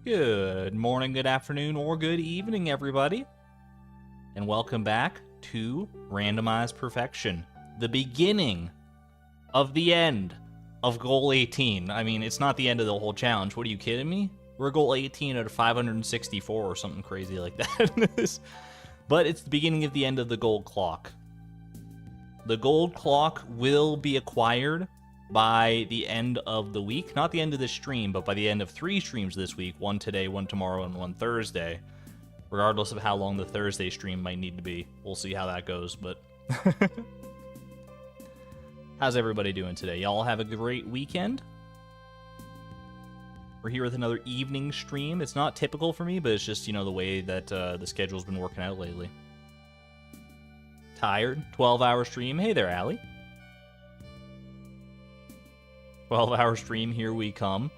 Good morning, good afternoon, or good evening, everybody. And welcome back to Randomized Perfection, the beginning of the end of Goal 18. I mean, it's not the end of the whole challenge. What are you kidding me? We're Goal 18 out of 564 or something crazy like that. But it's the beginning of the end of the gold clock. The gold clock will be acquired by the end of the week. Not the end of this stream, but by the end of 3 streams this week. One today, one tomorrow, and one Thursday. Regardless of how long the Thursday stream might need to be. We'll see how that goes, but... How's everybody doing today? Y'all have a great weekend? We're here with another evening stream. It's not typical for me, but it's just, you know, the way that the schedule's been working out lately. Tired? 12-hour stream. Hey there, Allie. 12-hour stream, here we come.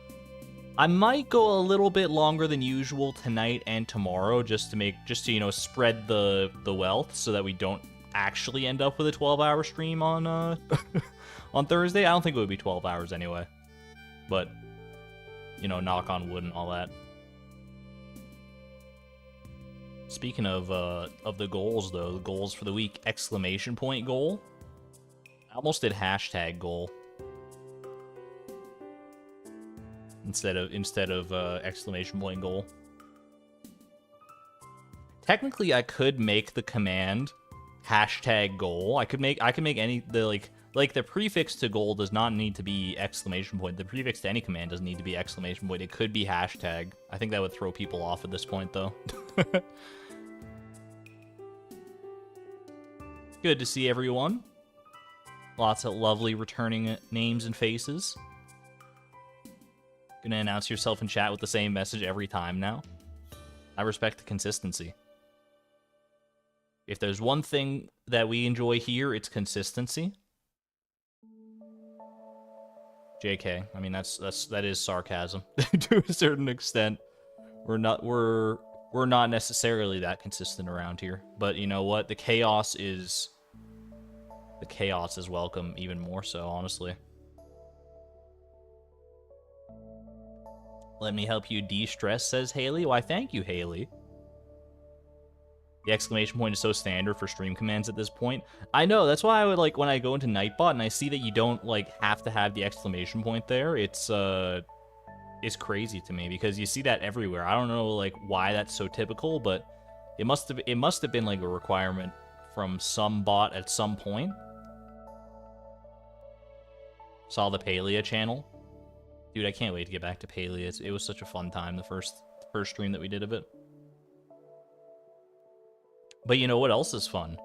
I might go a little bit longer than usual tonight and tomorrow, just to you know, spread the wealth so that we don't actually end up with a 12-hour stream on on Thursday. I don't think it would be 12 hours anyway, but you know, knock on wood and all that. Speaking of the goals though, the goals for the week: exclamation point goal. I almost did hashtag goal instead of exclamation point goal. Technically, I could make the command hashtag goal. I could make any like the prefix to goal does not need to be exclamation point. The prefix to any command doesn't need to be exclamation point. It could be hashtag. I think that would throw people off at this point though. Good to see everyone. Lots of lovely returning names and faces. Gonna announce yourself in chat with the same message every time now. I respect the consistency. If there's one thing that we enjoy here, it's consistency. JK, I mean that is sarcasm to a certain extent. We're not necessarily that consistent around here, but you know what? The chaos is welcome even more so, honestly. Let me help you de-stress, says Haley. Why, thank you, Haley. The exclamation point is so standard for stream commands at this point. I know, that's why I would, like, when I go into Nightbot and I see that you don't, like, have to have the exclamation point there, it's crazy to me, because you see that everywhere. I don't know, like, why that's so typical, but it must have been, like, a requirement from some bot at some point. Saw the Palea channel. Dude, I can't wait to get back to Palea. It was such a fun time, the first stream that we did of it. But you know what else is fun?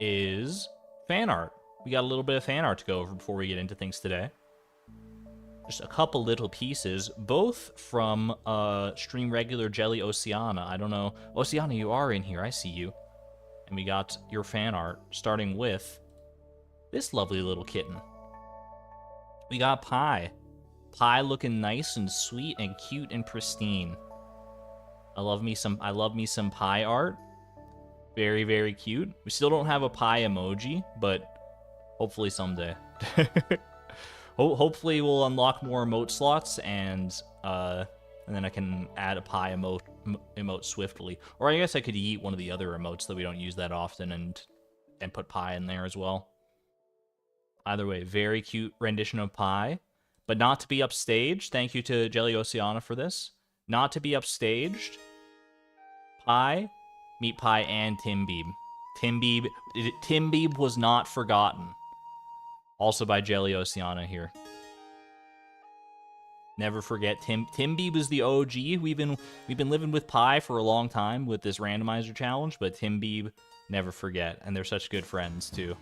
Is fan art. We got a little bit of fan art to go over before we get into things today. Just a couple little pieces, both from stream regular Jelly Oceana. I don't know. Oceana, you are in here. I see you. And we got your fan art, starting with this lovely little kitten. We got Pie. Pie looking nice and sweet and cute and pristine. I love me some Pie art. Very, very cute. We still don't have a Pie emoji, but hopefully someday. Hopefully we'll unlock more emote slots, and then I can add a Pie emote swiftly. Or I guess I could eat one of the other emotes that we don't use that often and put Pie in there as well. Either way, very cute rendition of Pie. But not to be upstaged. Thank you to Jelly Oceana for this. Not to be upstaged. Pie, Meat Pie, and Tim Beeb. Tim Beeb was not forgotten. Also by Jelly Oceana here. Never forget Tim Beeb is the OG. We've been living with Pie for a long time with this randomizer challenge, but Tim Beeb, never forget. And they're such good friends too.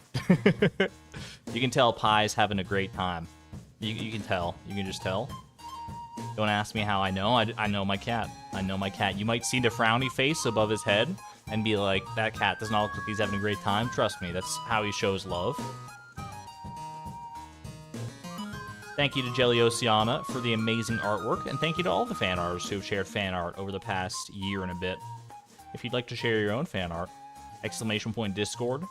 You can tell Pie's having a great time. You can tell. You can just tell. Don't ask me how I know. I know my cat. I know my cat. You might see the frowny face above his head and be like, that cat does not look like he's having a great time. Trust me, that's how he shows love. Thank you to Jelly Oceana for the amazing artwork, and thank you to all the fan artists who have shared fan art over the past year and a bit. If you'd like to share your own fan art, exclamation point Discord.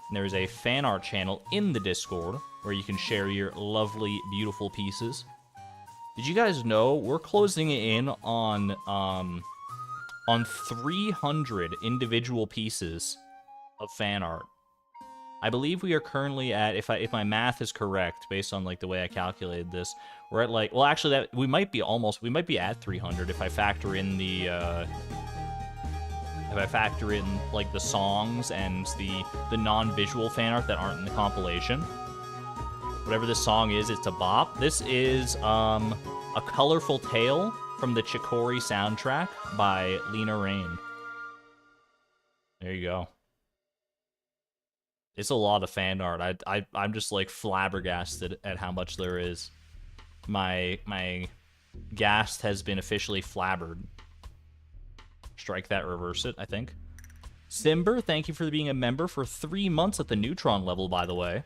And there is a fan art channel in the Discord where you can share your lovely, beautiful pieces. Did you guys know we're closing in on 300 individual pieces of fan art? I believe we are currently at, if my math is correct, based on like the way I calculated this, we're at like, well, actually that we might be at 300 if I factor in the like the songs and the non-visual fan art that aren't in the compilation. Whatever this song is, it's a bop. This is A Colorful Tale from the Chicory soundtrack by Lena Raine. There you go. It's a lot of fan art. I'm just like flabbergasted at how much there is. My ghast has been officially flabbered. Strike that, reverse it, I think. Simber, thank you for being a member for 3 months at the Neutron level, by the way.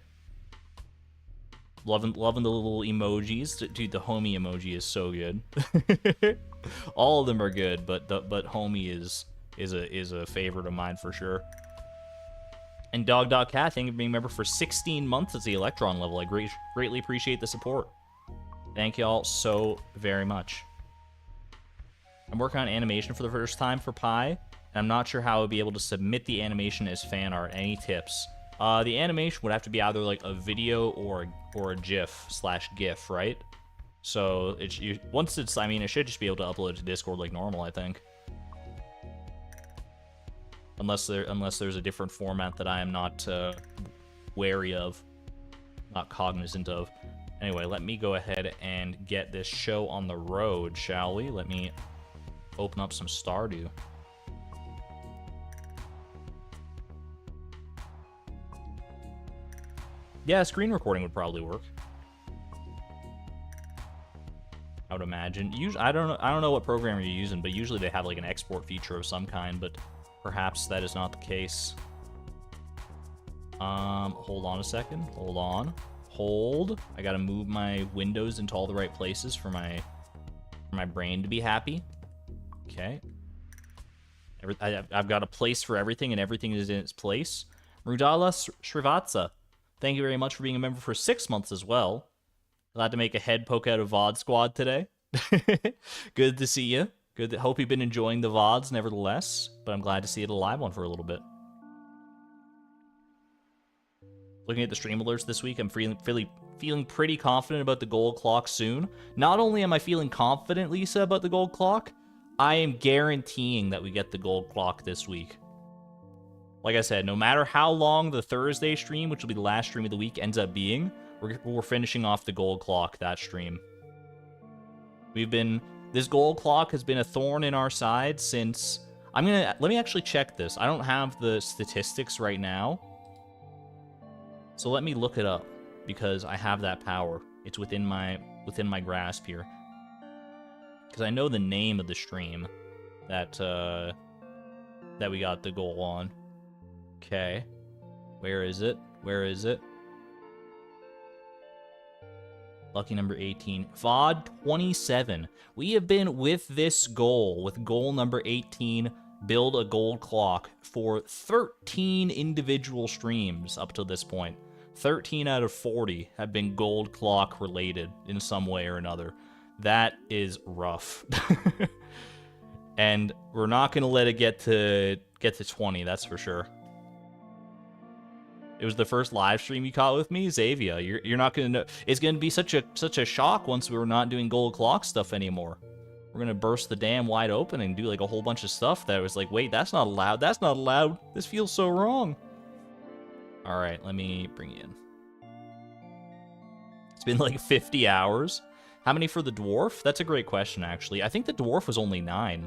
Loving the little emojis. Dude, the homie emoji is so good. All of them are good, but homie is a favorite of mine for sure. And Dog.Cat, thank you for being a member for 16 months at the Electron level. I greatly appreciate the support. Thank you all so very much. I'm working on animation for the first time for Pi, and I'm not sure how I would be able to submit the animation as fan art. Any tips? The animation would have to be either like a video or a GIF/GIF, right? So it should just be able to upload to Discord like normal, I think. Unless there's a different format that I am not wary of, not cognizant of. Anyway, let me go ahead and get this show on the road, shall we? Let me open up some Stardew. Yeah, screen recording would probably work. I would imagine. Usually, I don't know what program you're using, but usually they have like an export feature of some kind, but perhaps that is not the case. Hold on a second. Hold on. Hold. I gotta move my windows into all the right places for my brain to be happy. Okay. I've got a place for everything, and everything is in its place. Mrudala Srivatsa, thank you very much for being a member for 6 months as well. Glad to make a head poke out of VOD Squad today. Good to see you. Good. Hope you've been enjoying the VODs, nevertheless. But I'm glad to see it a live one for a little bit. Looking at the stream alerts this week, I'm feeling pretty confident about the gold clock soon. Not only am I feeling confident, Lisa, about the gold clock, I am guaranteeing that we get the gold clock this week. Like I said, no matter how long the Thursday stream, which will be the last stream of the week, ends up being, we're finishing off the gold clock that stream. This gold clock has been a thorn in our side since... let me actually check this. I don't have the statistics right now. So let me look it up, because I have that power. It's within my grasp here. Because I know the name of the stream that we got the goal on. Okay. Where is it? Where is it? Lucky number 18. VOD 27. We have been with this goal, with goal number 18, build a gold clock, for 13 individual streams up to this point. 13 out of 40 have been gold clock related in some way or another. That is rough. And we're not going to let it get to 20, that's for sure. It was the first live stream you caught with me, Xavier. You're not going to know. It's going to be such a shock once we're not doing gold clock stuff anymore. We're going to burst the dam wide open and do like a whole bunch of stuff that was like, wait, that's not allowed. That's not allowed. This feels so wrong. All right, let me bring you in. It's been like 50 hours. How many for the dwarf? That's a great question, actually. I think the dwarf was only 9,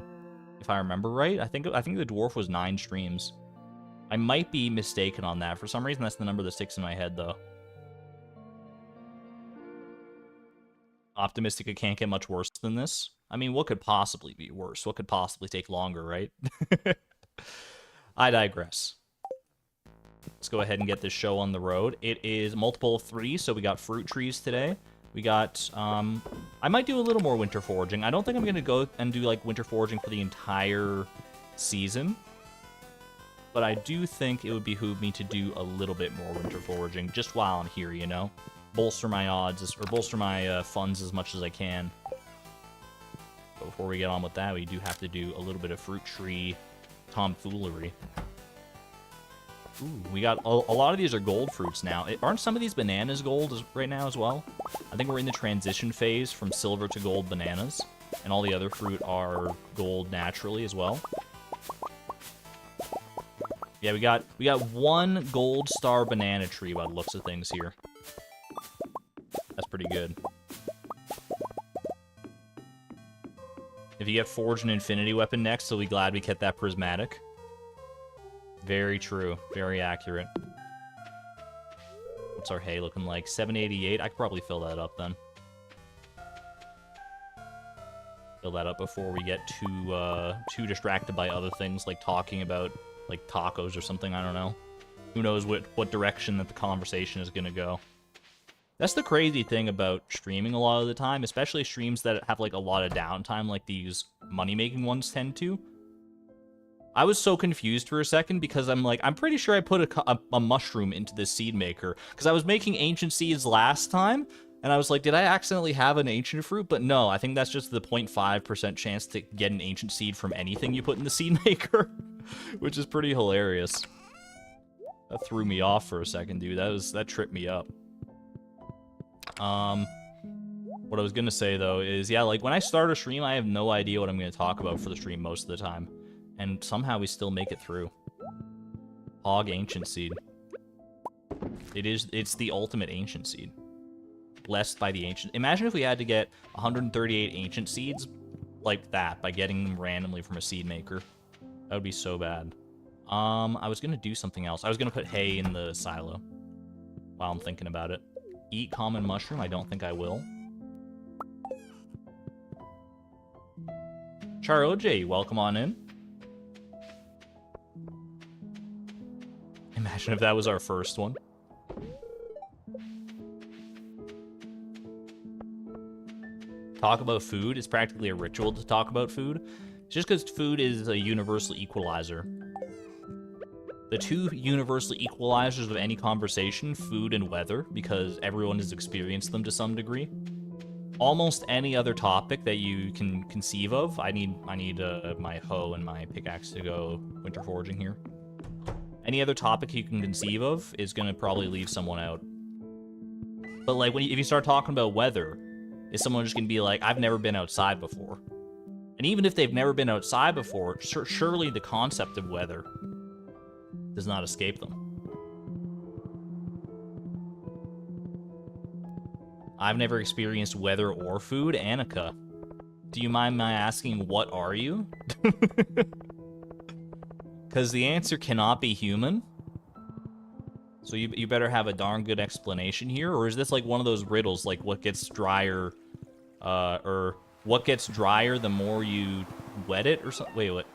if I remember right. I think the dwarf was 9 streams. I might be mistaken on that. For some reason, that's the number that sticks in my head, though. Optimistic it can't get much worse than this. I mean, what could possibly be worse? What could possibly take longer, right? I digress. Let's go ahead and get this show on the road. It is multiple of 3, so we got fruit trees today. We got, I might do a little more winter foraging. I don't think I'm going to go and do, like, winter foraging for the entire season. But I do think it would behoove me to do a little bit more winter foraging just while I'm here, you know? Bolster my odds, or bolster my funds as much as I can. But before we get on with that, we do have to do a little bit of fruit tree tomfoolery. Ooh, we got a lot of these are gold fruits now. Aren't some of these bananas gold right now as well? I think we're in the transition phase from silver to gold bananas, and all the other fruit are gold naturally as well. Yeah, we got one gold star banana tree by the looks of things here. That's pretty good. If you get Forged an Infinity Weapon next, so we glad we kept that prismatic. Very true. Very accurate. What's our hay looking like? 788. I could probably fill that up then. Fill that up before we get too distracted by other things like talking about like tacos or something. I don't know. Who knows what direction that the conversation is gonna go. That's the crazy thing about streaming a lot of the time, especially streams that have like a lot of downtime like these money-making ones tend to. I was so confused for a second because I'm like, I'm pretty sure I put a mushroom into this seed maker because I was making ancient seeds last time, and I was like, did I accidentally have an ancient fruit? But no, I think that's just the 0.5% chance to get an ancient seed from anything you put in the seed maker, which is pretty hilarious. That threw me off for a second, dude. That tripped me up. What I was gonna say though is, yeah, like when I start a stream, I have no idea what I'm gonna talk about for the stream most of the time. And somehow we still make it through. Hog Ancient Seed. It's the ultimate Ancient Seed. Blessed by the Ancient. Imagine if we had to get 138 Ancient Seeds like that by getting them randomly from a seed maker. That would be so bad. I was gonna do something else. I was gonna put hay in the silo while I'm thinking about it. Eat common mushroom? I don't think I will. Char OJ, welcome on in. Imagine if that was our first one. Talk about food. It's practically a ritual to talk about food. It's just because food is a universal equalizer. The two universal equalizers of any conversation, food and weather, because everyone has experienced them to some degree. Almost any other topic that you can conceive of. I need my hoe and my pickaxe to go winter foraging here. Any other topic you can conceive of is going to probably leave someone out. But like if you start talking about weather, is someone just going to be like, I've never been outside before? And even if they've never been outside before, surely the concept of weather does not escape them. I've never experienced weather or food. Annika, do you mind my asking, what are you? Because the answer cannot be human. So you better have a darn good explanation here. Or is this like one of those riddles, like what gets drier, or what gets drier the more you wet it or something? Wait, what?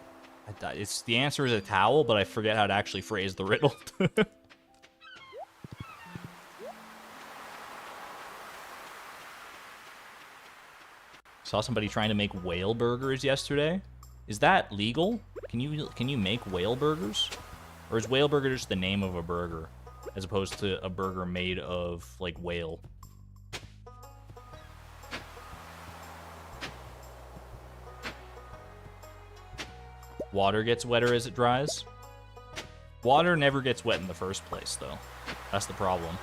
It's the answer is a towel, but I forget how to actually phrase the riddle. Saw somebody trying to make whale burgers yesterday. Is that legal? Can you make whale burgers? Or is whale burger just the name of a burger, as opposed to a burger made of, like, whale? Water gets wetter as it dries? Water never gets wet in the first place, though. That's the problem.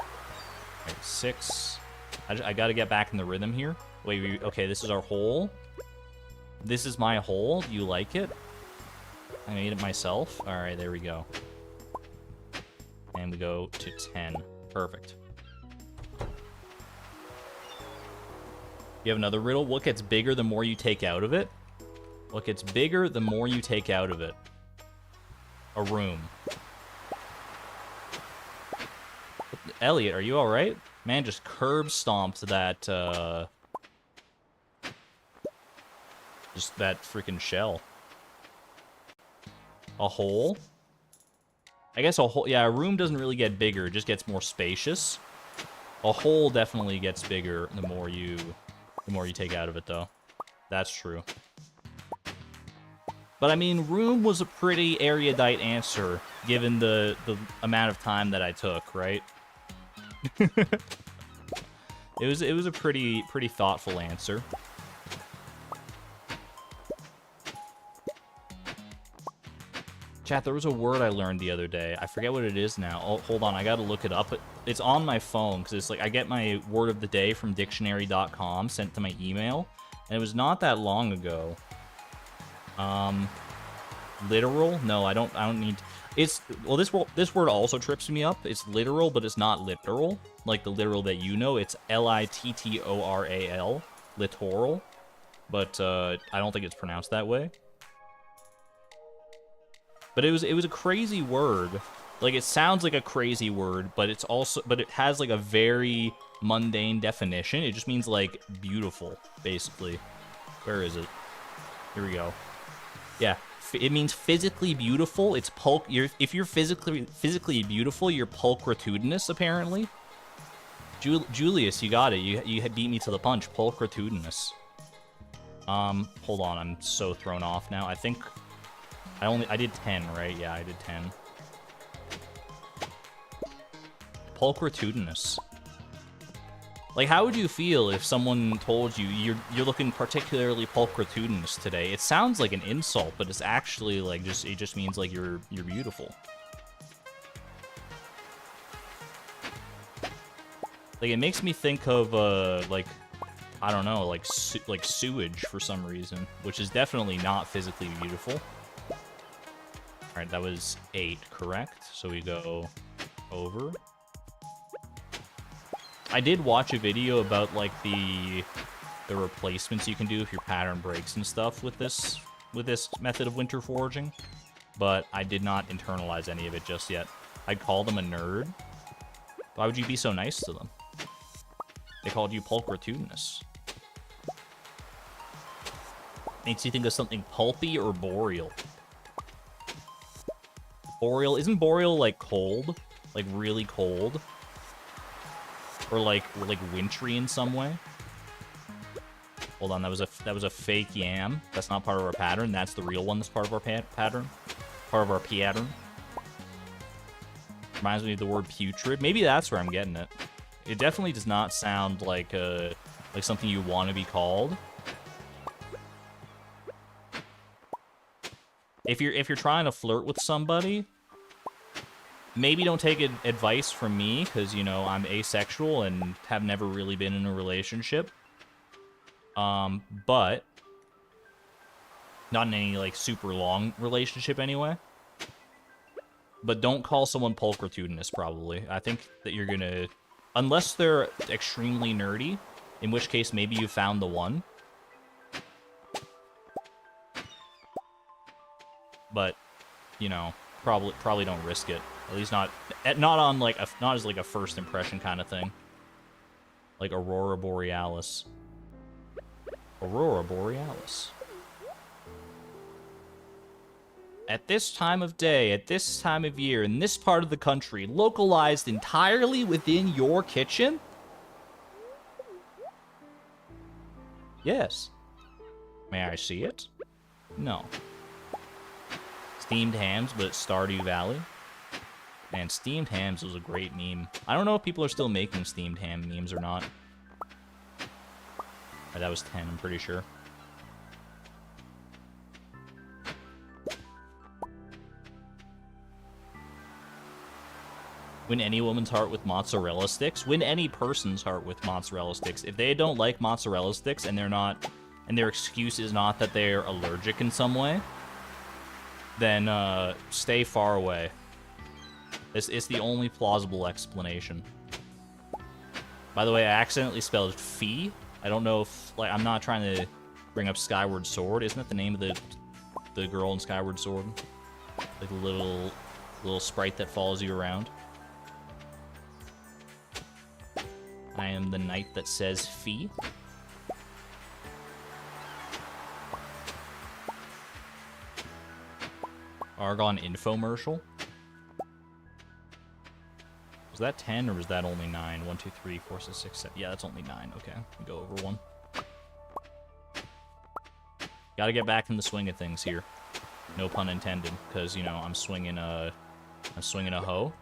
Alright, 6. I gotta get back in the rhythm here. Wait, okay, this is our hole. This is my hole. Do you like it? I made it myself. Alright, there we go. And we go to 10. Perfect. You have another riddle. What gets bigger the more you take out of it? What gets bigger the more you take out of it? A room. Elliot, are you alright? Man, just curb stomped that, just that freaking shell. A hole? I guess a hole, yeah, a room doesn't really get bigger, it just gets more spacious. A hole definitely gets bigger the more you take out of it, though. That's true. But I mean, room was a pretty erudite answer, given the amount of time that I took, right? It was a pretty thoughtful answer. Chat, there was a word I learned the other day. I forget what it is now. Oh, hold on, I gotta look it up. It's on my phone, because it's like, I get my word of the day from dictionary.com, sent to my email, and it was not that long ago. Literal? No, I don't need... It's... Well, this word also trips me up. It's literal, but it's not literal. Like the literal that you know. It's Littoral. Littoral. But, I don't think it's pronounced that way. But it was a crazy word. Like, it sounds like a crazy word, but it's also... But it has, like, a very mundane definition. It just means, like, beautiful, basically. Where is it? Here we go. Yeah. It means physically beautiful. It's if you're physically beautiful, you're pulchritudinous, apparently. Julius, you got it. You had beat me to the punch. Pulchritudinous. Hold on. I'm so thrown off now. I think I did 10, right? Yeah, I did 10. Pulchritudinous. Like, how would you feel if someone told you you're looking particularly pulchritudinous today? It sounds like an insult, but it's actually like it just means like you're beautiful. Like, it makes me think of like, I don't know, like sewage for some reason, which is definitely not physically beautiful. All right, that was 8, correct? So we go over. I did watch a video about, like, the replacements you can do if your pattern breaks and stuff with this method of winter foraging, but I did not internalize any of it just yet. I'd call them a nerd. Why would you be so nice to them? They called you pulchritudinous. Makes you think of something pulpy or boreal. Boreal, isn't boreal like cold? Like really cold? Or like wintry in some way? Hold on, that was a fake yam. That's not part of our pattern. That's the real one that's part of our pattern. Part of our pattern. Reminds me of the word putrid. Maybe that's where I'm getting it. It definitely does not sound like something you want to be called. If you're trying to flirt with somebody, maybe don't take advice from me, because, you know, I'm asexual and have never really been in a relationship. But not in any, like, super long relationship anyway. But don't call someone pulchritudinous, probably. I think that you're gonna... Unless they're extremely nerdy, in which case maybe you found the one. But, you know, probably don't risk it. At least not on like not as like a first impression kind of thing. Like Aurora Borealis. Aurora Borealis. At this time of day, at this time of year, in this part of the country, localized entirely within your kitchen? Yes. May I see it? No. Steamed hams, but it's Stardew Valley. Man, steamed hams was a great meme. I don't know if people are still making steamed ham memes or not. Right, that was 10, I'm pretty sure. Win any woman's heart with mozzarella sticks. Win any person's heart with mozzarella sticks. If they don't like mozzarella sticks and their excuse is not that they're allergic in some way, then stay far away. It's the only plausible explanation. By the way, I accidentally spelled fee. I don't know if, like, I'm not trying to bring up Skyward Sword. Isn't that the name of the girl in Skyward Sword? Like the little sprite that follows you around. I am the knight that says fee. Argon infomercial. Was that 10 or was that only 9? 1, 2, 3, 4, 6, 6, 7. Yeah, that's only 9. Okay, we go over 1. Gotta get back in the swing of things here. No pun intended, because, you know, I'm swinging a hoe.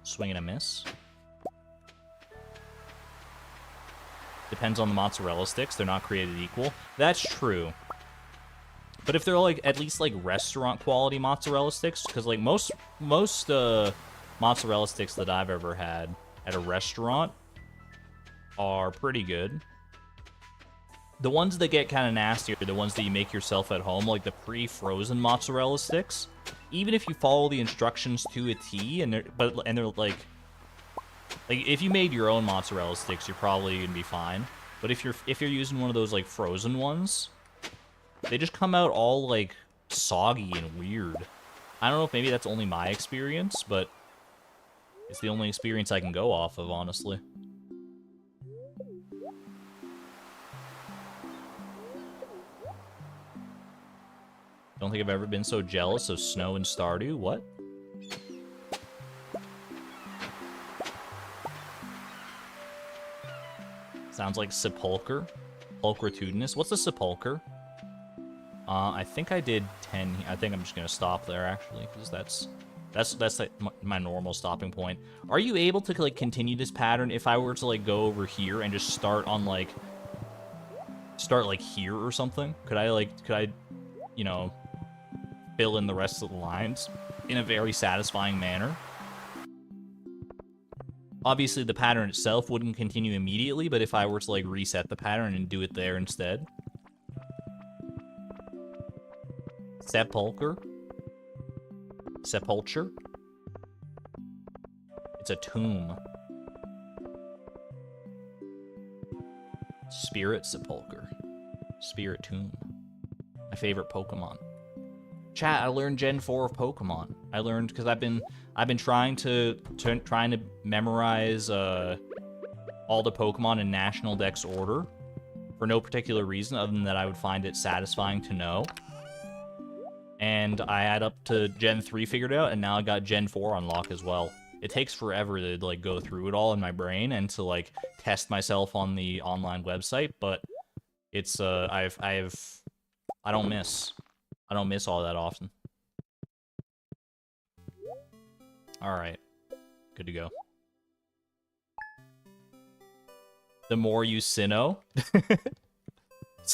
Swinging a miss. Depends on the mozzarella sticks. They're not created equal. That's true. But if they're like at least like restaurant quality mozzarella sticks, because like most mozzarella sticks that I've ever had at a restaurant are pretty good. The ones that get kind of nasty are the ones that you make yourself at home, like the pre-frozen mozzarella sticks. Even if you follow the instructions to a T, and they're like if you made your own mozzarella sticks, you're probably gonna be fine. But if you're using one of those like frozen ones, they just come out all like soggy and weird. I don't know if maybe that's only my experience, but it's the only experience I can go off of, honestly. Don't think I've ever been so jealous of snow in Stardew. What? Sounds like sepulcher. Pulchritudinous. What's a sepulcher? I think I did 10. I think I'm just gonna stop there actually, because that's like my normal stopping point. Are you able to like continue this pattern if I were to like go over here and just start like here or something? Could I you know, fill in the rest of the lines in a very satisfying manner? Obviously, the pattern itself wouldn't continue immediately, but if I were to like reset the pattern and do it there instead. Sepulcher. Sepulcher. It's a tomb. Spirit Sepulcher. Spirit Tomb. My favorite Pokemon. Chat, I learned Gen 4 of Pokemon. I learned because I've been trying to memorize all the Pokemon in National Dex order for no particular reason other than that I would find it satisfying to know. And I had up to Gen 3 figured out, and now I got Gen 4 on lock as well. It takes forever to like go through it all in my brain and to like test myself on the online website, but it's I don't miss all that often. All right, good to go. The more you Sinnoh.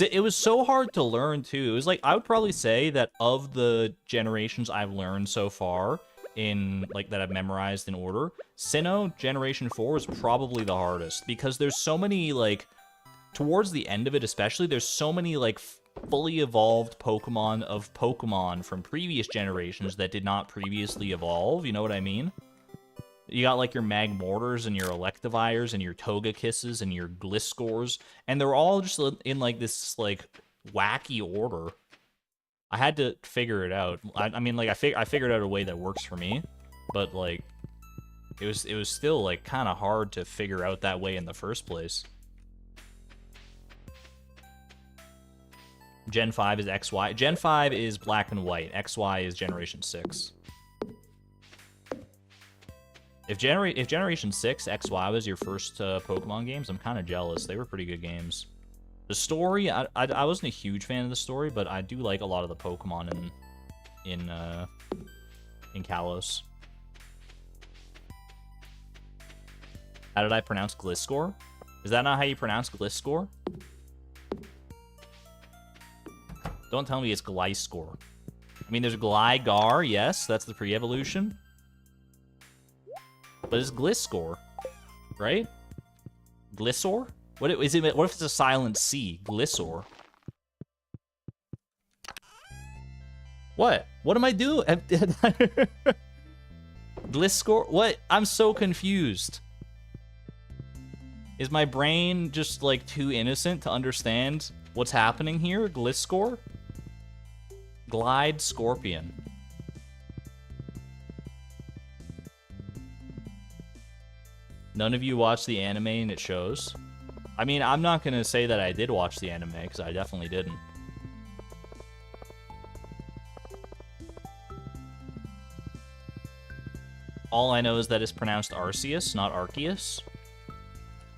It was so hard to learn, too. It was like, I would probably say that of the generations I've learned so far, in, like, that I've memorized in order, Sinnoh Generation 4 is probably the hardest, because there's so many, like, towards the end of it especially, there's so many, like, fully evolved Pokemon from previous generations that did not previously evolve, you know what I mean? You got, like, your Magmortars and your Electivires and your Togekisses and your Gliscors, and they're all just in, like, this, like, wacky order. I had to figure it out. I mean, like, I figured out a way that works for me, but, like, it was still, like, kind of hard to figure out that way in the first place. Gen 5 is XY. Gen 5 is black and white. XY is Generation 6. If Generation 6 XY was your first Pokemon games, I'm kind of jealous. They were pretty good games. The story, I wasn't a huge fan of the story, but I do like a lot of the Pokemon in Kalos. How did I pronounce Gliscor? Is that not how you pronounce Gliscor? Don't tell me it's Gliscor. I mean, there's Gligar, yes, that's the pre-evolution. But it's Gliscor, right? Gliscor? What is it? What if it's a silent C? Gliscor. What? What am I doing? Gliscor? What? I'm so confused. Is my brain just like too innocent to understand what's happening here? Gliscor? Glide Scorpion. None of you watch the anime and it shows. I mean, I'm not going to say that I did watch the anime, because I definitely didn't. All I know is that it's pronounced Arceus, not Arceus.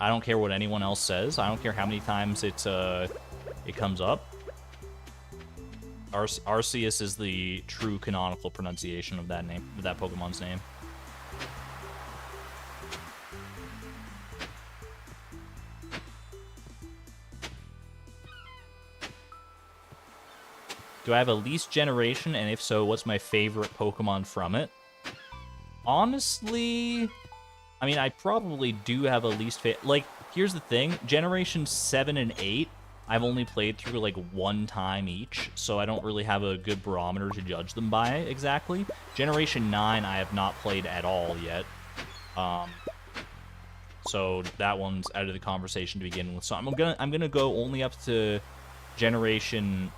I don't care what anyone else says. I don't care how many times it comes up. Arceus is the true canonical pronunciation of that name, of that Pokemon's name. Do I have a least generation? And if so, what's my favorite Pokemon from it? Honestly, I mean, I probably do have a least favorite. Like, here's the thing. Generation 7 and 8, I've only played through, like, one time each, so I don't really have a good barometer to judge them by exactly. Generation 9, I have not played at all yet. So that one's out of the conversation to begin with. So I'm gonna go only up to Generation...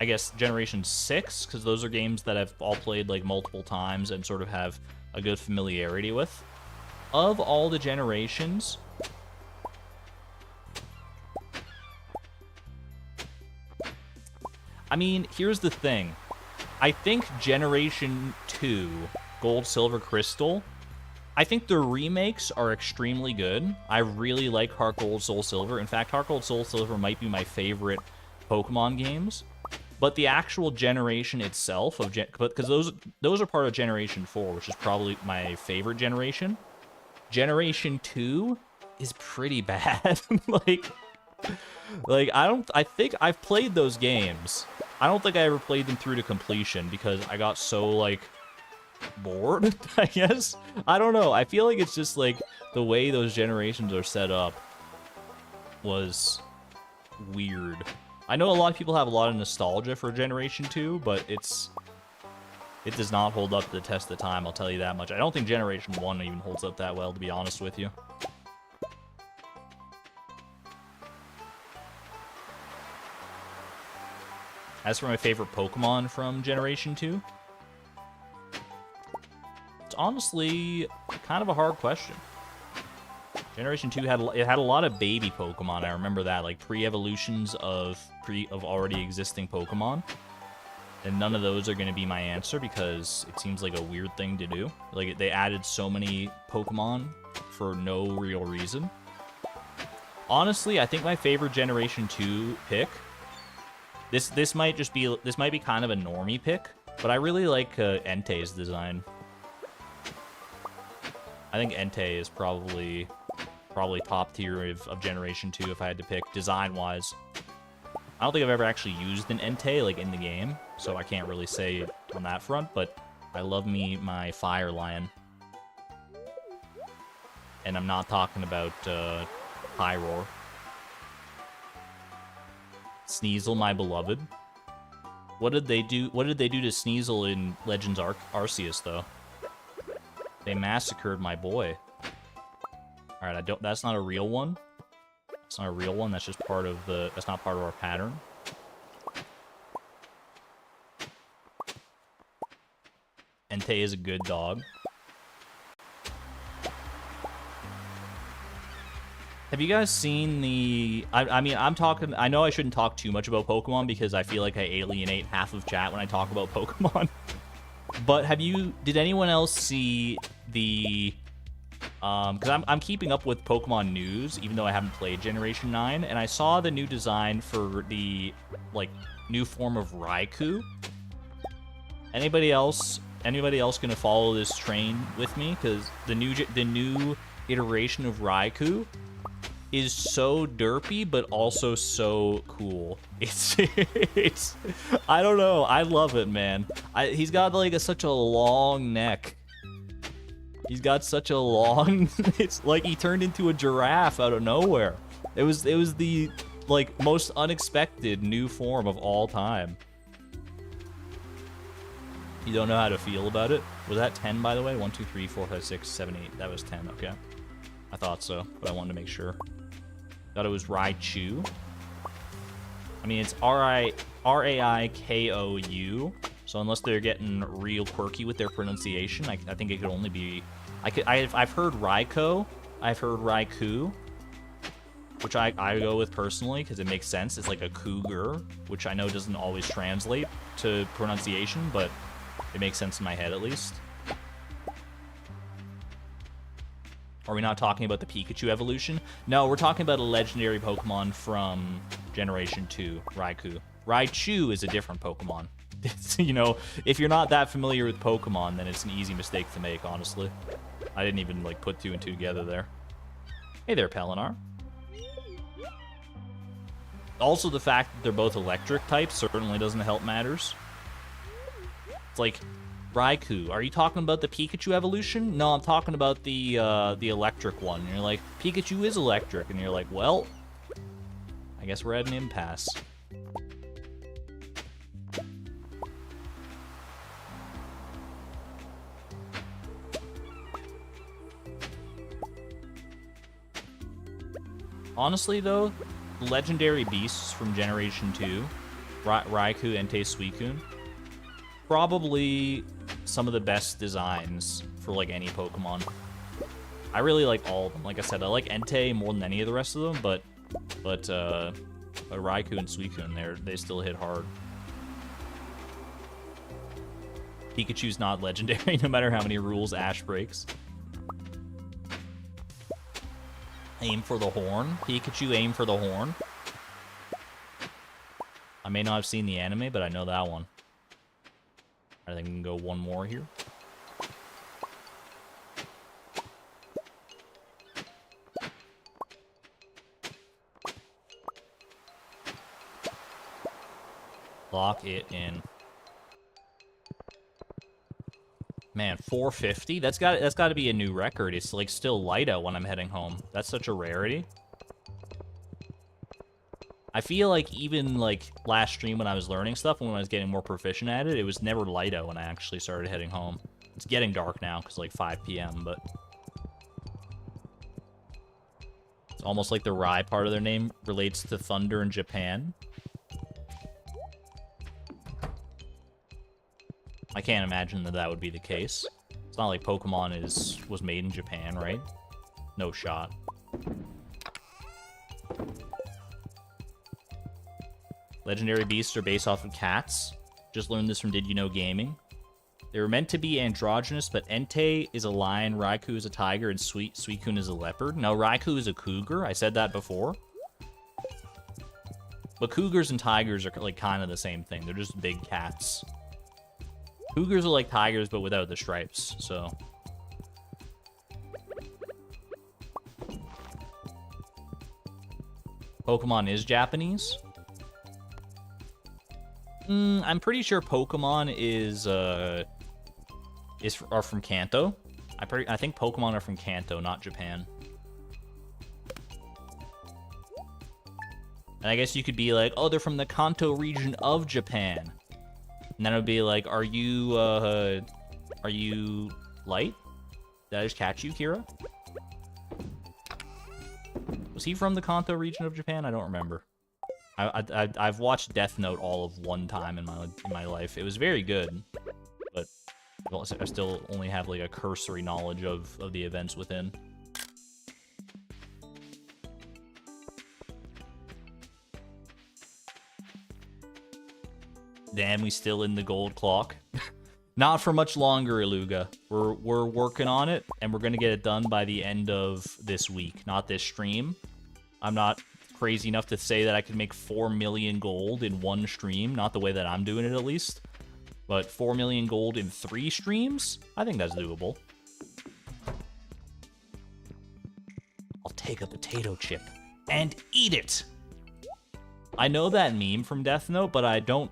I guess Generation 6, because those are games that I've all played like multiple times and sort of have a good familiarity with. Of all the generations, I mean, here's the thing. I think Generation 2, Gold, Silver, Crystal, I think the remakes are extremely good. I really like Heart Gold, Soul Silver. In fact, Heart Gold, Soul Silver might be my favorite Pokemon games. But the actual generation itself of because those are part of Generation 4, which is probably my favorite generation. Generation 2 is pretty bad. like I think I've played those games. I don't think I ever played them through to completion because I got so like bored, I guess. I don't know. I feel like it's just like the way those generations are set up was weird. I know a lot of people have a lot of nostalgia for Generation 2, but it does not hold up to the test of time, I'll tell you that much. I don't think Generation 1 even holds up that well, to be honest with you. As for my favorite Pokemon from Generation 2, it's honestly kind of a hard question. Generation 2 had a lot of baby Pokemon. I remember that, like pre-evolutions of already existing Pokemon. And none of those are going to be my answer because it seems like a weird thing to do. Like they added so many Pokemon for no real reason. Honestly, I think my favorite Generation 2 pick. This might be kind of a normie pick, but I really like Entei's design. I think Entei is probably top tier of Generation 2 if I had to pick, design-wise. I don't think I've ever actually used an Entei, like, in the game, so I can't really say on that front, but I love me my Fire Lion. And I'm not talking about Pyroar. Sneasel, my beloved. What did they do to Sneasel in Legends Arceus, though? They massacred my boy. Alright, that's not a real one. That's not a real one, that's just part of that's not part of our pattern. Entei is a good dog. Have you guys seen the... I mean, I know I shouldn't talk too much about Pokemon because I feel like I alienate half of chat when I talk about Pokemon. But did anyone else see the... because I'm keeping up with Pokemon news, even though I haven't played Generation 9, and I saw the new design for the, like, new form of Raikou. Anybody else gonna follow this train with me? Because the new iteration of Raikou is so derpy, but also so cool. It's I don't know, I love it, man. He's got, like, such a long neck. He's got such a long... It's like he turned into a giraffe out of nowhere. It was the, like, most unexpected new form of all time. You don't know how to feel about it? Was that 10, by the way? 1, 2, 3, 4, 5, 6, 7, 8. That was 10, okay. I thought so, but I wanted to make sure. Thought it was Raikou. I mean, it's R-A-I-K-O-U. So unless they're getting real quirky with their pronunciation, I think it could only be... I've heard Raikou, I've heard Raikou, which I go with personally because it makes sense. It's like a cougar, which I know doesn't always translate to pronunciation, but it makes sense in my head at least. Are we not talking about the Pikachu evolution? No, we're talking about a legendary Pokemon from Generation 2, Raikou. Raichu is a different Pokemon. You know, if you're not that familiar with Pokemon, then it's an easy mistake to make, honestly. I didn't even, like, put 2 and 2 together there. Hey there, Pelinar. Also, the fact that they're both electric types certainly doesn't help matters. It's like, Raikou, are you talking about the Pikachu evolution? No, I'm talking about the electric one. And you're like, Pikachu is electric. And you're like, well, I guess we're at an impasse. Honestly, though, legendary beasts from Generation 2, Raikou, Entei, Suicune, probably some of the best designs for, like, any Pokemon. I really like all of them. Like I said, I like Entei more than any of the rest of them, but Raikou and Suicune, they still hit hard. Pikachu's not legendary, no matter how many rules Ash breaks. Aim for the horn. Pikachu, aim for the horn. I may not have seen the anime, but I know that one. I think we can go one more here. Lock it in. Man, 450? That's got to be a new record. It's like still light out when I'm heading home. That's such a rarity. I feel like even like last stream when I was learning stuff and when I was getting more proficient at it, it was never light out when I actually started heading home. It's getting dark now because like 5 p.m., but it's almost like the Rai part of their name relates to thunder in Japan. I can't imagine that that would be the case. It's not like Pokemon was made in Japan, right? No shot. Legendary beasts are based off of cats. Just learned this from Did You Know Gaming. They were meant to be androgynous, but Entei is a lion, Raikou is a tiger, and Suicune is a leopard. No, Raikou is a cougar. I said that before. But cougars and tigers are like kind of the same thing. They're just big cats. Cougars are like tigers, but without the stripes, so. Pokemon is Japanese. I'm pretty sure Pokemon are from Kanto. I think Pokemon are from Kanto, not Japan. And I guess you could be like, oh, they're from the Kanto region of Japan. And then it would be like, are you light? Did I just catch you, Kira? Was he from the Kanto region of Japan? I don't remember. I've watched Death Note all of one time in my life. It was very good, but I still only have like a cursory knowledge of the events within. Damn, we still in the gold clock. Not for much longer, Iluga. We're working on it, and we're gonna get it done by the end of this week, not this stream. I'm not crazy enough to say that I could make 4 million gold in one stream, not the way that I'm doing it at least. But 4 million gold in 3 streams? I think that's doable. I'll take a potato chip and eat it! I know that meme from Death Note, but I don't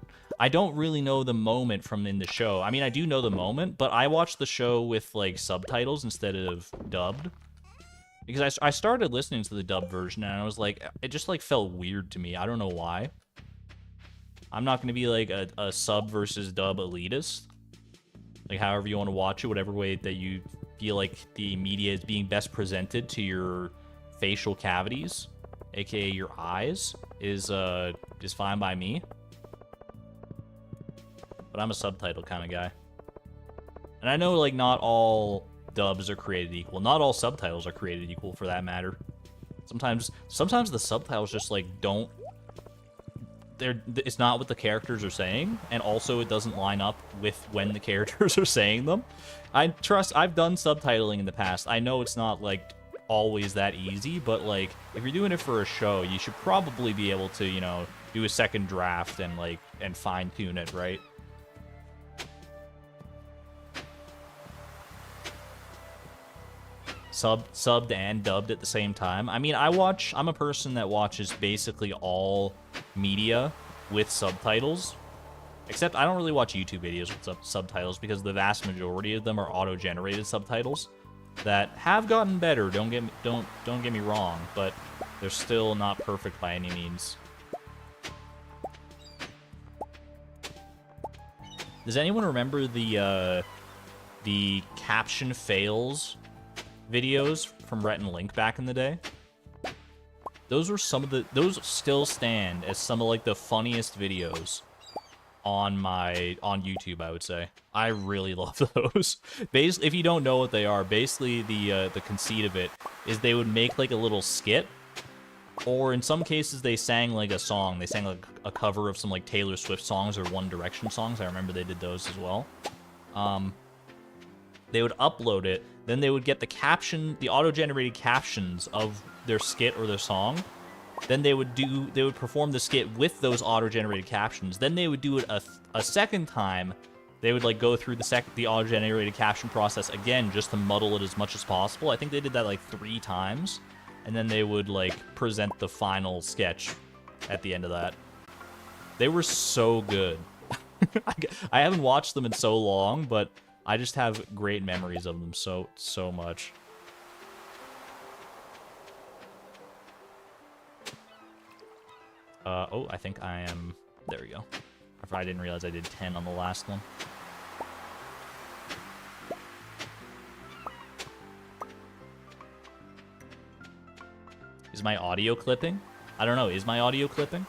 really know the moment from in the show. I mean, I do know the moment, but I watched the show with, like, subtitles instead of dubbed. Because I started listening to the dubbed version, and I was like, it just, like, felt weird to me. I don't know why. I'm not going to be, like, a sub versus dub elitist. Like, however you want to watch it, whatever way that you feel like the media is being best presented to your facial cavities, aka your eyes, is fine by me. But I'm a subtitle kind of guy. And I know, like, not all dubs are created equal. Not all subtitles are created equal, for that matter. Sometimes the subtitles just, like, don't... It's not what the characters are saying, and also it doesn't line up with when the characters are saying them. I've done subtitling in the past. I know it's not, like, always that easy, but, like, if you're doing it for a show, you should probably be able to, you know, do a second draft and, like, and fine-tune it, right? subbed and dubbed at the same time. I mean, I'm a person that watches basically all media with subtitles, except I don't really watch YouTube videos with subtitles because the vast majority of them are auto-generated subtitles that have gotten better. Don't get me wrong, but they're still not perfect by any means. Does anyone remember the caption fails videos from Rhett and Link back in the day? Those were those still stand as some of like the funniest videos on YouTube, I would say. I really love those. Basically, if you don't know what they are, basically the conceit of it is they would make like a little skit, or in some cases they sang like a song. They sang like a cover of some like Taylor Swift songs or One Direction songs. I remember they did those as well. They would upload it, then they would get the auto-generated captions of their skit or their song. Then they would perform the skit with those auto-generated captions. Then they would do it a second time. They would like go through the auto-generated caption process again just to muddle it as much as possible. I think they did that like 3 times. And then they would like present the final sketch at the end of that. They were so good. I haven't watched them in so long, but I just have great memories of them so much. Oh, I think I am... There we go. I didn't realize I did 10 on the last one. Is my audio clipping? I don't know. Is my audio clipping?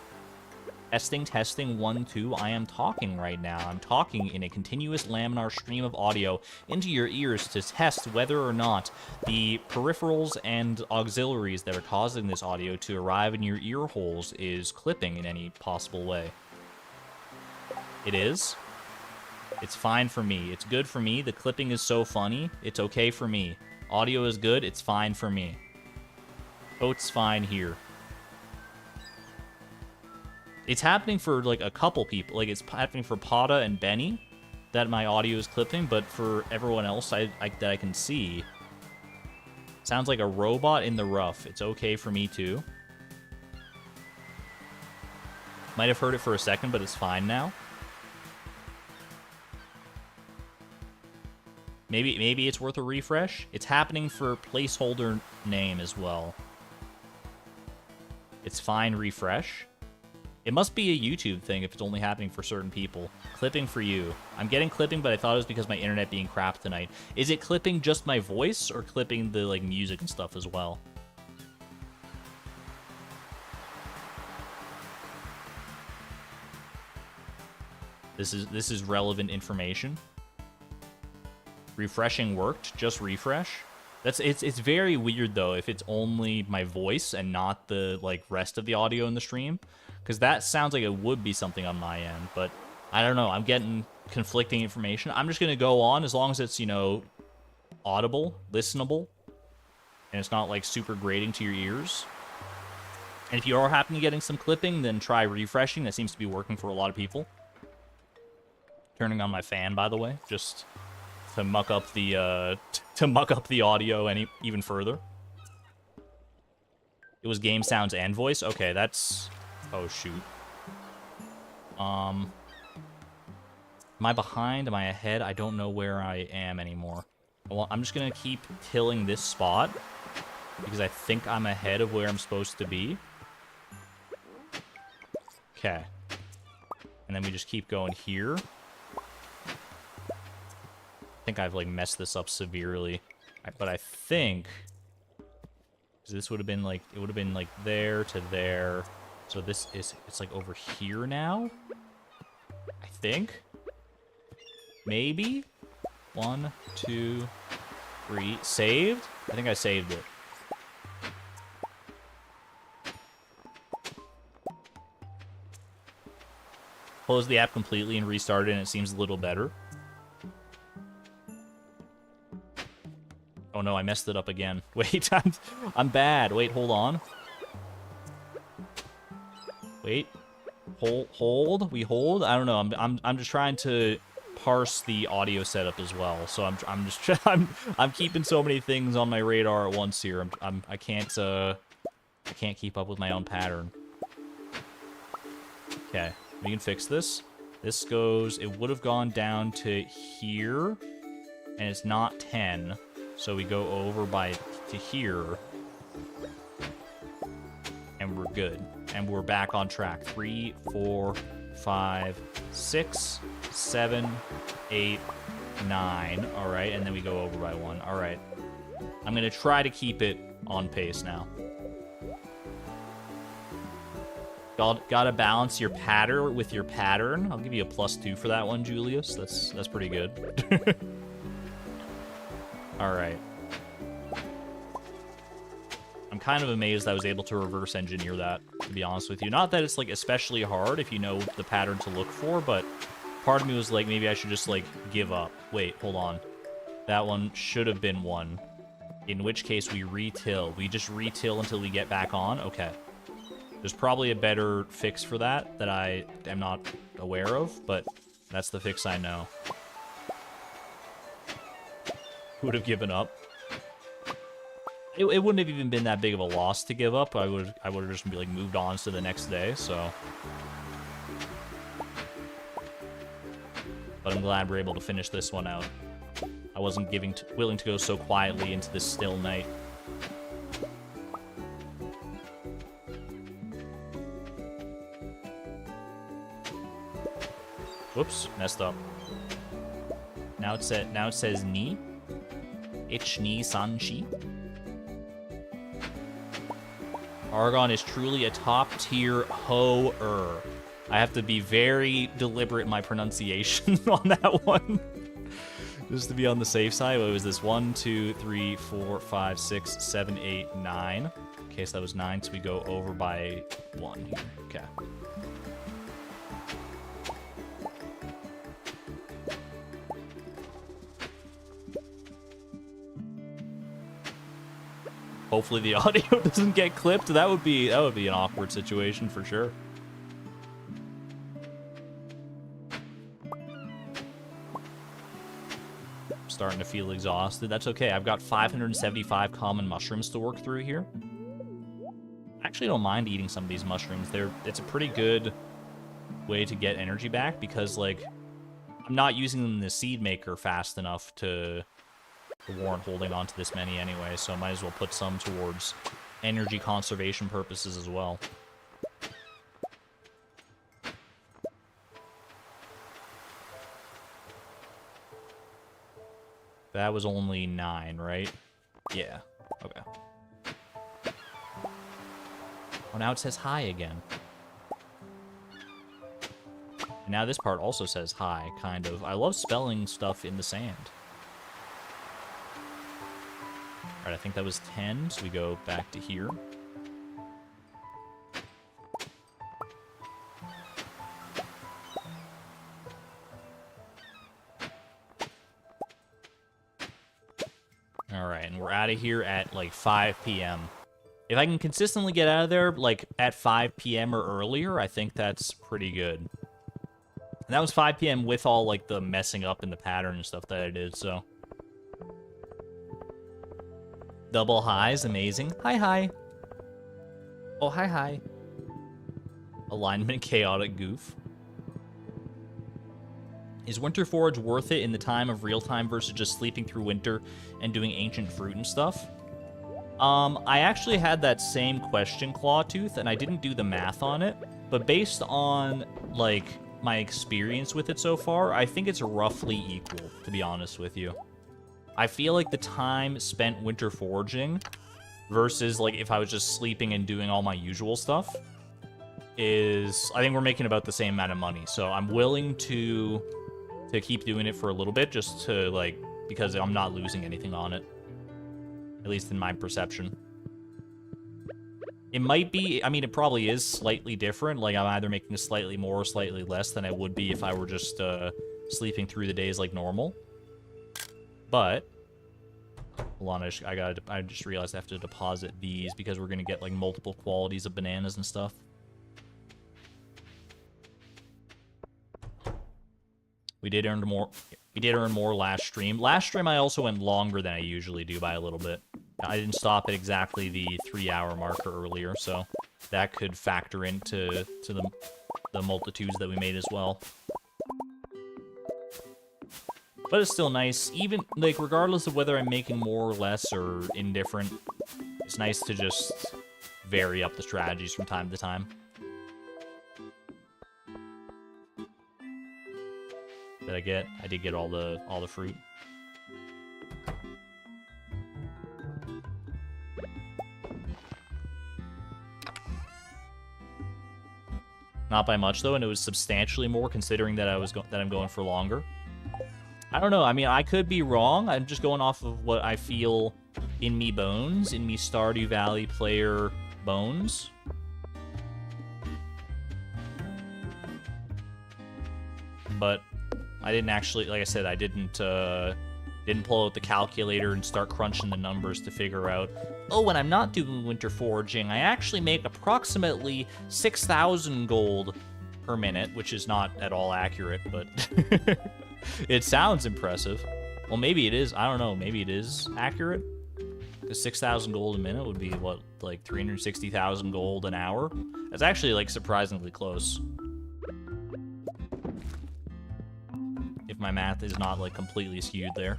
Testing, 1, 2. I am talking right now. I'm talking in a continuous laminar stream of audio into your ears to test whether or not the peripherals and auxiliaries that are causing this audio to arrive in your ear holes is clipping in any possible way. It is. It's fine for me. It's good for me. The clipping is so funny. It's okay for me. Audio is good. It's fine for me. Oh, it's fine here. It's happening for, like, a couple people. Like, it's happening for Pada and Benny, that my audio is clipping, but for everyone else that I can see, sounds like a robot in the rough. It's okay for me, too. Might have heard it for a second, but it's fine now. Maybe it's worth a refresh. It's happening for placeholder name as well. It's fine, refresh. It must be a YouTube thing if it's only happening for certain people. Clipping for you. I'm getting clipping, but I thought it was because my internet being crap tonight. Is it clipping just my voice or clipping the like music and stuff as well? This is relevant information. Refreshing worked. Just refresh. It's very weird though if it's only my voice and not the like rest of the audio in the stream. Because that sounds like it would be something on my end, but I don't know. I'm getting conflicting information. I'm just going to go on as long as it's, you know, audible, listenable, and it's not, like, super grating to your ears. And if you are happening to getting some clipping, then try refreshing. That seems to be working for a lot of people. Turning on my fan, by the way, just to muck up the audio even further. It was game sounds and voice? Okay, that's... Oh, shoot. Am I behind? Am I ahead? I don't know where I am anymore. Well, I'm just gonna keep tilling this spot because I think I'm ahead of where I'm supposed to be. Okay. And then we just keep going here. I think I've, like, messed this up severely. But I think... This would have been, like... It would have been, like, there to there... So this is, it's like over here now? I think? Maybe? 1, 2, 3. Saved? I think I saved it. Closed the app completely and restarted and it seems a little better. Oh no, I messed it up again. Wait, I'm bad. Wait, hold on. Wait, hold. We hold. I don't know. I'm just trying to parse the audio setup as well. So I'm just I'm keeping so many things on my radar at once here. I can't keep up with my own pattern. Okay, we can fix this. This goes, it would have gone down to here, and it's not 10, so we go over to here, and we're good. And we're back on track. 3, 4, 5, 6, 7, 8, 9. All right, and then we go over by 1. All right. I'm going to try to keep it on pace now. Gotta balance your patter with your pattern. I'll give you a +2 for that one, Julius. That's pretty good. All right. I'm kind of amazed I was able to reverse engineer that, to be honest with you. Not that it's, like, especially hard if you know the pattern to look for, but part of me was like, maybe I should just, like, give up. Wait, hold on. That one should have been 1. In which case, we retill. We just retill until we get back on? Okay. There's probably a better fix for that I am not aware of, but that's the fix I know. Would have given up. It wouldn't have even been that big of a loss to give up. I would have just like moved on to the next day, so. But I'm glad we're able to finish this one out. I wasn't willing to go so quietly into this still night. Whoops, messed up. Now it says ni. Ich ni san shi. Argon is truly a top-tier ho-er. I have to be very deliberate in my pronunciation on that one. Just to be on the safe side. What was this? 1, 2, 3, 4, 5, 6, 7, 8, 9. Okay, so that was 9, so we go over by 1 here. Okay. Hopefully the audio doesn't get clipped. That would be an awkward situation for sure. I'm starting to feel exhausted. That's okay. I've got 575 common mushrooms to work through here. I actually don't mind eating some of these mushrooms. It's a pretty good way to get energy back because, like, I'm not using them in the seed maker fast enough to warrant holding on to this many anyway, so I might as well put some towards energy conservation purposes as well. That was only 9, right? Yeah. Okay. Oh, now it says hi again. And now this part also says hi, kind of. I love spelling stuff in the sand. Alright, I think that was 10, so we go back to here. Alright, and we're out of here at, like, 5 p.m. If I can consistently get out of there, like, at 5 p.m. or earlier, I think that's pretty good. And that was 5 p.m. with all, like, the messing up in the pattern and stuff that I did, so. Double highs, amazing. Hi. Oh, hi. Alignment, chaotic goof. Is Winter Forge worth it in the time of real time versus just sleeping through winter and doing ancient fruit and stuff? I actually had that same question, Clawtooth, and I didn't do the math on it, but based on, like, my experience with it so far, I think it's roughly equal, to be honest with you. I feel like the time spent winter foraging versus, like, if I was just sleeping and doing all my usual stuff is, I think we're making about the same amount of money. So I'm willing to keep doing it for a little bit just to, like, because I'm not losing anything on it. At least in my perception. It might be, I mean, it probably is slightly different. Like, I'm either making slightly more or slightly less than I would be if I were just sleeping through the days like normal. But, hold on, I just realized I have to deposit these because we're going to get, like, multiple qualities of bananas and stuff. We did earn more. We did earn more last stream. Last stream I also went longer than I usually do by a little bit. I didn't stop at exactly the 3-hour marker earlier, so that could factor into the multitudes that we made as well. But it's still nice, even, like, regardless of whether I'm making more or less or indifferent, it's nice to just vary up the strategies from time to time. Did I get? I did get all the fruit. Not by much though, and it was substantially more considering that I'm going for longer. I don't know. I mean, I could be wrong. I'm just going off of what I feel in me bones, in me Stardew Valley player bones. But I didn't actually, like I said, I didn't pull out the calculator and start crunching the numbers to figure out, oh, when I'm not doing winter foraging, I actually make approximately 6,000 gold per minute, which is not at all accurate, but it sounds impressive. Well, maybe it is. I don't know. Maybe it is accurate. Because 6,000 gold a minute would be, what, like 360,000 gold an hour? That's actually, like, surprisingly close. If my math is not, like, completely skewed there.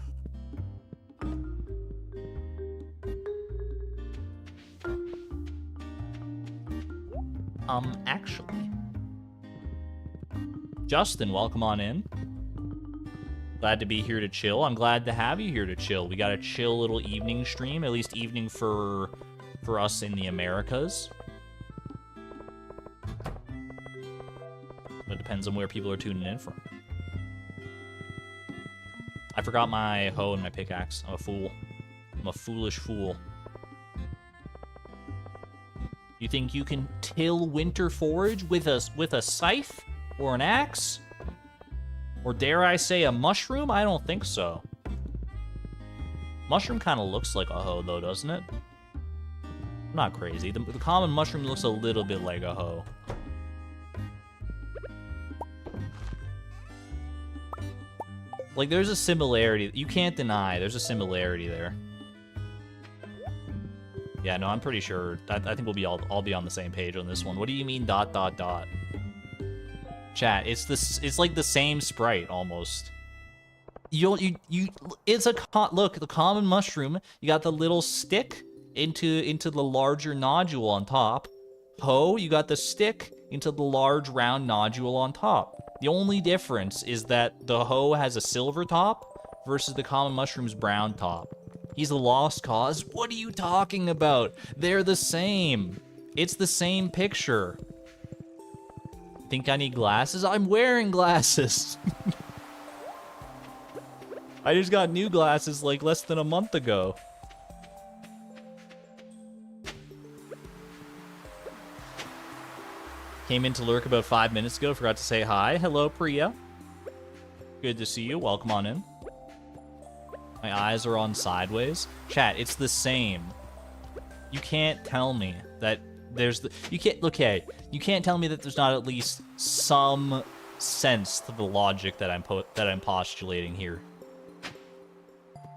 Actually. Justin, welcome on in. Glad to be here to chill. I'm glad to have you here to chill. We got a chill little evening stream, at least evening for us in the Americas. But it depends on where people are tuning in from. I forgot my hoe and my pickaxe. I'm a fool. I'm a foolish fool. You think you can till winter forage with a scythe or an axe? Or dare I say a mushroom? I don't think so. Mushroom kind of looks like a hoe though, doesn't it? I'm not crazy. The common mushroom looks a little bit like a hoe. Like, there's a similarity. You can't deny there's a similarity there. Yeah, no, I'm pretty sure. I think we'll be all be on the same page on this one. What do you mean ... Chat, it's like the same sprite almost. It's a look, the common mushroom, you got the little stick into the larger nodule on top. Hoe, you got the stick into the large round nodule on top. The only difference is that the hoe has a silver top versus the common mushroom's brown top. He's a lost cause? What are you talking about? They're the same. It's the same picture. Think I need glasses? I'm wearing glasses. I just got new glasses like less than a month ago. Came in to lurk about 5 minutes ago. Forgot to say hi. Hello, Priya. Good to see you. Welcome on in. My eyes are on sideways. Chat, it's the same. You can't tell me that there's you can't tell me that there's not at least some sense to the logic that I'm postulating here.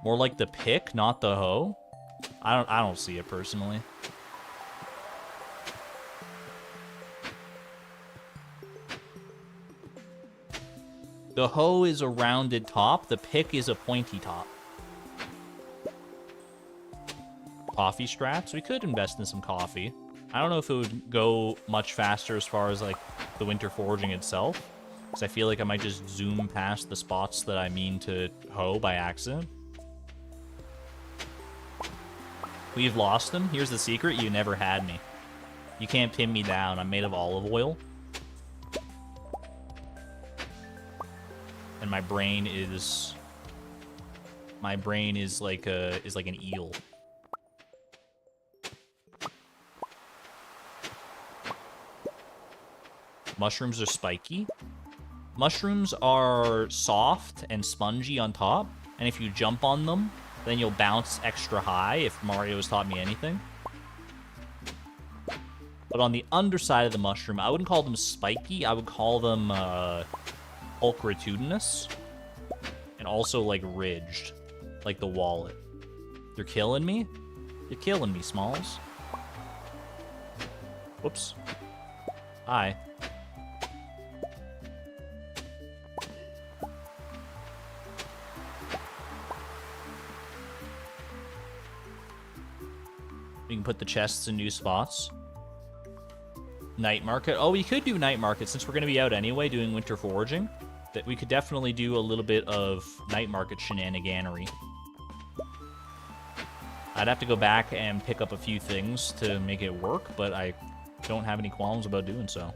More like the pick, not the hoe. I don't see it personally. The hoe is a rounded top, the pick is a pointy top. Coffee strats? We could invest in some coffee. I don't know if it would go much faster as far as, like, the winter foraging itself, because I feel like I might just zoom past the spots that I mean to hoe by accident. We've lost him. Here's the secret. You never had me. You can't pin me down. I'm made of olive oil. And my brain is like an eel. Mushrooms are spiky. Mushrooms are soft and spongy on top, and if you jump on them, then you'll bounce extra high, if Mario has taught me anything. But on the underside of the mushroom, I wouldn't call them spiky, I would call them pulchritudinous, and also, like, ridged. Like the wallet. You're killing me? You're killing me, Smalls. Whoops. Hi. We can put the chests in new spots. Night market. Oh, we could do night market since we're going to be out anyway doing winter foraging. That we could definitely do a little bit of night market shenaniganery. I'd have to go back and pick up a few things to make it work, but I don't have any qualms about doing so.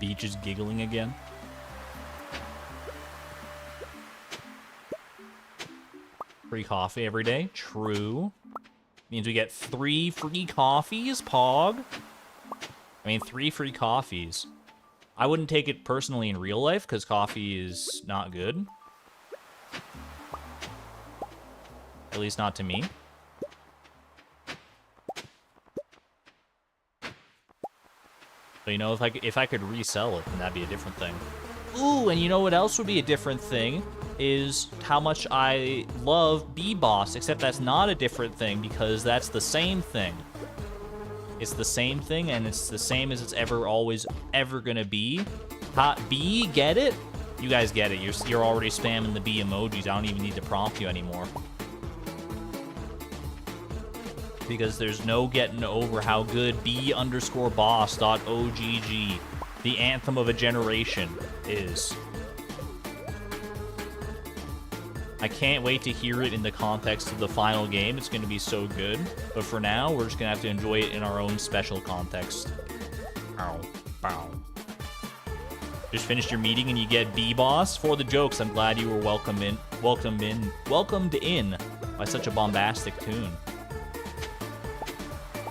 Beach is giggling again. Free coffee every day. True. Means we get 3 free coffees, Pog. I mean, 3 free coffees. I wouldn't take it personally in real life, because coffee is not good. At least not to me. But you know, if I could resell it, then that'd be a different thing. Ooh, and you know what else would be a different thing? Is how much I love B-Boss, except that's not a different thing because that's the same thing. It's the same thing, and it's the same as it's always gonna be. B, get it? You guys get it. You're already spamming the B emojis. I don't even need to prompt you anymore. Because there's no getting over how good B_boss.ogg, the anthem of a generation, is. I can't wait to hear it in the context of the final game. It's going to be so good. But for now, we're just going to have to enjoy it in our own special context. Ow. Bow. Just finished your meeting and you get B-Boss? For the jokes, I'm glad you were welcomed in by such a bombastic tune.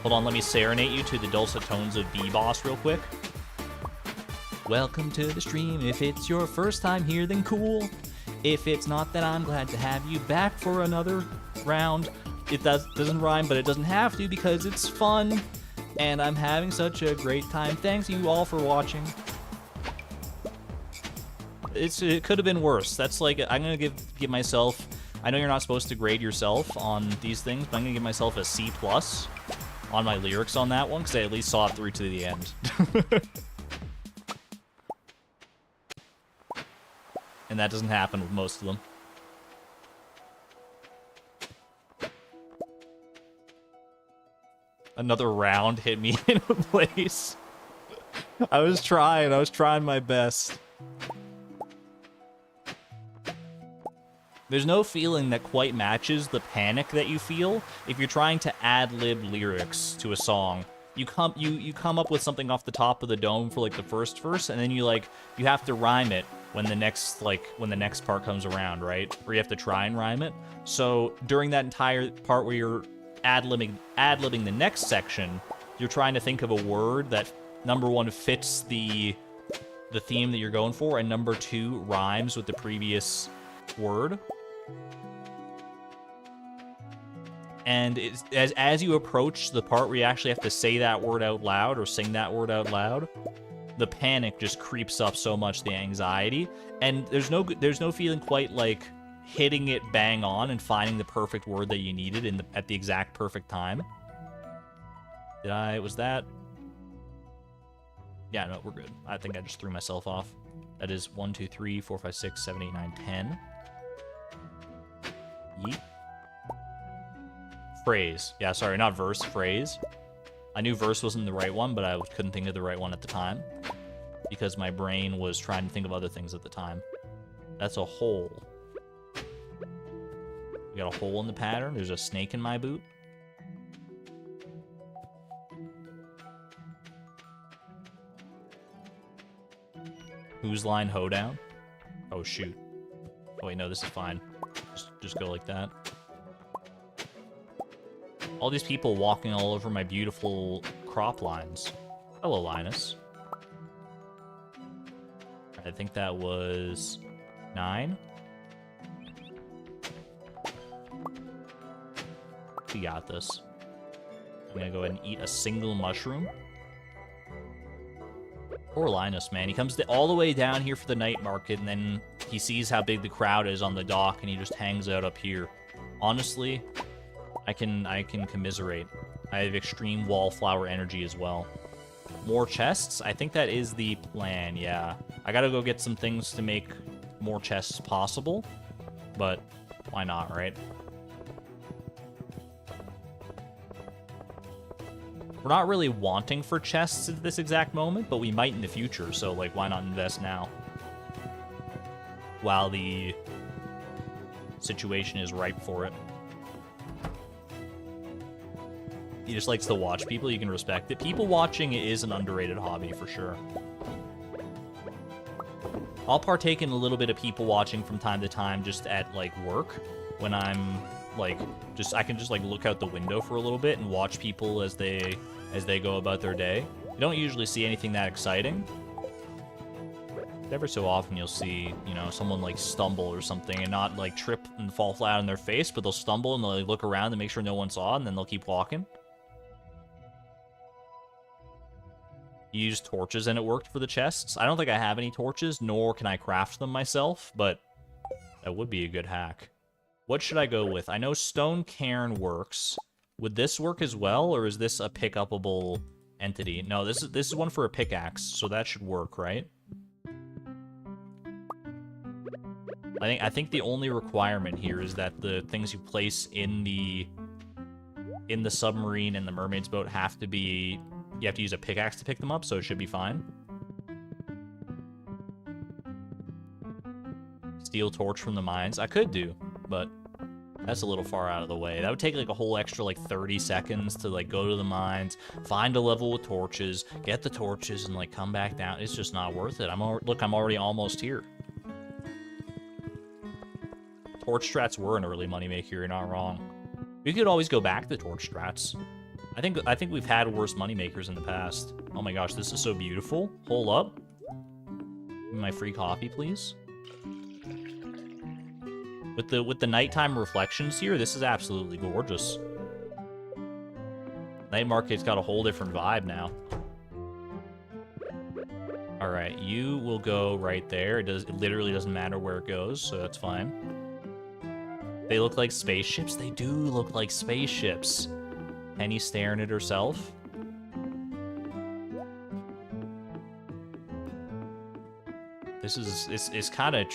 Hold on, let me serenade you to the dulcet tones of B-Boss real quick. Welcome to the stream. If it's your first time here, then cool. If it's not, then I'm glad to have you back for another round. It doesn't rhyme, but it doesn't have to because it's fun. And I'm having such a great time. Thanks you all for watching. It could have been worse. That's like, I'm going to give myself... I know you're not supposed to grade yourself on these things, but I'm going to give myself a C+ on my lyrics on that one, because I at least saw it through to the end. And that doesn't happen with most of them. Another round hit me in a place. I was trying my best. There's no feeling that quite matches the panic that you feel if you're trying to ad-lib lyrics to a song. You come up with something off the top of the dome for like the first verse, and then you have to rhyme it when the next part comes around, right? Or you have to try and rhyme it. So during that entire part where you're ad-libbing the next section, you're trying to think of a word that, number one, fits the theme that you're going for, and number two, rhymes with the previous word. And as you approach the part where you actually have to say that word out loud or sing that word out loud, the panic just creeps up so much, the anxiety, and there's no feeling quite like hitting it bang on and finding the perfect word that you needed at the exact perfect time. Was that? Yeah, no, we're good. I think I just threw myself off. That is 1, 2, 3, 4, 5, 6, 7, 8, 9, 10. Yeet. Phrase. Yeah, sorry, not verse, phrase. I knew verse wasn't the right one, but I couldn't think of the right one at the time because my brain was trying to think of other things at the time. That's a hole. We got a hole in the pattern. There's a snake in my boot. Whose line hoedown? Oh, shoot. Oh, wait, no, this is fine. Just go like that. All these people walking all over my beautiful crop lines. Hello, Linus. I think that was 9. We got this. I'm gonna go ahead and eat a single mushroom. Poor Linus, man. He comes all the way down here for the night market, and then he sees how big the crowd is on the dock, and he just hangs out up here. Honestly, I can commiserate. I have extreme wallflower energy as well. More chests? I think that is the plan, yeah. I gotta go get some things to make more chests possible, but why not, right? We're not really wanting for chests at this exact moment, but we might in the future, so, like, why not invest now? While the situation is ripe for it. He just likes to watch people, you can respect it. People watching is an underrated hobby, for sure. I'll partake in a little bit of people watching from time to time, just at, like, work, when I'm... like, I can just, like, look out the window for a little bit and watch people as they go about their day. You don't usually see anything that exciting. Ever so often you'll see, you know, someone, like, stumble or something and not, like, trip and fall flat on their face, but they'll stumble and they'll, like, look around and make sure no one saw, and then they'll keep walking. You use torches and it worked for the chests. I don't think I have any torches, nor can I craft them myself, but that would be a good hack. What should I go with? I know stone cairn works. Would this work as well, or is this a pick-upable entity? No, this is one for a pickaxe, so that should work, right? I think the only requirement here is that the things you place in the submarine and the mermaid's boat have to be... You have to use a pickaxe to pick them up, so it should be fine. Steel torch from the mines. I could do, but that's a little far out of the way. That would take like a whole extra like 30 seconds to like go to the mines, find a level with torches, get the torches, and like come back down. It's just not worth it. Look, I'm already almost here. Torch strats were an early moneymaker, you're not wrong. We could always go back to torch strats. I think we've had worse moneymakers in the past. Oh my gosh, this is so beautiful. Hold up. Give me my free coffee, please. With the nighttime reflections here, this is absolutely gorgeous. Night market's got a whole different vibe now. Alright, you will go right there. It literally doesn't matter where it goes, so that's fine. They look like spaceships? They do look like spaceships. Penny staring at herself. This is it's kind of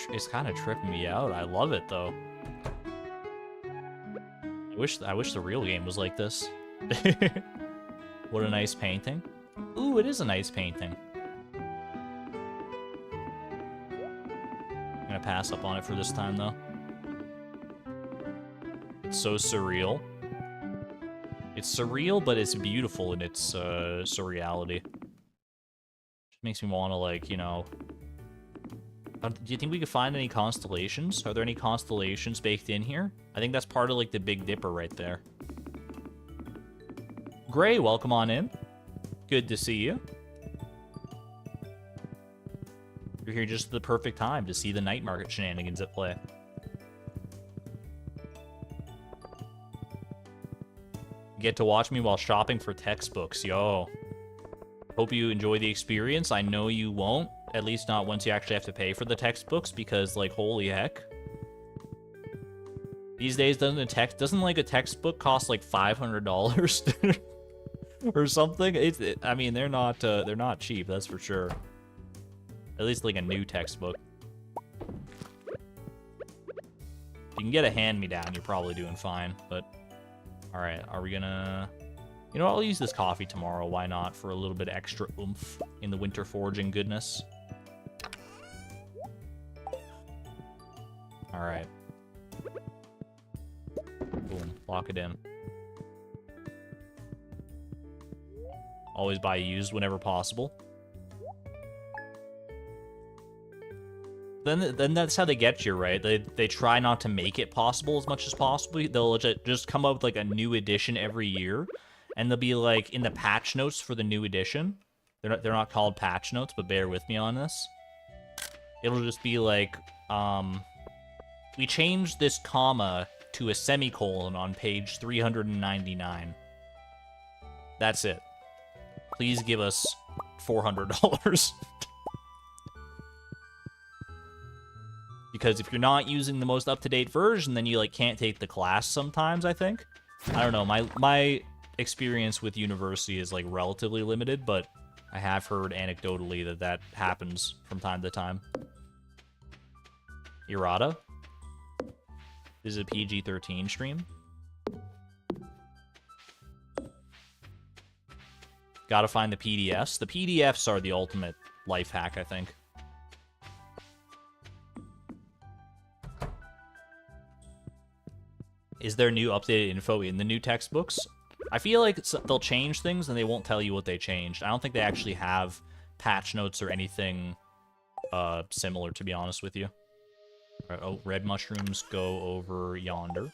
tripping me out. I love it though. I wish the real game was like this. What a nice painting. Ooh, it is a nice painting. I'm gonna pass up on it for this time though. It's so surreal. It's surreal, but it's beautiful in its surreality. Just makes me want to, like, you know... do you think we could find any constellations? Are there any constellations baked in here? I think that's part of, like, the Big Dipper right there. Gray, welcome on in. Good to see you. You're here just at the perfect time to see the night market shenanigans at play. Get to watch me while shopping for textbooks. Yo. Hope you enjoy the experience. I know you won't. At least not once you actually have to pay for the textbooks, because, like, holy heck. These days, doesn't like a textbook cost like $500 or something? I mean, they're not cheap, that's for sure. At least like a new textbook. If you can get a hand-me-down, you're probably doing fine, but... Alright, are we gonna... You know, I'll use this coffee tomorrow, why not, for a little bit extra oomph in the winter foraging goodness. Alright. Boom, lock it in. Always buy used whenever possible. Then that's how they get you, right? They try not to make it possible as much as possible. They'll just come up with like a new edition every year, and they'll be like in the patch notes for the new edition. They're not called patch notes, but bear with me on this. It'll just be like, we changed this comma to a semicolon on page 399. That's it. Please give us $400. Because if you're not using the most up-to-date version, then you like can't take the class sometimes, I think. I don't know, my experience with university is like relatively limited, but I have heard anecdotally that happens from time to time. Errata? This is a PG-13 stream. Gotta find the PDFs. The PDFs are the ultimate life hack, I think. Is there new updated info in the new textbooks? I feel like they'll change things and they won't tell you what they changed. I don't think they actually have patch notes or anything similar, to be honest with you. All right, oh, red mushrooms go over yonder.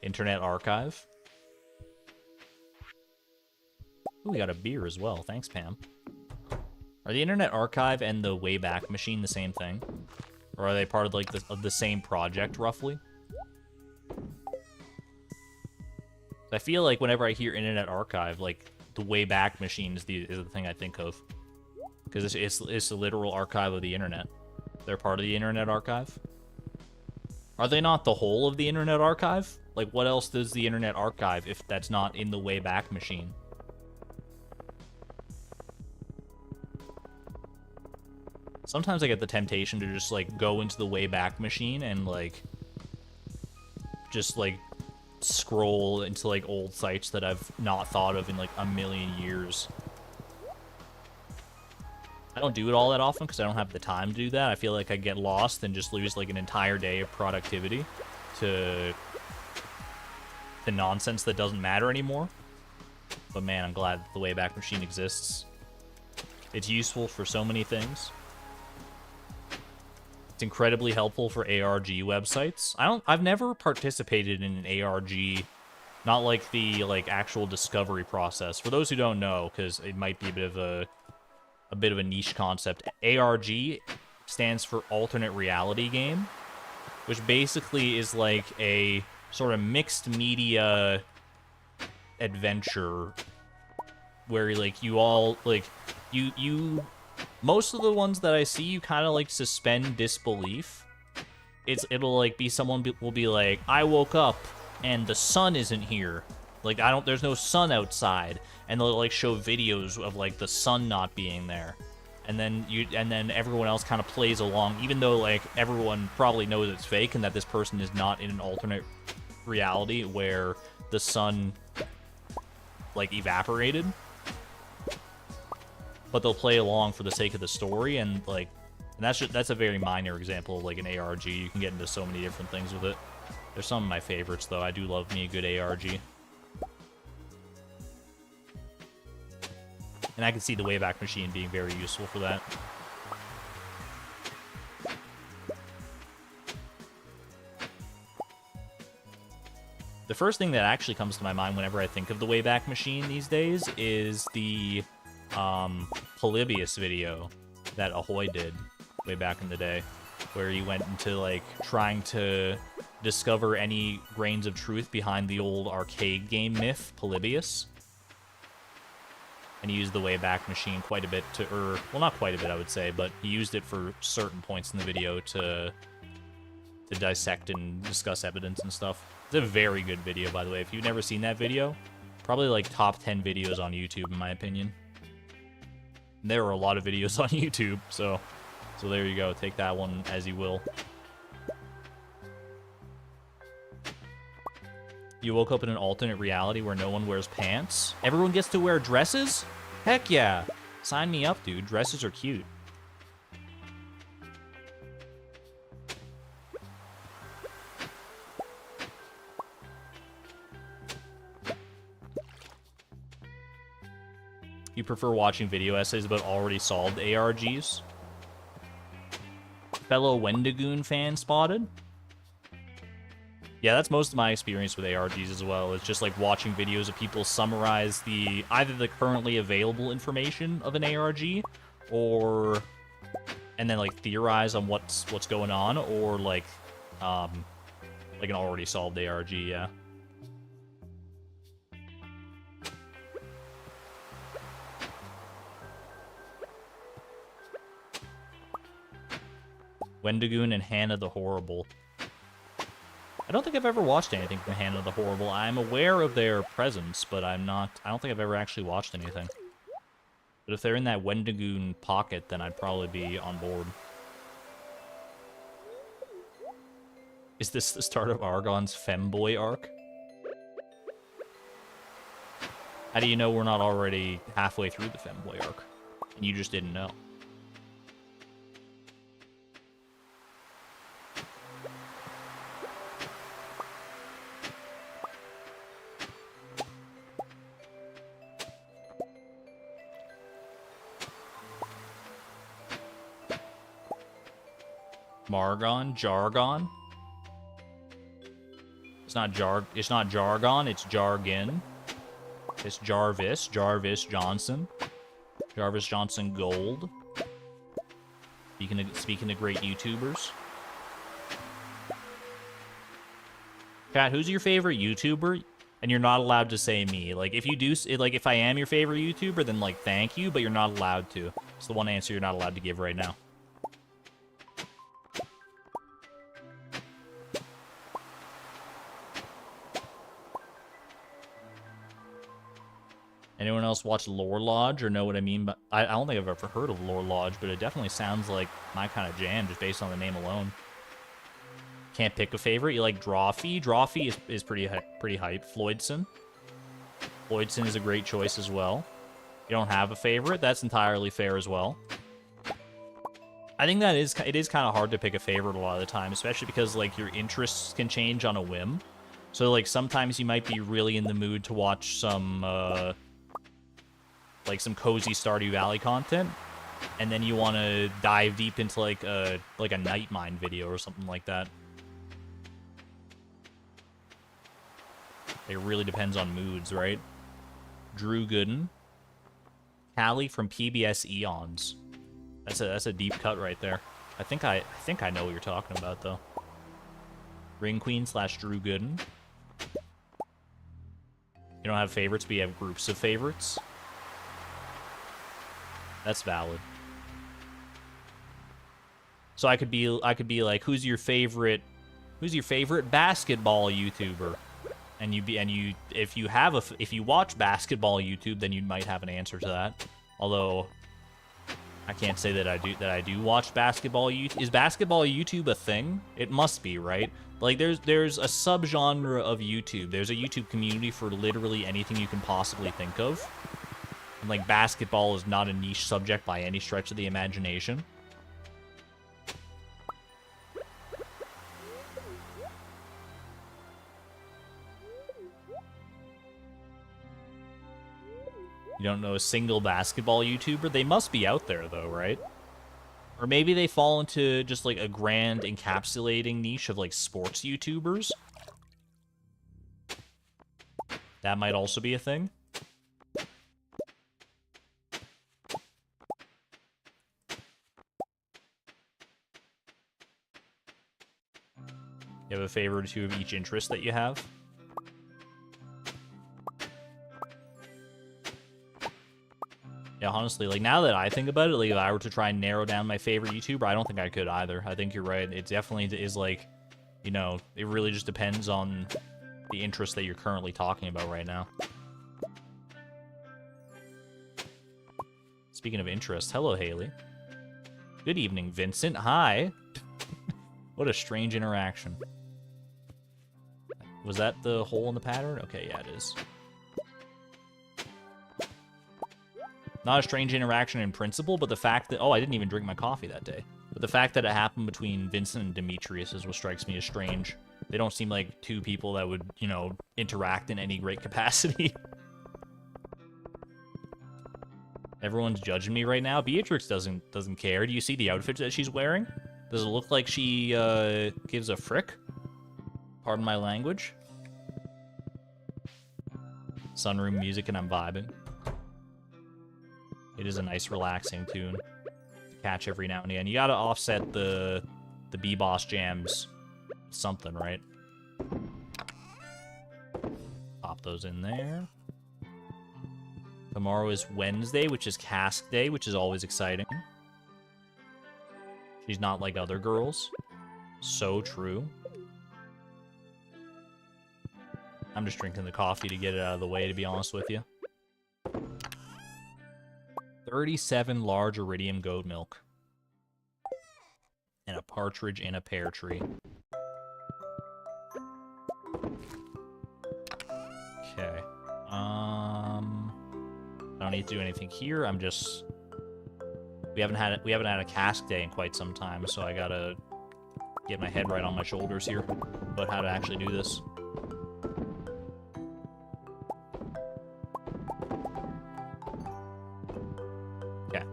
Internet Archive. Ooh, we got a beer as well. Thanks, Pam. Are the Internet Archive and the Wayback Machine the same thing? Or are they part of like the same project, roughly? I feel like whenever I hear Internet Archive, like the Wayback Machine is the thing I think of, because it's the literal archive of the internet. They're part of the Internet Archive. Are they not the whole of the Internet Archive? Like, what else does the Internet Archive if that's not in the Wayback Machine? Sometimes I get the temptation to just, like, go into the Wayback Machine and, like, just, like, scroll into, like, old sites that I've not thought of in, like, a million years. I don't do it all that often because I don't have the time to do that. I feel like I get lost and just lose, like, an entire day of productivity to nonsense that doesn't matter anymore. But, man, I'm glad the Wayback Machine exists. It's useful for so many things. It's incredibly helpful for ARG websites. I've never participated in an ARG, not like the actual discovery process. For those who don't know, because it might be a bit of a niche concept, ARG stands for alternate reality game, which basically is like a sort of mixed media adventure where like you all like you most of the ones that I see, you kind of like suspend disbelief. It'll like be someone will be like, I woke up and the sun isn't here. Like there's no sun outside, and they'll like show videos of like the sun not being there. And then everyone else kind of plays along, even though like everyone probably knows it's fake and that this person is not in an alternate reality where the sun like evaporated. But they'll play along for the sake of the story, and like, and that's a very minor example of like an ARG. You can get into so many different things with it. There's some of my favorites though. I do love me a good ARG. And I can see the Wayback Machine being very useful for that. The first thing that actually comes to my mind whenever I think of the Wayback Machine these days is the Polybius video that Ahoy did way back in the day, where he went into like trying to discover any grains of truth behind the old arcade game myth Polybius. And he used the Wayback Machine quite a bit well, not quite a bit, I would say, but he used it for certain points in the video to dissect and discuss evidence and stuff. It's a very good video, by the way. If you've never seen that video, probably like top 10 videos on YouTube, in my opinion. And there are a lot of videos on YouTube, so there you go. Take that one as you will. You woke up in an alternate reality where no one wears pants? Everyone gets to wear dresses? Heck yeah. Sign me up, dude. Dresses are cute. You prefer watching video essays about already solved ARGs? Fellow Wendigoon fan spotted? Yeah, that's most of my experience with ARGs as well. It's just like watching videos of people summarize either the currently available information of an ARG, and then like theorize on what's going on, or like an already solved ARG. Yeah. Wendigoon and Hannah the Horrible. I don't think I've ever watched anything from Hannah the Horrible. I'm aware of their presence, but I don't think I've ever actually watched anything. But if they're in that Wendigoon pocket, then I'd probably be on board. Is this the start of Argon's femboy arc? How do you know we're not already halfway through the femboy arc? And you just didn't know. Margon? Jargon? It's not jargon, it's jargon. It's Jarvis Johnson. Jarvis Johnson Gold. Speaking of great YouTubers. Chat, who's your favorite YouTuber? And you're not allowed to say me. Like, if you do, like, if I am your favorite YouTuber, then, like, thank you, but you're not allowed to. It's the one answer you're not allowed to give right now. Anyone else watch Lore Lodge or know what I mean? But I don't think I've ever heard of Lore Lodge, but it definitely sounds like my kind of jam just based on the name alone. Can't pick a favorite. You like Drawfee? Drawfee is pretty hype. Floydson is a great choice as well. You don't have a favorite? That's entirely fair as well. I think it is kind of hard to pick a favorite a lot of the time, especially because like your interests can change on a whim. So like sometimes you might be really in the mood to watch some like some cozy Stardew Valley content, and then you want to dive deep into like a Night Mine video or something like that. It really depends on moods, right? Drew Gooden, Callie from PBS Eons. That's a deep cut right there. I think I know what you're talking about though. Ring Queen / Drew Gooden. You don't have favorites, but you have groups of favorites. That's valid. So I could be like, who's your favorite basketball YouTuber? And if you watch basketball YouTube, then you might have an answer to that. Although I can't say that I do watch basketball YouTube. Is basketball YouTube a thing? It must be, right? Like there's a subgenre of YouTube. There's a YouTube community for literally anything you can possibly think of. And like basketball is not a niche subject by any stretch of the imagination. You don't know a single basketball YouTuber? They must be out there though, right? Or maybe they fall into just like a grand encapsulating niche of like sports YouTubers. That might also be a thing. You have a favorite or two of each interest that you have? Yeah, honestly, like, now that I think about it, like, if I were to try and narrow down my favorite YouTuber, I don't think I could either. I think you're right. It definitely is, like, you know, it really just depends on the interest that you're currently talking about right now. Speaking of interest, hello, Haley. Good evening, Vincent. Hi. What a strange interaction. Was that the hole in the pattern? Okay, yeah, it is. Not a strange interaction in principle, but the fact that... Oh, I didn't even drink my coffee that day. But the fact that it happened between Vincent and Demetrius is what strikes me as strange. They don't seem like two people that would, you know, interact in any great capacity. Everyone's judging me right now. Beatrix doesn't care. Do you see the outfit that she's wearing? Does it look like she gives a frick? Pardon my language. Sunroom music and I'm vibing. It is a nice, relaxing tune to catch every now and again. You gotta offset the B-Boss jams with something, right? Pop those in there. Tomorrow is Wednesday, which is Cask Day, which is always exciting. She's not like other girls. So true. I'm just drinking the coffee to get it out of the way, to be honest with you. 37 large iridium goat milk. And a partridge in a pear tree. Okay. I don't need to do anything here. I'm just... We haven't had a cask day in quite some time, so I gotta get my head right on my shoulders here about how to actually do this. Okay.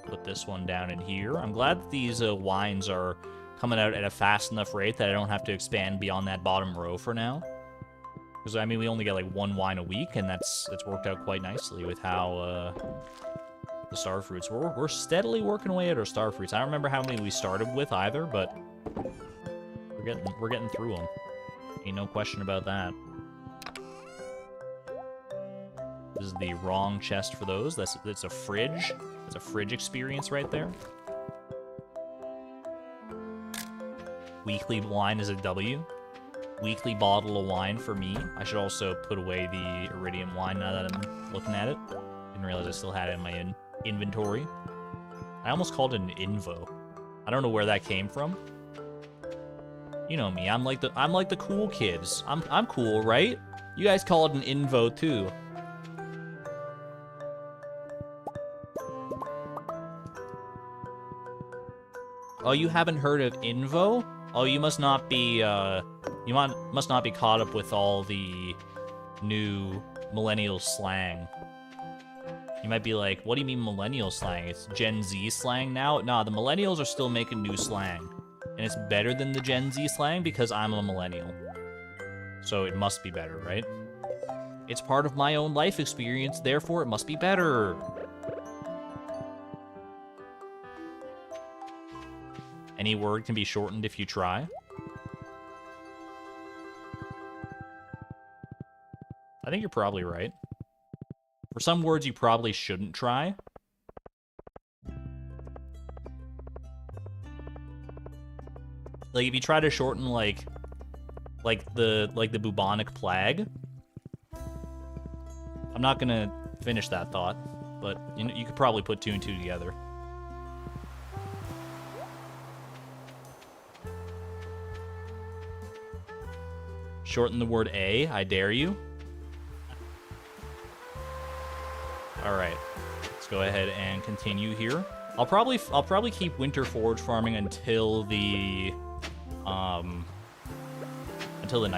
Put this one down in here. I'm glad that these wines are coming out at a fast enough rate that I don't have to expand beyond that bottom row for now. Because, I mean, we only get, like, one wine a week, and it's worked out quite nicely with how, the star fruits. We're steadily working away at our star fruits. I don't remember how many we started with either, but we're getting through them. Ain't no question about that. This is the wrong chest for those. It's a fridge. It's a fridge experience right there. Weekly wine is a W. Weekly bottle of wine for me. I should also put away the iridium wine now that I'm looking at it. Didn't realize I still had it in my inventory. I almost called it an invo. I don't know where that came from. You know me. I'm like the cool kids. I'm cool, right? You guys call it an invo too. Oh, you haven't heard of invo? Oh, you must not be must not be caught up with all the new millennial slang. You might be like, what do you mean millennial slang? It's Gen Z slang now? Nah, the millennials are still making new slang. And it's better than the Gen Z slang because I'm a millennial. So it must be better, right? It's part of my own life experience, therefore it must be better. Any word can be shortened if you try. I think you're probably right. For some words you probably shouldn't try. Like if you try to shorten like the bubonic plague. I'm not gonna finish that thought, but you could probably put two and two together. Shorten the word A, I dare you. Alright, let's go ahead and continue here. I'll probably keep winter forage farming until the night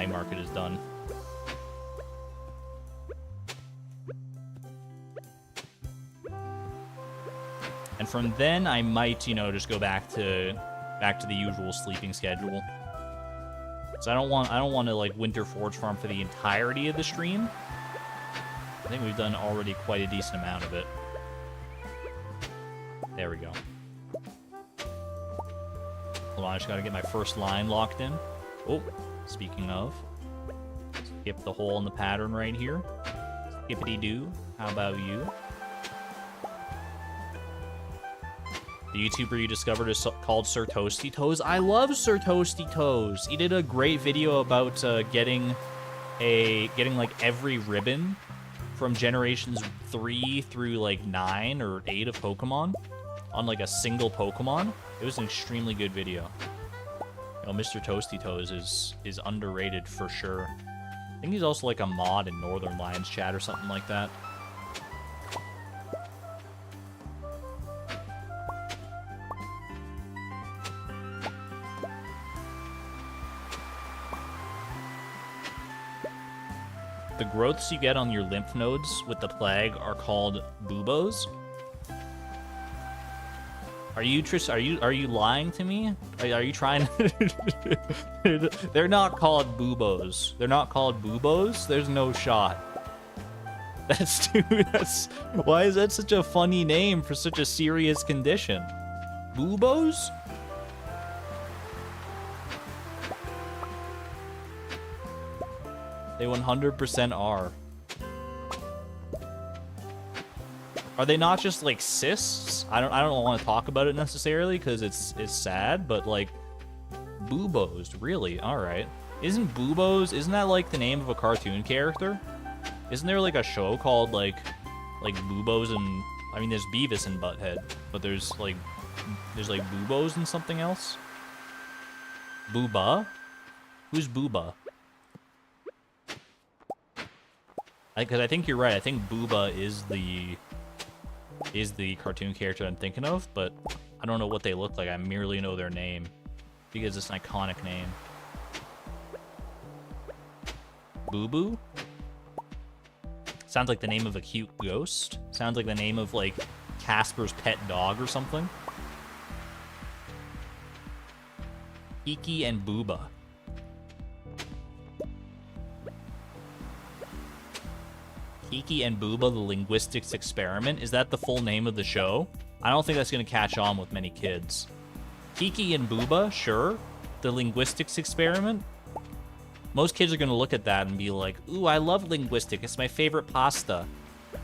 market is done. And from then I might, just go back to the usual sleeping schedule. So I don't want to like winter forage farm for the entirety of the stream. I think we've done already quite a decent amount of it. There we go. Hold on, I just gotta get my first line locked in. Oh, speaking of, skip the hole in the pattern right here. Skippity-doo. How about you? The YouTuber you discovered is called Sir Toasty Toes. I love Sir Toasty Toes. He did a great video about getting like every ribbon from generations 3 through like 9 or 8 of Pokemon on like a single Pokemon. It was an extremely good video. Mr. Toasty Toes is underrated for sure. I think he's also like a mod in Northern Lions chat or something like that. The growths you get on your lymph nodes with the plague are called buboes. Are you lying to me? Are you trying to... They're not called buboes. They're not called buboes? There's no shot. Why is that such a funny name for such a serious condition? Buboes? They 100% are. Are they not just like cysts? I don't want to talk about it necessarily because it's sad, but like Boobos, really? All right. Isn't that like the name of a cartoon character? Isn't there like a show called like Boobos and I mean there's Beavis and Butthead, but there's like Boobos and something else? Booba? Who's Booba? Because I think you're right. I think Booba is the cartoon character I'm thinking of, but I don't know what they look like. I merely know their name because it's an iconic name. Boo Boo? Sounds like the name of a cute ghost. Sounds like the name of like Casper's pet dog or something. Kiki and Booba. Kiki and Booba, the Linguistics Experiment. Is that the full name of the show? I don't think that's going to catch on with many kids. Kiki and Booba, sure. The Linguistics Experiment. Most kids are going to look at that and be like, ooh, I love linguistics. It's my favorite pasta.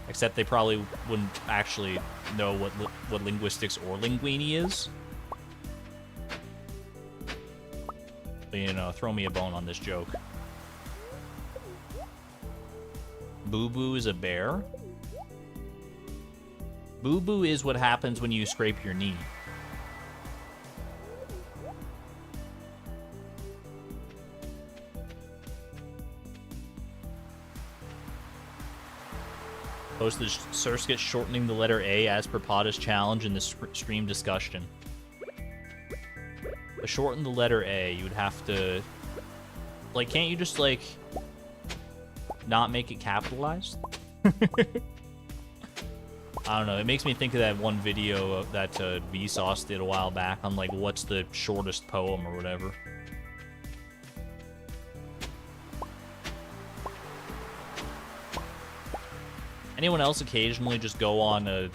Except they probably wouldn't actually know what linguistics or linguini is. But, you know, throw me a bone on this joke. Boo Boo is a bear? Boo Boo is what happens when you scrape your knee. Posted Surskit shortening the letter A as per Pota's challenge in the stream discussion. To shorten the letter A, you would have to... Like, can't you just, like... not make it capitalized? I don't know. It makes me think of that one video that Vsauce did a while back on, like, what's the shortest poem or whatever. Anyone else occasionally just go on a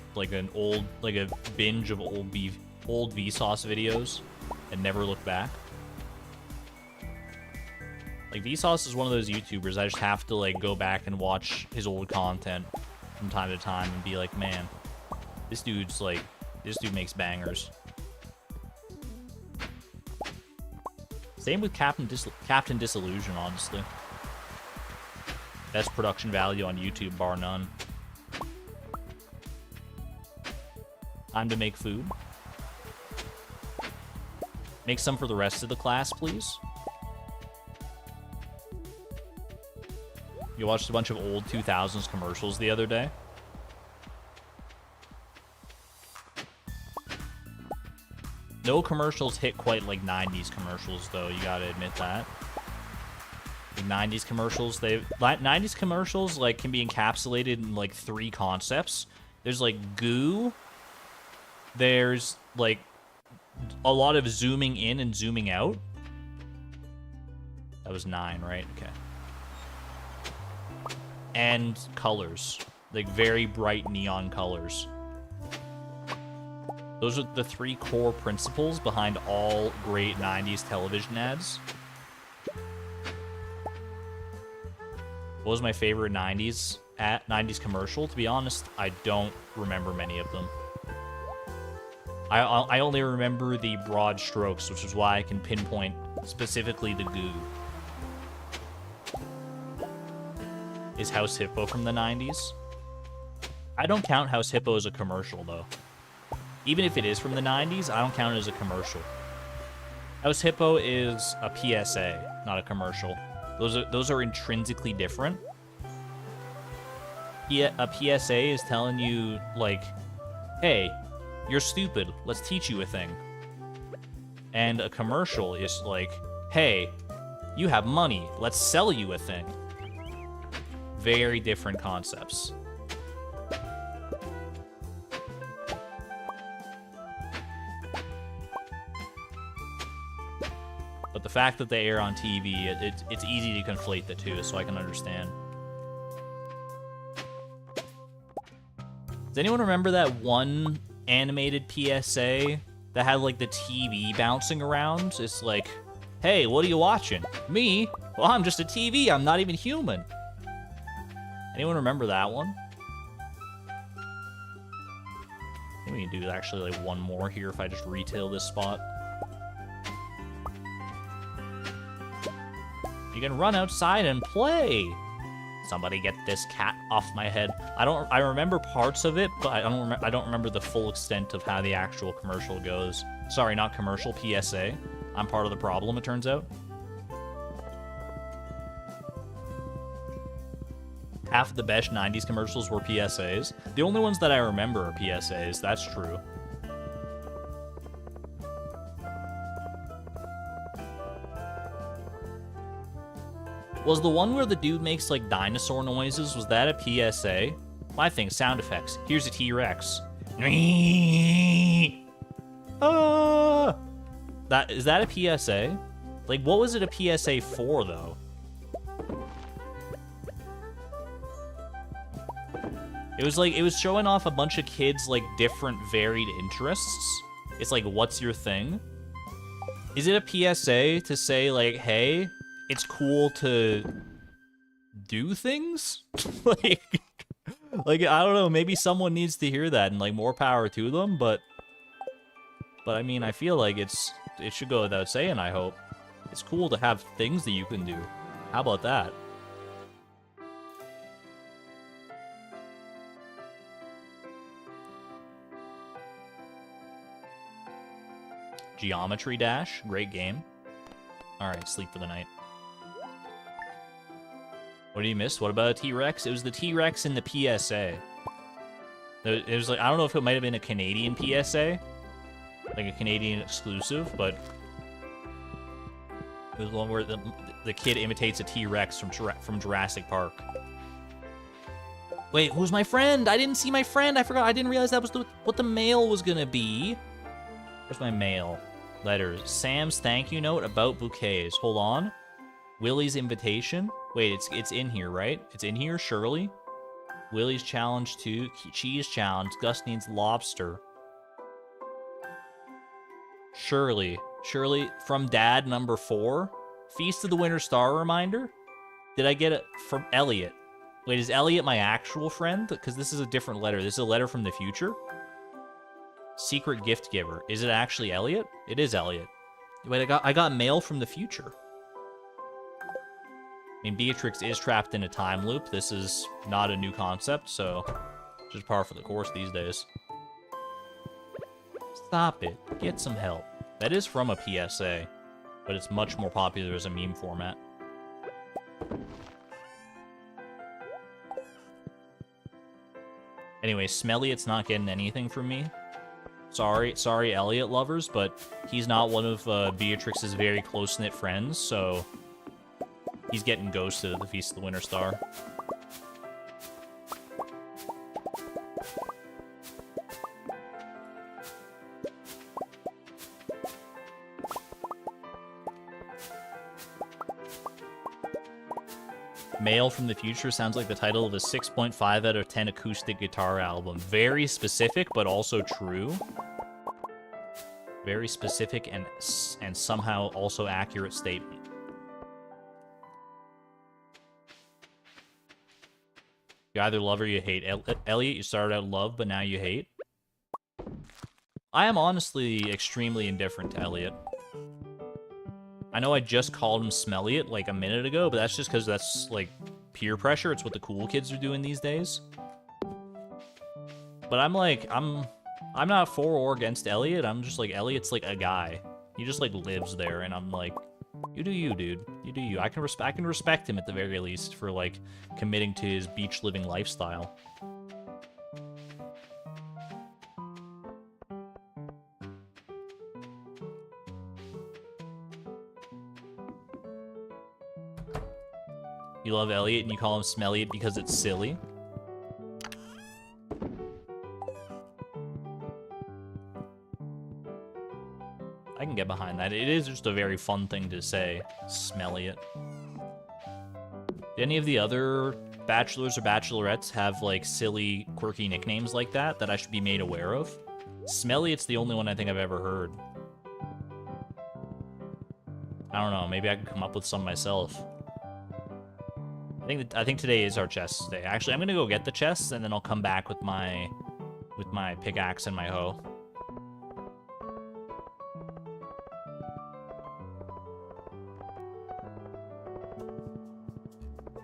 binge of old Vsauce videos and never look back? Like, Vsauce is one of those YouTubers I just have to, like, go back and watch his old content from time to time and be like, man, this dude makes bangers. Same with Captain Disillusion, honestly. Best production value on YouTube, bar none. Time to make food. Make some for the rest of the class, please. You watched a bunch of old 2000s commercials the other day. No commercials hit quite like 90s commercials, though. You gotta admit that. Like 90s commercials, 90s commercials like can be encapsulated in like 3 concepts. There's like goo. There's like a lot of zooming in and zooming out. That was 9, right? Okay. And colors, like very bright neon colors. Those are the 3 core principles behind all great 90s television ads. What was my favorite 90s commercial? To be honest, I don't remember many of them. I only remember the broad strokes, which is why I can pinpoint specifically the goo. Is House Hippo from the 90s? I don't count House Hippo as a commercial, though. Even if it is from the 90s, I don't count it as a commercial. House Hippo is a PSA, not a commercial. Those are intrinsically different. A PSA is telling you, like, hey, you're stupid, let's teach you a thing. And a commercial is like, hey, you have money, let's sell you a thing. Very different concepts. But the fact that they air on TV, it's easy to conflate the two, so I can understand. Does anyone remember that one animated PSA that had, like, the TV bouncing around? It's like, hey, what are you watching? Me? Well, I'm just a TV, I'm not even human. Anyone remember that one? We can do actually like one more here if I just retail this spot. You can run outside and play. Somebody get this cat off my head. I remember parts of it, but I don't remember the full extent of how the actual commercial goes. Sorry, not commercial, PSA. I'm part of the problem, it turns out. Half of the best 90s commercials were PSAs. The only ones that I remember are PSAs, that's true. Was the one where the dude makes, like, dinosaur noises, was that a PSA? My thing, sound effects. Here's a T-Rex. Ah! Is that a PSA? Like, what was it a PSA for, though? It was like, it was showing off a bunch of kids, like, different varied interests. It's like, what's your thing? Is it a PSA to say, like, hey, it's cool to do things? like, I don't know, maybe someone needs to hear that, and, like, more power to them, but I mean, I feel like it should go without saying, I hope. It's cool to have things that you can do. How about that? Geometry Dash, great game. Alright, sleep for the night. What did you miss? What about a T-Rex? It was the T-Rex in the PSA. It was like, I don't know if it might have been a Canadian PSA, like a Canadian exclusive, but it was one where the kid imitates a T-Rex from Jurassic Park. Wait, who's my friend? I didn't see my friend. I forgot. I didn't realize that was what the mail was gonna be. Where's my mail? Letters. Sam's thank you note about bouquets. Hold on. Willie's invitation. Wait, it's in here, right? It's in here, Shirley. Willie's challenge too. Cheese challenge. Gus needs lobster. Shirley from Dad number 4. Feast of the Winter Star reminder. Did I get it from Elliot? Wait, is Elliot my actual friend? Because this is a different letter. This is a letter from the future. Secret gift giver. Is it actually Elliot? It is Elliot. Wait, I got mail from the future. I mean, Beatrix is trapped in a time loop. This is not a new concept, so just par for the course these days. Stop it. Get some help. That is from a PSA, but it's much more popular as a meme format. Anyway, Smelly, it's not getting anything from me. Sorry, Elliot lovers, but he's not one of Beatrix's very close-knit friends, so he's getting ghosted at the Feast of the Winter Star. Mail from the Future sounds like the title of a 6.5 out of 10 acoustic guitar album. Very specific, but also true. Very specific and somehow also accurate statement. You either love or you hate. Elliot, you started out love, but now you hate. I am honestly extremely indifferent to Elliot. I know I just called him Smelliot like a minute ago, but that's just because that's, like, peer pressure. It's what the cool kids are doing these days. But I'm like, I'm not for or against Elliot. I'm just like, Elliot's like a guy. He just, like, lives there, and I'm like, you do you, dude. You do you. I can respect him at the very least for, like, committing to his beach-living lifestyle. You love Elliot and you call him Smelliot because it's silly. I can get behind that. It is just a very fun thing to say, Smelliot. Do any of the other bachelors or bachelorettes have, like, silly, quirky nicknames like that I should be made aware of? Smelliot's the only one I think I've ever heard. I don't know, maybe I can come up with some myself. I think today is our chess day. Actually, I'm gonna go get the chess, and then I'll come back with my with my pickaxe and my hoe.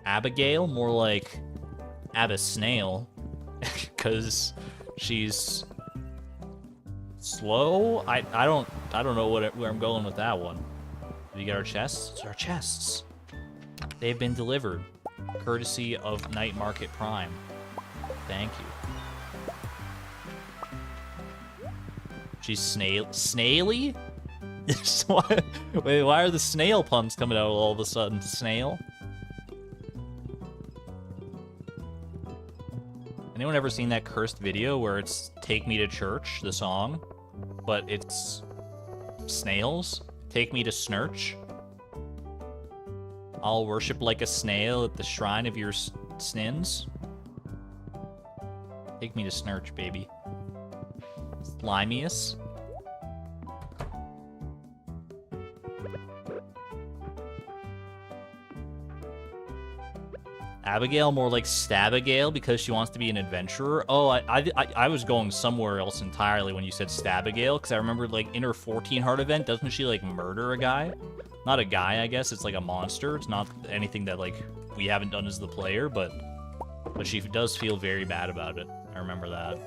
Abigail, more like Abisnail, because she's slow. I don't know where I'm going with that one. Did we get our chests? Our chests. They've been delivered, courtesy of Night Market Prime. Thank you. She's snaily? Wait, why are the snail puns coming out all of a sudden? Snail? Anyone ever seen that cursed video where it's Take Me to Church, the song, but it's snails? Take me to Snurch? I'll worship like a snail at the shrine of your snins? Take me to Snurch, baby. Slimius? Abigail, more like Stabigail because she wants to be an adventurer. Oh, I was going somewhere else entirely when you said Stabigail, because I remember, like, in her 14 heart event, doesn't she, like, murder a guy? Not a guy, I guess. It's, like, a monster. It's not anything that, like, we haven't done as the player, but she does feel very bad about it. I remember that.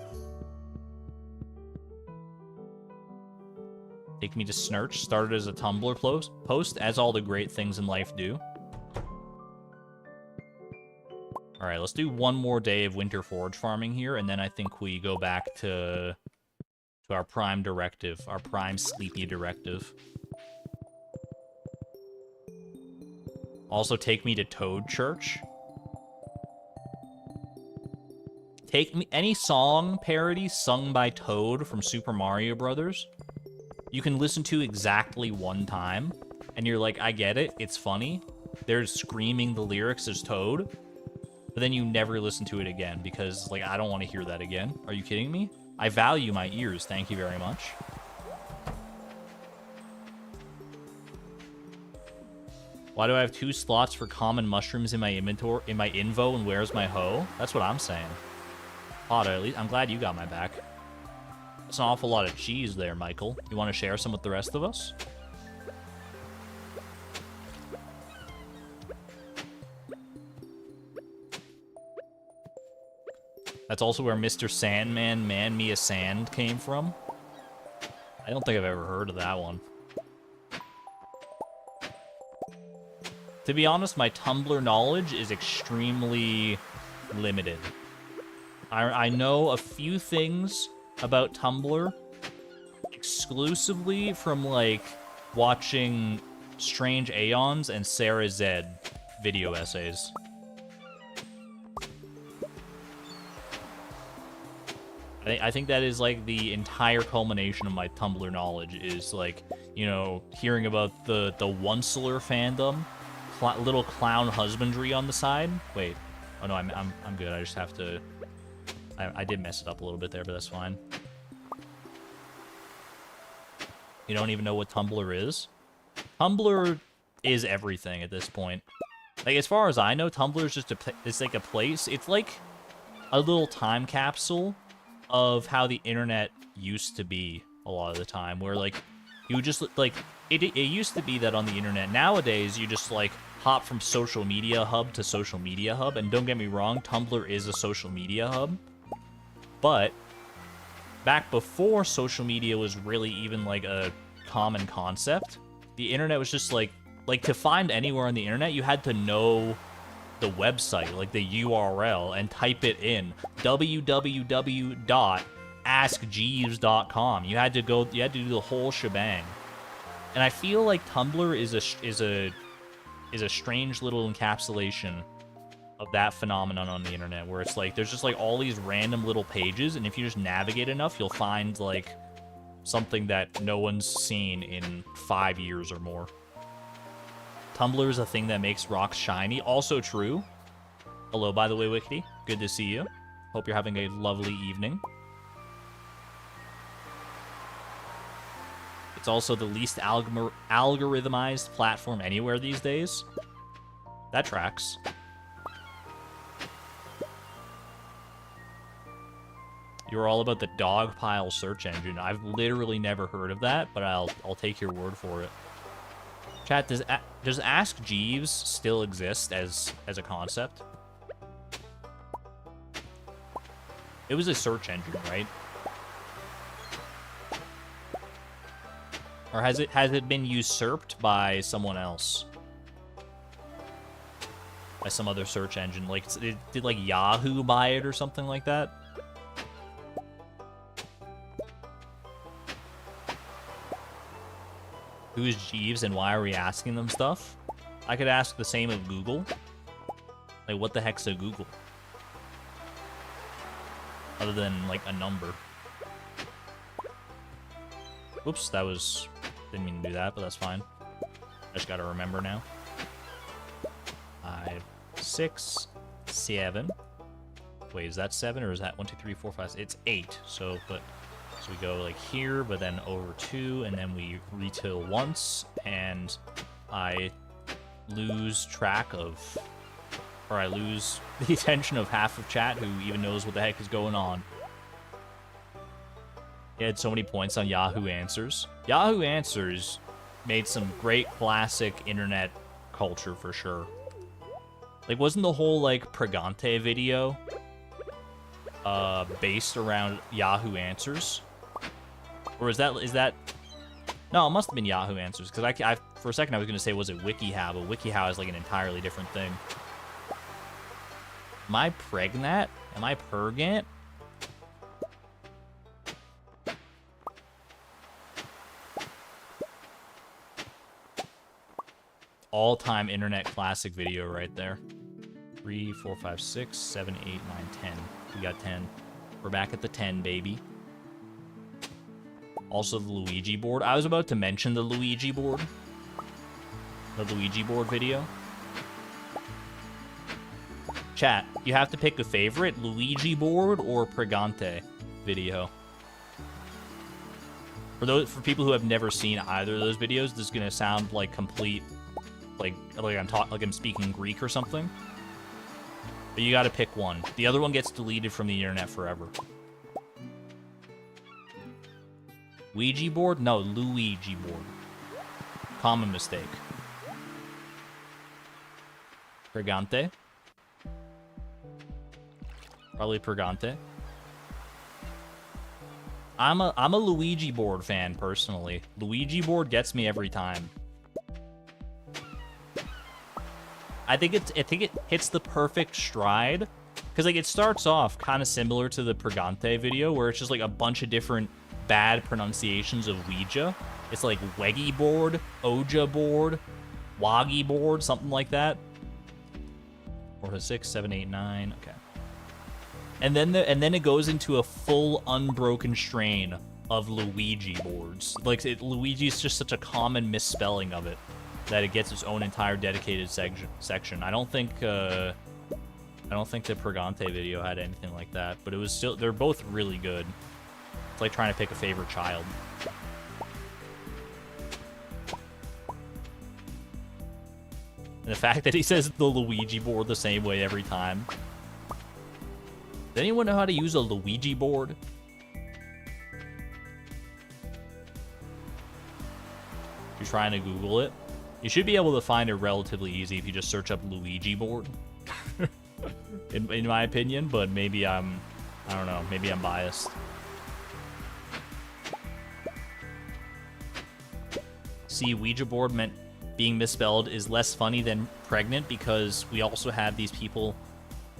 Take Me to Snurch started as a Tumblr post, as all the great things in life do. Alright, let's do one more day of winter forage farming here, and then I think we go back to our prime directive, our prime sleepy directive. Also, take me to Toad Church. Take me any song parody sung by Toad from Super Mario Brothers. You can listen to exactly one time, and you're like, I get it, it's funny. They're screaming the lyrics as Toad. But then you never listen to it again because, like, I don't want to hear that again. Are you kidding me? I value my ears. Thank you very much. Why do I have 2 slots for common mushrooms in my inventory, in my invo, and where's my hoe? That's what I'm saying. Otto, at least I'm glad you got my back. That's an awful lot of cheese there, Michael. You want to share some with the rest of us? That's also where Mr. Sandman, Man Me a Sand came from. I don't think I've ever heard of that one. To be honest, my Tumblr knowledge is extremely limited. I know a few things about Tumblr exclusively from, like, watching Strange Aeons and Sarah Zed video essays. I think that is, like, the entire culmination of my Tumblr knowledge is, like, you know, hearing about the Onceler fandom, little clown husbandry on the side. Wait. Oh, no, I'm good. I just have to... I did mess it up a little bit there, but that's fine. You don't even know what Tumblr is? Tumblr is everything at this point. Like, as far as I know, Tumblr is just it's like a place. It's like a little time capsule of how the internet used to be a lot of the time, where, like, you just, like, it used to be that on the internet. Nowadays, you just, like, hop from social media hub to social media hub, and don't get me wrong, Tumblr is a social media hub, but back before social media was really even, like, a common concept, the internet was just, like, to find anywhere on the internet, you had to know the website, like the URL, and type it in www.askjeeves.com. You had to do the whole shebang. And I feel like Tumblr is a strange little encapsulation of that phenomenon on the internet, where it's like there's just like all these random little pages, and if you just navigate enough, you'll find like something that no one's seen in 5 years or more. Tumblr is a thing that makes rocks shiny. Also true. Hello, by the way, Wickedy. Good to see you. Hope you're having a lovely evening. It's also the least algorithmized platform anywhere these days. That tracks. You're all about the dog pile search engine. I've literally never heard of that, but I'll take your word for it. Chat, does Ask Jeeves still exist as a concept? It was a search engine, right? Or has it been usurped by someone else? By some other search engine? Like, did like Yahoo buy it or something like that? Who is Jeeves and why are we asking them stuff? I could ask the same of Google. Like, what the heck's a Google? Other than, like, a number. Oops, that was... Didn't mean to do that, but that's fine. I just gotta remember now. 5, 6, 7. Wait, is that 7 or is that 1, 2, 3, 4, 5? It's 8. So we go like here, but then over 2, and then we retail once, and I lose track of, or I lose the attention of half of chat who even knows what the heck is going on. He had so many points on Yahoo Answers. Yahoo Answers made some great classic internet culture for sure. Like, wasn't the whole, like, Pregante video based around Yahoo Answers? Or is that... No, it must have been Yahoo Answers, because I for a second I was going to say, was it WikiHow, but WikiHow is, like, an entirely different thing. Am I pregnant? Am I purgant? All-time internet classic video right there. 3, 4, 5, 6, 7, 8, 9, 10. We got 10. We're back at the 10, baby. Also the Luigi board. I was about to mention the Luigi board. The Luigi board video. Chat, you have to pick a favorite, Luigi board or Pregante video. For people who have never seen either of those videos, this is gonna sound like complete, like I'm speaking Greek or something. But you gotta pick one. The other one gets deleted from the internet forever. Ouija board? No, Luigi board. Common mistake. Pregante. Probably Pregante. I'm a Luigi board fan personally. Luigi board gets me every time. I think it hits the perfect stride, because like it starts off kind of similar to the Pregante video, where it's just like a bunch of different bad pronunciations of Ouija. It's like Weggy board, Oja board, Waggy board, something like that. 4 to 6, 7, 8, 9. Okay. And then it goes into a full unbroken strain of Luigi boards. Like Luigi is just such a common misspelling of it that it gets its own entire dedicated section. I don't think the Pregante video had anything like that, but it was still, they're both really good. It's like trying to pick a favorite child. And the fact that he says the Luigi board the same way every time. Does anyone know how to use a Luigi board? You're trying to Google it. You should be able to find it relatively easy if you just search up Luigi board. in my opinion, but maybe I don't know, maybe I'm biased. See, Ouija board meant being misspelled is less funny than pregnant because we also have these people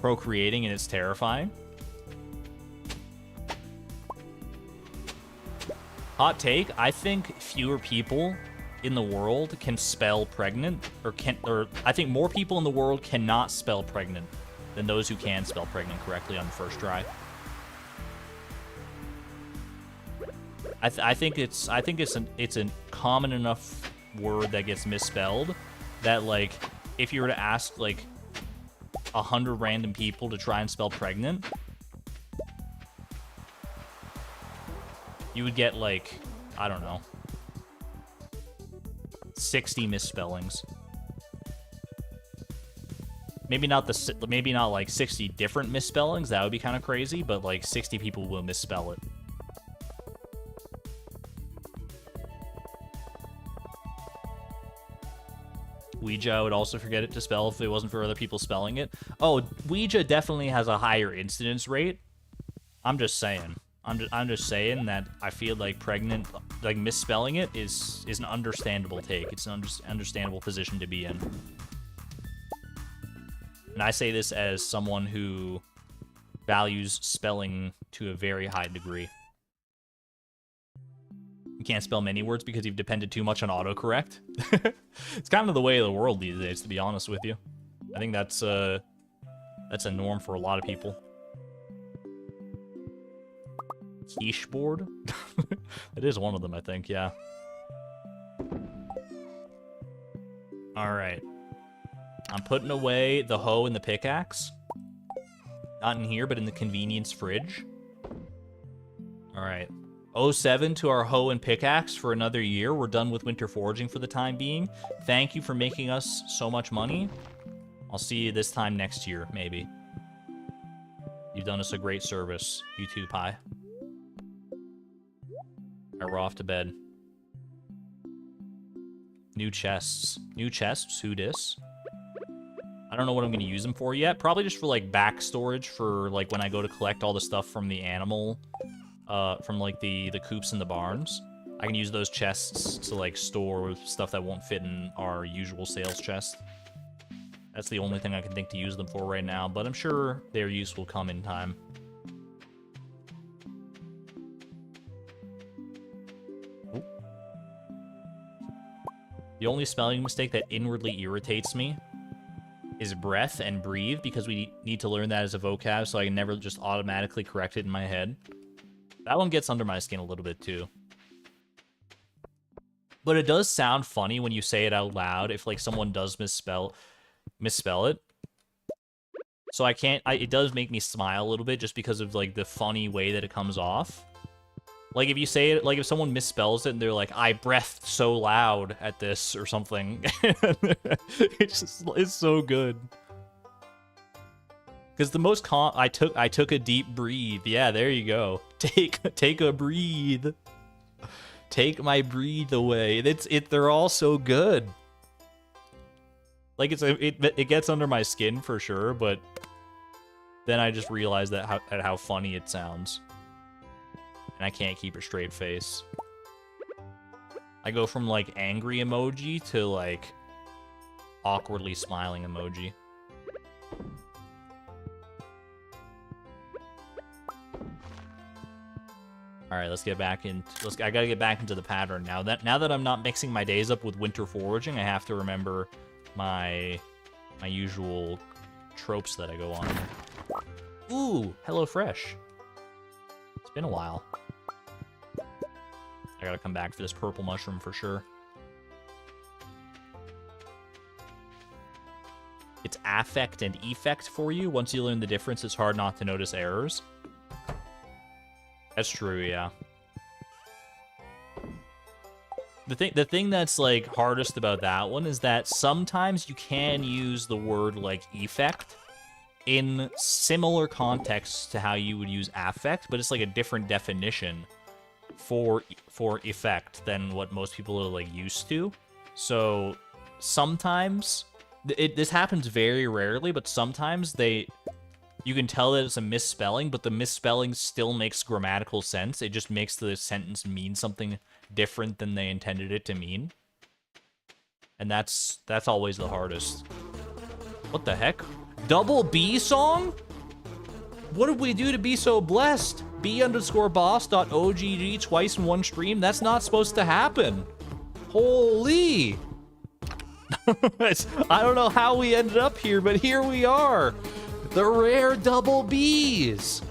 procreating and it's terrifying. Hot take, I think fewer people in the world can spell pregnant, or I think more people in the world cannot spell pregnant than those who can spell pregnant correctly on the first try. I think it's a common enough word that gets misspelled that, like, if you were to ask like 100 random people to try and spell pregnant, you would get like, I don't know, 60 misspellings. maybe not like 60 different misspellings. That would be kind of crazy, but like 60 people will misspell it. Ouija, I would also forget it to spell if it wasn't for other people spelling it. Oh, Ouija definitely has a higher incidence rate. I'm just saying. I'm just saying that I feel like misspelling it is an understandable take. It's an understandable position to be in. And I say this as someone who values spelling to a very high degree. You can't spell many words because you've depended too much on autocorrect. It's kind of the way of the world these days, to be honest with you. I think that's a norm for a lot of people. Quiche board? It is one of them, I think, yeah. Alright. I'm putting away the hoe and the pickaxe. Not in here, but in the convenience fridge. Alright. 07 to our hoe and pickaxe for another year. We're done with winter foraging for the time being. Thank you for making us so much money. I'll see you this time next year, maybe. You've done us a great service. You too, Pie. Alright, we're off to bed. New chests. New chests? Who dis? I don't know what I'm going to use them for yet. Probably just for, like, back storage for, like, when I go to collect all the stuff from the animal... from, like, the coops and the barns. I can use those chests to, like, store stuff that won't fit in our usual sales chest. That's the only thing I can think to use them for right now, but I'm sure their use will come in time. Ooh. The only spelling mistake that inwardly irritates me is breath and breathe, because we need to learn that as a vocab, so I can never just automatically correct it in my head. That one gets under my skin a little bit, too. But it does sound funny when you say it out loud, if, like, someone does misspell it. So I can't... it does make me smile a little bit, just because of, like, the funny way that it comes off. Like, if you say it... Like, if someone misspells it, and they're like, I breathed so loud at this, or something. It's so good. Because the most I took a deep breathe. Yeah, there you go. Take a breathe. Take my breathe away. They're all so good. Like it gets under my skin for sure, but then I just realize that how funny it sounds. And I can't keep a straight face. I go from like angry emoji to like awkwardly smiling emoji. All right, let's get back in. I gotta get back into the pattern now. Now that I'm not mixing my days up with winter foraging, I have to remember my usual tropes that I go on. Ooh, Hello Fresh. It's been a while. I gotta come back for this purple mushroom for sure. It's affect and effect for you. Once you learn the difference, it's hard not to notice errors. That's true, yeah. The thing that's, like, hardest about that one is that sometimes you can use the word, like, effect in similar contexts to how you would use affect, but it's, like, a different definition for effect than what most people are, like, used to. So, sometimes... this happens very rarely, but sometimes you can tell that it's a misspelling, but the misspelling still makes grammatical sense. It just makes the sentence mean something different than they intended it to mean. And that's always the hardest. What the heck? Double B song? What did we do to be so blessed? B_boss.ogg twice in one stream? That's not supposed to happen. Holy! I don't know how we ended up here, but here we are. The rare double Bs.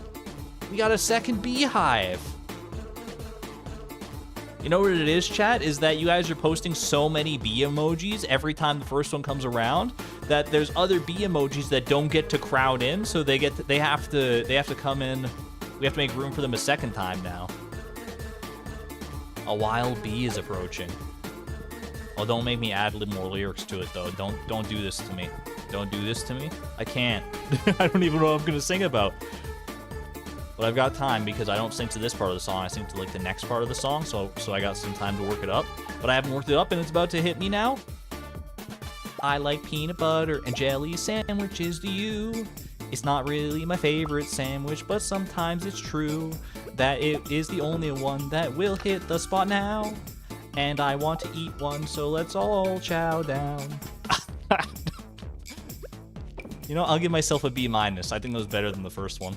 We got a second beehive. You know what it is, chat? Is that you guys are posting so many bee emojis every time the first one comes around that there's other bee emojis that don't get to crowd in, so they have to come in. We have to make room for them a second time now. A wild bee is approaching. Oh, don't make me add a little more lyrics to it though. Don't do this to me. Don't do this to me. I can't. I don't even know what I'm gonna sing about. But I've got time because I don't sing to this part of the song. I sing to like the next part of the song, so I got some time to work it up. But I haven't worked it up, and it's about to hit me now. I like peanut butter and jelly sandwiches. Do you? It's not really my favorite sandwich, but sometimes it's true that it is the only one that will hit the spot now. And I want to eat one, so let's all chow down. You know, I'll give myself a B-. I think that was better than the first one.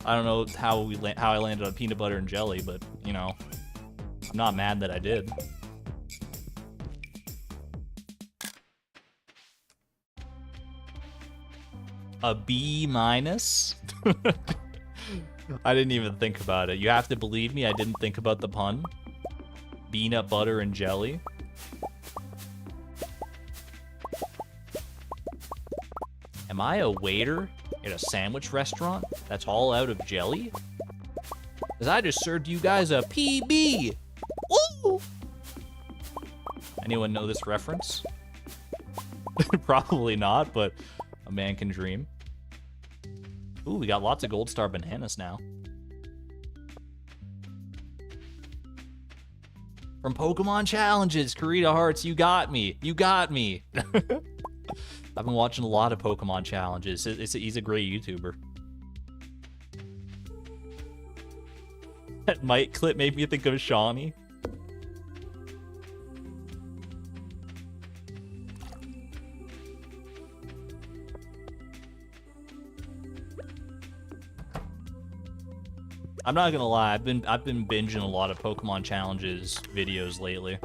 I don't know how I landed on peanut butter and jelly, but, you know, I'm not mad that I did. A B-? I didn't even think about it. You have to believe me, I didn't think about the pun. Peanut butter and jelly. Am I a waiter at a sandwich restaurant that's all out of jelly? Because I just served you guys a PB! Woo! Anyone know this reference? Probably not, but a man can dream. Ooh, we got lots of gold star bananas now. From Pokemon challenges, Karita Hearts, you got me. You got me. I've been watching a lot of Pokemon challenges. He's a great YouTuber. That mic clip made me think of Shawnee. I'm not gonna lie, I've been binging a lot of Pokemon challenges videos lately.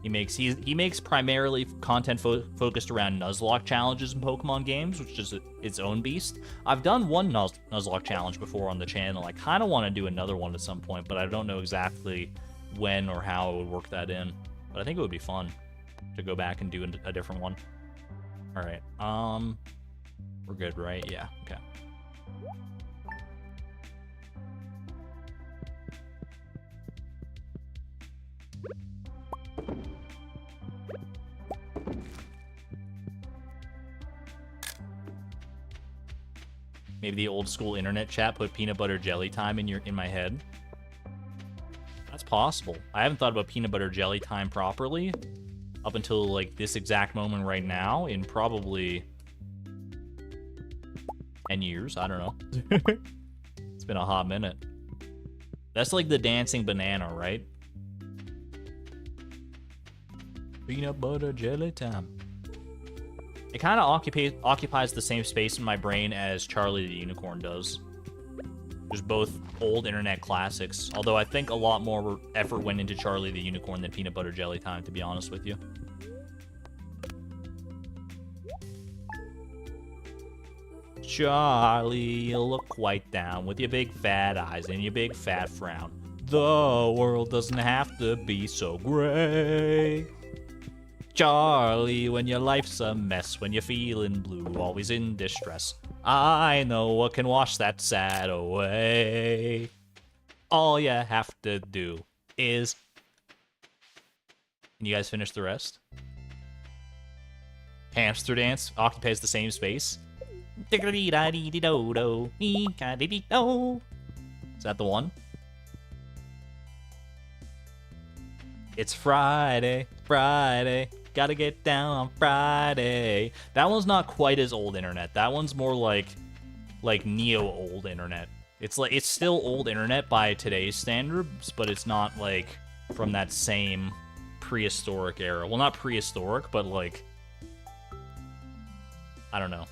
He makes primarily content focused around Nuzlocke challenges in Pokemon games, which is its own beast. I've done one Nuzlocke challenge before on the channel. I kind of want to do another one at some point, but I don't know exactly when or how I would work that in. But I think it would be fun to go back and do a different one. All right, we're good, right? Yeah, okay. Maybe the old school internet chat put peanut butter jelly time in my head. That's possible. I haven't thought about peanut butter jelly time properly up until like this exact moment right now in probably 10 years. I don't know. It's been a hot minute. That's like the dancing banana, right? Peanut butter jelly time. It kind of occupies the same space in my brain as Charlie the Unicorn does. There's both old internet classics, although I think a lot more effort went into Charlie the Unicorn than Peanut Butter Jelly Time, to be honest with you. Charlie, you look quite down with your big fat eyes and your big fat frown. The world doesn't have to be so gray. Charlie, when your life's a mess, when you're feeling blue, always in distress, I know what can wash that sad away. All you have to do is... Can you guys finish the rest? Hamster dance occupies the same space. Is that the one? It's Friday, Friday. Gotta get down on Friday. That one's not quite as old internet. That one's more like neo old internet. It's still old internet by today's standards, but it's not like from that same prehistoric era. Well, not prehistoric, but like I don't know.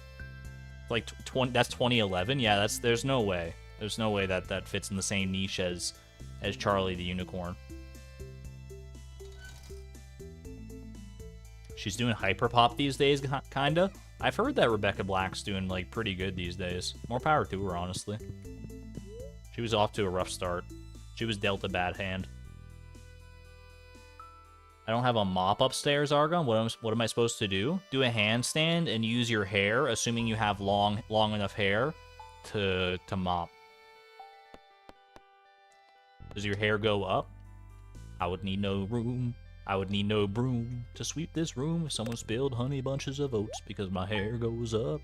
Like that's 2011. Yeah, there's no way. There's no way that fits in the same niche as Charlie the Unicorn. She's doing hyperpop these days, kinda. I've heard that Rebecca Black's doing, like, pretty good these days. More power to her, honestly. She was off to a rough start. She was dealt a bad hand. I don't have a mop upstairs, Argon. What am I supposed to do? Do a handstand and use your hair, assuming you have long enough hair to mop. Does your hair go up? I would need no room. I would need no broom to sweep this room if someone spilled honey bunches of oats because my hair goes up.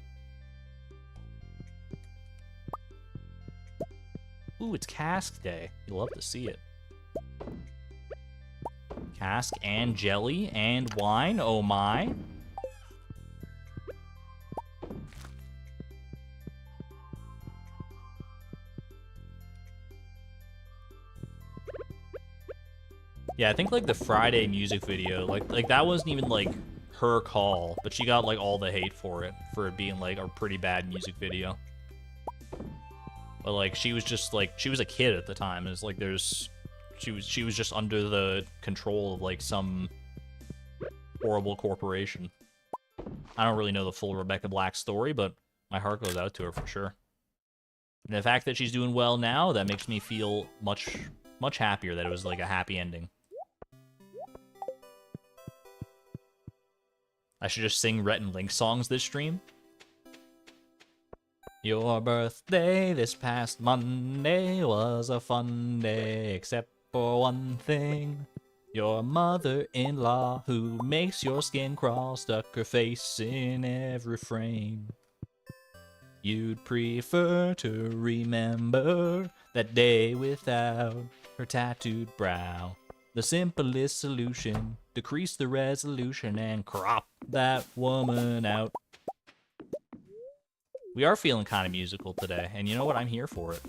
Ooh, it's Cask Day. You'll love to see it. Cask and jelly and wine. Oh my. Yeah, I think like the Friday music video, like that wasn't even like her call, but she got like all the hate for it being like a pretty bad music video. But like she was just like she was a kid at the time. It's like she was just under the control of like some horrible corporation. I don't really know the full Rebecca Black story, but my heart goes out to her for sure. And the fact that she's doing well now, that makes me feel much happier that it was like a happy ending. I should just sing Rhett and Link songs this stream. Your birthday this past Monday was a fun day, except for one thing. Your mother-in-law, who makes your skin crawl, stuck her face in every frame. You'd prefer to remember that day without her tattooed brow. The simplest solution, decrease the resolution and crop that woman out. We are feeling kind of musical today, and you know what? I'm here for it.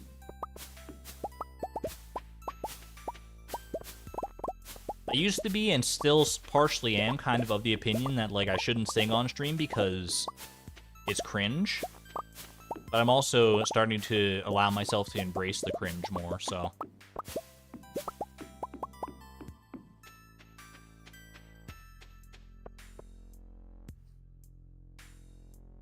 I used to be, and still partially am, kind of the opinion that like I shouldn't sing on stream because it's cringe. But I'm also starting to allow myself to embrace the cringe more, so...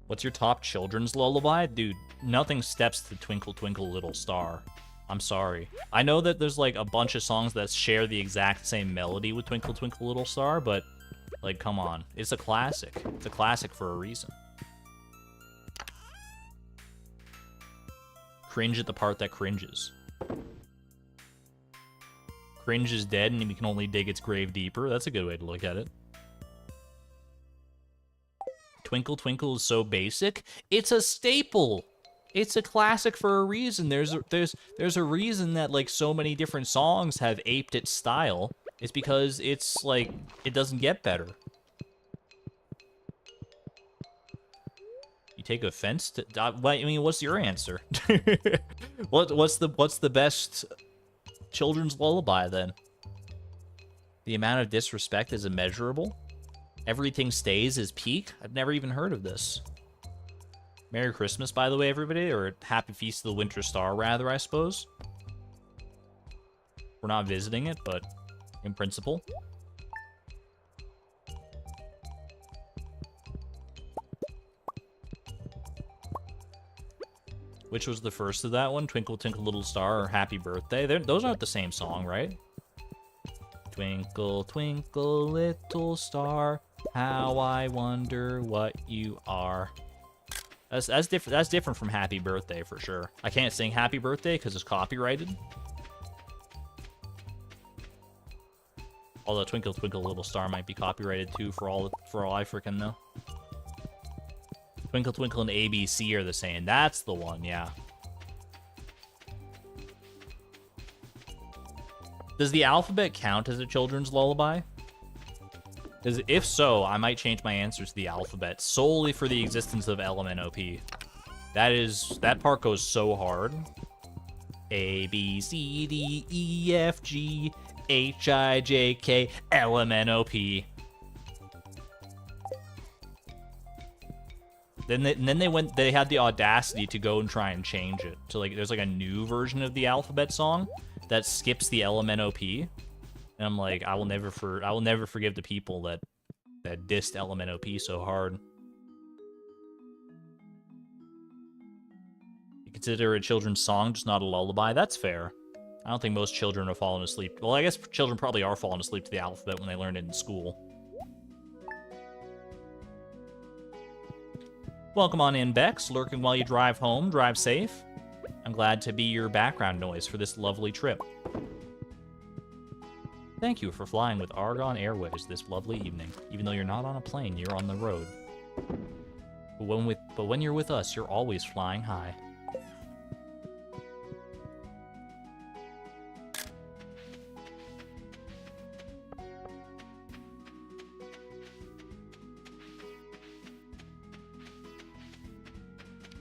What's your top children's lullaby? Dude, nothing steps to Twinkle Twinkle Little Star. I'm sorry. I know that there's like a bunch of songs that share the exact same melody with Twinkle Twinkle Little Star, but like, come on. It's a classic. It's a classic for a reason. Cringe at the part that cringes. Cringe is dead and we can only dig its grave deeper. That's a good way to look at it. Twinkle Twinkle is so basic. It's a staple. It's a classic for a reason. There's a reason that like so many different songs have aped its style. It's because it's like it doesn't get better. You take offense to I mean, what's your answer? What's the best children's lullaby then? The amount of disrespect is immeasurable. Everything stays is peak? I've never even heard of this. Merry Christmas, by the way, everybody, or Happy Feast of the Winter Star, rather, I suppose. We're not visiting it, but in principle. Which was the first of that one? Twinkle Twinkle Little Star or Happy Birthday? Those aren't the same song, right? Twinkle, twinkle, little star, how I wonder what you are. That's different from Happy Birthday for sure. I can't sing Happy Birthday because it's copyrighted. Although Twinkle Twinkle Little Star might be copyrighted too, for all I freaking know. Twinkle Twinkle and ABC are the same. That's the one, yeah. Does the alphabet count as a children's lullaby? Because if so, I might change my answer to the alphabet solely for the existence of LMNOP. That part goes so hard. A, B, C, D, E, F, G, H, I, J, K, LMNOP. Then they had the audacity to go and try and change it. So like there's like a new version of the alphabet song that skips the LMNOP. And I'm like, I will never forgive the people that dissed LMNOP so hard. You consider a children's song just not a lullaby? That's fair. I don't think most children are falling asleep. Well, I guess children probably are falling asleep to the alphabet when they learned it in school. Welcome on in, Bex. Lurking while you drive home. Drive safe. I'm glad to be your background noise for this lovely trip. Thank you for flying with Argon Airways this lovely evening. Even though you're not on a plane, you're on the road. But when you're with us, you're always flying high.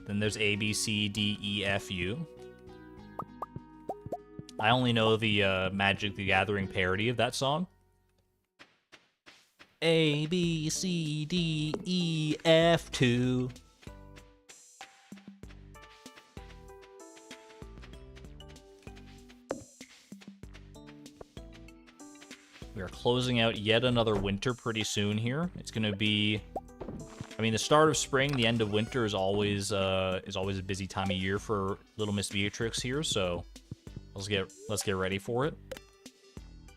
Then there's A, B, C, D, E, F, U. I only know the Magic the Gathering parody of that song. A, B, C, D, E, F, 2. We are closing out yet another winter pretty soon here. It's going to be... I mean, the start of spring, the end of winter is always a busy time of year for Little Miss Beatrix here, so let's get ready for it.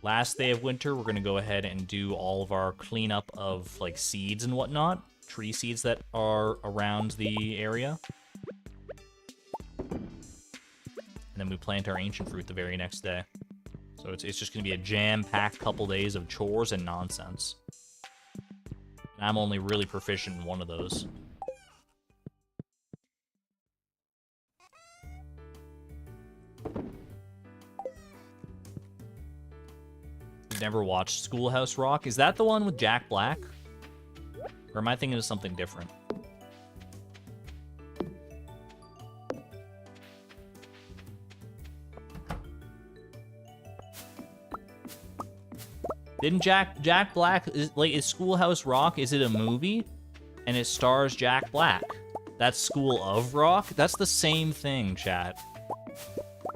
Last day of winter, we're gonna go ahead and do all of our cleanup of like seeds and whatnot, tree seeds that are around the area, and then we plant our ancient fruit the very next day. So it's just gonna be a jam-packed couple days of chores and nonsense. And I'm only really proficient in one of those. You've never watched Schoolhouse Rock? Is that the one with Jack Black? Or am I thinking of something different? Didn't Jack Black, is Schoolhouse Rock, is it a movie? And it stars Jack Black. That's School of Rock? That's the same thing, chat.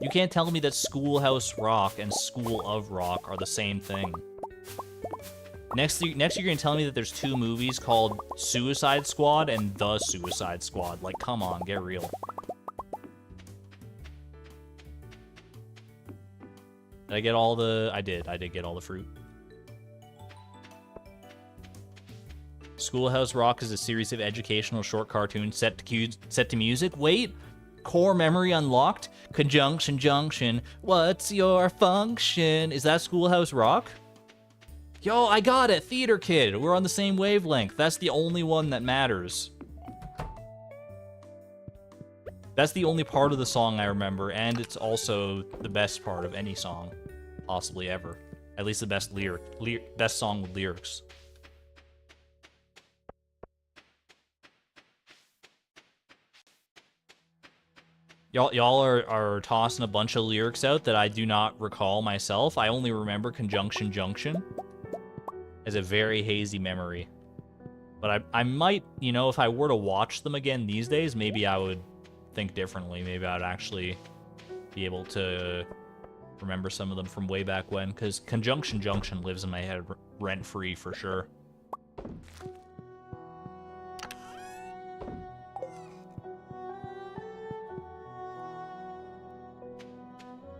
You can't tell me that Schoolhouse Rock and School of Rock are the same thing. Next you're gonna tell me that there's two movies called Suicide Squad and The Suicide Squad. Like, come on, get real. Did I get all the... I did get all the fruit. Schoolhouse Rock is a series of educational short cartoons set to music. Wait, core memory unlocked. Conjunction junction. What's your function? Is that Schoolhouse Rock? Yo, I got it. Theater Kid. We're on the same wavelength. That's the only one that matters. That's the only part of the song I remember, and it's also the best part of any song, possibly ever. At least the best best song with lyrics. Y'all are tossing a bunch of lyrics out that I do not recall myself. I only remember Conjunction Junction as a very hazy memory. But I might, you know, if I were to watch them again these days, maybe I would think differently. Maybe I'd actually be able to remember some of them from way back when, because Conjunction Junction lives in my head rent-free for sure.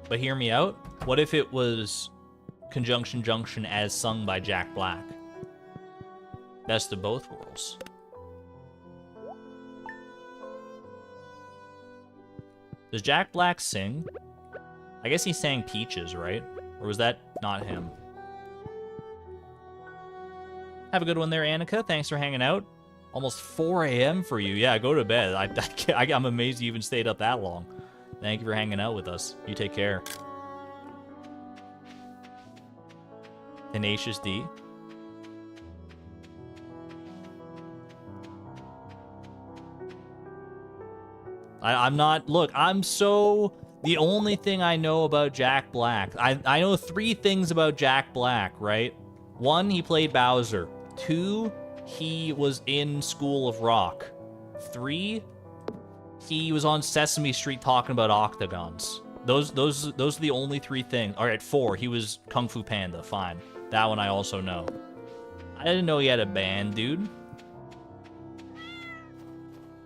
But hear me out. What if it was Conjunction Junction as sung by Jack Black? Best of both worlds. Does Jack Black sing? I guess he sang Peaches, right? Or was that not him? Have a good one there, Annika. Thanks for hanging out. Almost 4 a.m. for you. Yeah, go to bed. I'm amazed you even stayed up that long. Thank you for hanging out with us. You take care. Tenacious D. I'm not... Look, I'm so... The only thing I know about Jack Black... I know 3 things about Jack Black, right? 1, he played Bowser. 2, he was in School of Rock. 3... he was on Sesame Street talking about octagons. Those are the only 3 things. All right, 4. He was Kung Fu Panda. Fine. That one I also know. I didn't know he had a band, dude.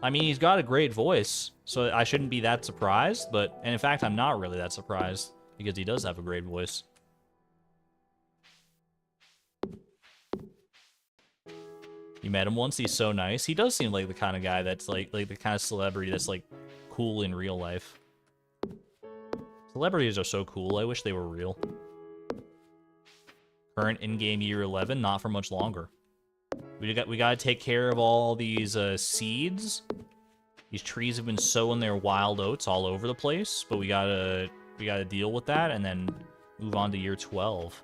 I mean, he's got a great voice, so I shouldn't be that surprised. And in fact, I'm not really that surprised because he does have a great voice. You met him once, he's so nice. He does seem like the kind of guy that's like the kind of celebrity that's like cool in real life. Celebrities are so cool, I wish they were real. Current in-game year 11, not for much longer. We gotta take care of all these seeds. These trees have been sowing their wild oats all over the place, but we gotta deal with that and then move on to year 12.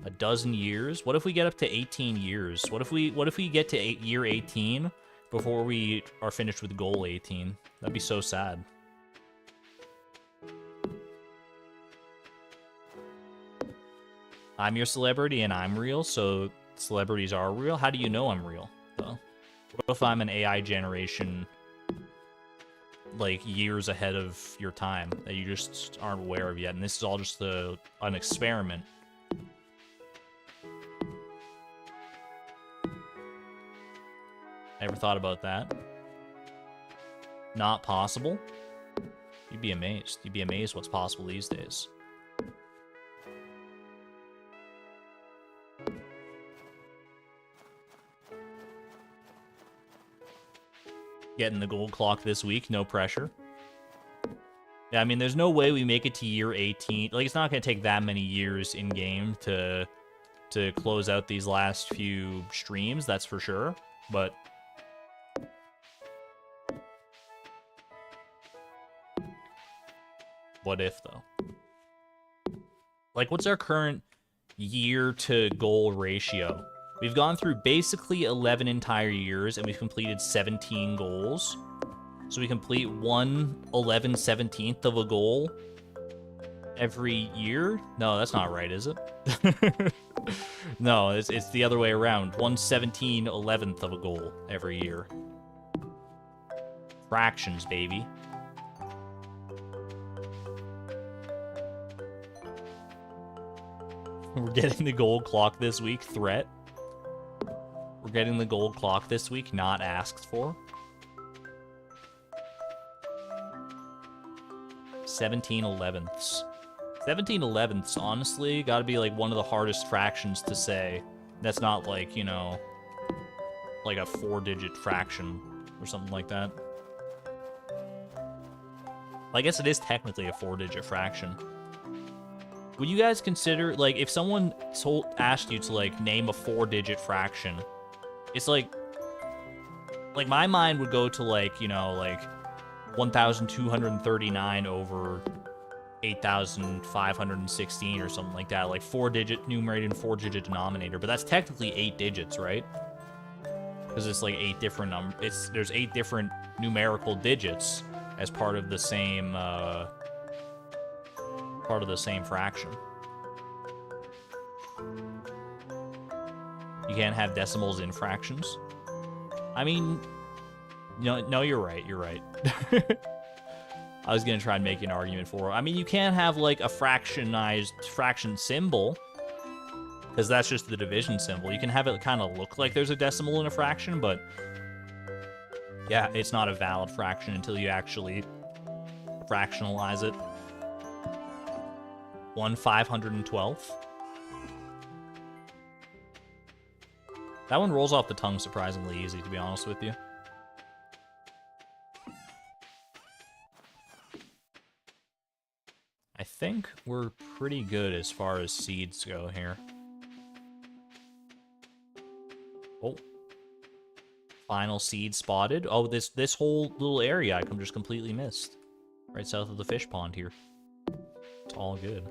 A dozen years? What if we get up to 18 years? What if we get to year 18 before we are finished with goal 18? That'd be so sad. I'm your celebrity and I'm real, so celebrities are real. How do you know I'm real, though? What if I'm an AI generation, like, years ahead of your time that you just aren't aware of yet, and this is all just an experiment? Ever thought about that? Not possible? You'd be amazed. You'd be amazed what's possible these days. Getting the gold clock this week, no pressure. Yeah, I mean, there's no way we make it to year 18. Like, it's not going to take that many years in-game to close out these last few streams, that's for sure. But what if, though? Like, what's our current year-to-goal ratio? We've gone through basically 11 entire years, and we've completed 17 goals. So we complete 1/11/17th of a goal every year? No, that's not right, is it? No, it's the other way around. 1/17/11th of a goal every year. Fractions, baby. We're getting the gold clock this week. Threat. We're getting the gold clock this week, not asked for. 17/11ths. 17/11ths, honestly, gotta be like one of the hardest fractions to say. That's not like, you know, like a 4-digit fraction or something like that. I guess it is technically a 4-digit fraction. Would you guys consider, like, if someone asked you to, like, name a 4-digit fraction, it's like my mind would go to, like, you know, like 1,239 over 8,516 or something like that, like 4-digit numerator and 4-digit denominator, but that's technically 8 digits, right? Because it's like 8 different there's 8 different numerical digits as part of the same fraction. You can't have decimals in fractions. I mean, no, you're right. You're right. I was gonna try and make an argument for it. I mean, you can't have like a fractionized fraction symbol, because that's just the division symbol. You can have it kind of look like there's a decimal in a fraction, but yeah, it's not a valid fraction until you actually fractionalize it. 1/512th. That one rolls off the tongue surprisingly easy, to be honest with you. I think we're pretty good as far as seeds go here. Oh. Final seed spotted. Oh, this whole little area I just completely missed. Right south of the fish pond here. It's all good.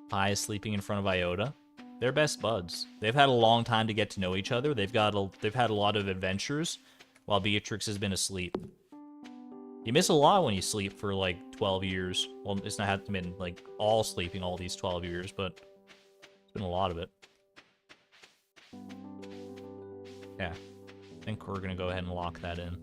Pi is sleeping in front of Iota. They're best buds. They've had a long time to get to know each other. They've had a lot of adventures, while Beatrix has been asleep. You miss a lot when you sleep for like 12 years. Well, it's not hasn't been like all sleeping all these 12 years, but it's been a lot of it. Yeah, I think we're gonna go ahead and lock that in.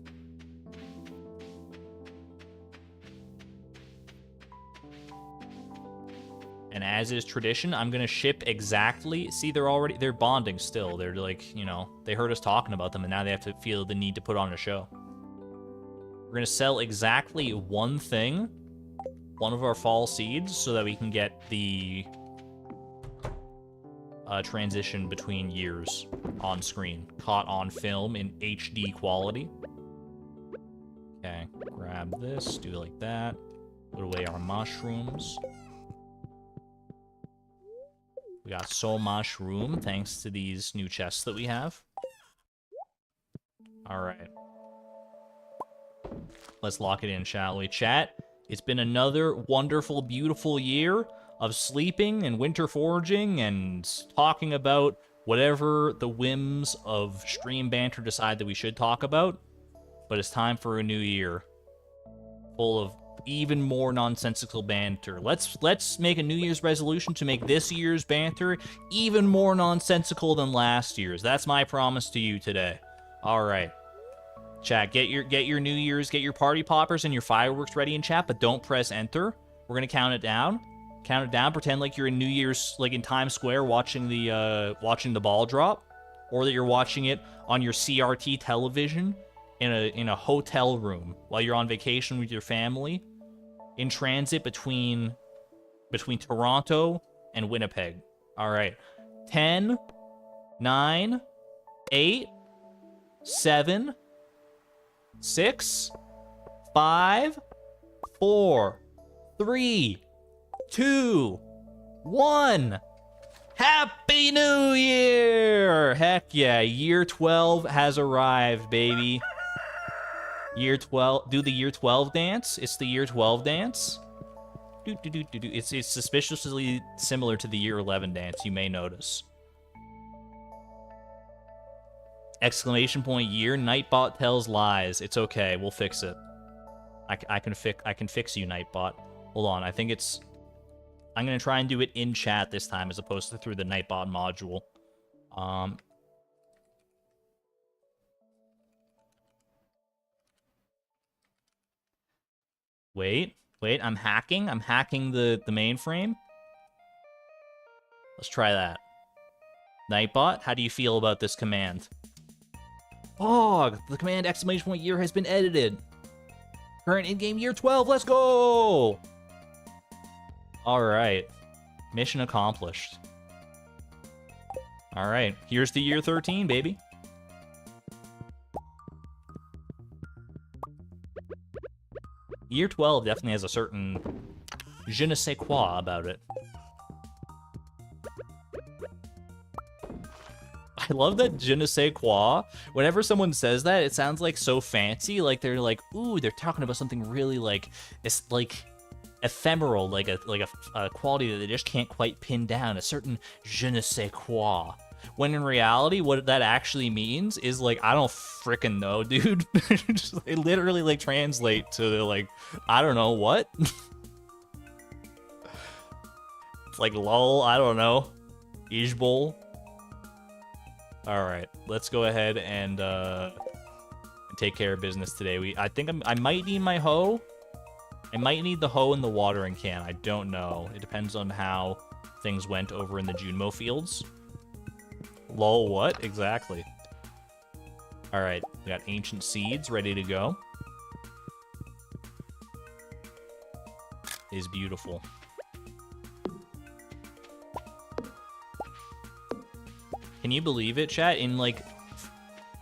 And as is tradition, I'm gonna ship exactly. See, they're bonding still. They're like, you know, they heard us talking about them, and now they have to feel the need to put on a show. We're gonna sell exactly one thing, one of our fall seeds, so that we can get the transition between years on screen, caught on film in HD quality. Okay, grab this, do it like that. Put away our mushrooms. We got so much room thanks to these new chests that we have. Alright. Let's lock it in, shall we? Chat, it's been another wonderful, beautiful year of sleeping and winter foraging and talking about whatever the whims of stream banter decide that we should talk about. But it's time for a new year. Full of even more nonsensical banter. Let's make a New Year's resolution to make this year's banter even more nonsensical than last year's. That's my promise to you today. All right. Chat, get your New Year's, get your party poppers and your fireworks ready in chat, but don't press enter. We're going to count it down. Count it down, pretend like you're in New Year's, like in Times Square watching the ball drop, or that you're watching it on your CRT television in a hotel room while you're on vacation with your family in transit between Toronto and Winnipeg. All right. 10, 9, 8, 7, 6, 5, 4, 3, 2, 1. Happy New Year! Heck yeah, year 12 has arrived, baby. Year 12, do the year 12 dance. It's the year 12 dance. It's suspiciously similar to the year 11 dance, you may notice. Exclamation point year, Nightbot tells lies. It's okay, we'll fix it. I can fix you, Nightbot. Hold on, I think it's... I'm gonna try and do it in chat this time as opposed to through the Nightbot module. Wait, I'm hacking the mainframe. Let's try that. Nightbot, how do you feel about this command? Oh, the command exclamation point year has been edited. Current in-game year 12, let's go! Alright. Mission accomplished. Alright, here's the year 13, baby. Year 12 definitely has a certain je ne sais quoi about it. I love that je ne sais quoi. Whenever someone says that, it sounds like so fancy. Like they're like, ooh, they're talking about something really like, it's like ephemeral, like a quality that they just can't quite pin down. A certain je ne sais quoi. When in reality, what that actually means is like, I don't frickin' know, dude. They literally like translate to like, I don't know what. It's like lol, I don't know. Ishbol. Alright, let's go ahead and take care of business today. I think I might need my hoe. I might need the hoe and the watering can. I don't know. It depends on how things went over in the Junmo fields. Lol, what? Exactly. Alright, we got ancient seeds ready to go. Is beautiful. Can you believe it, chat? In like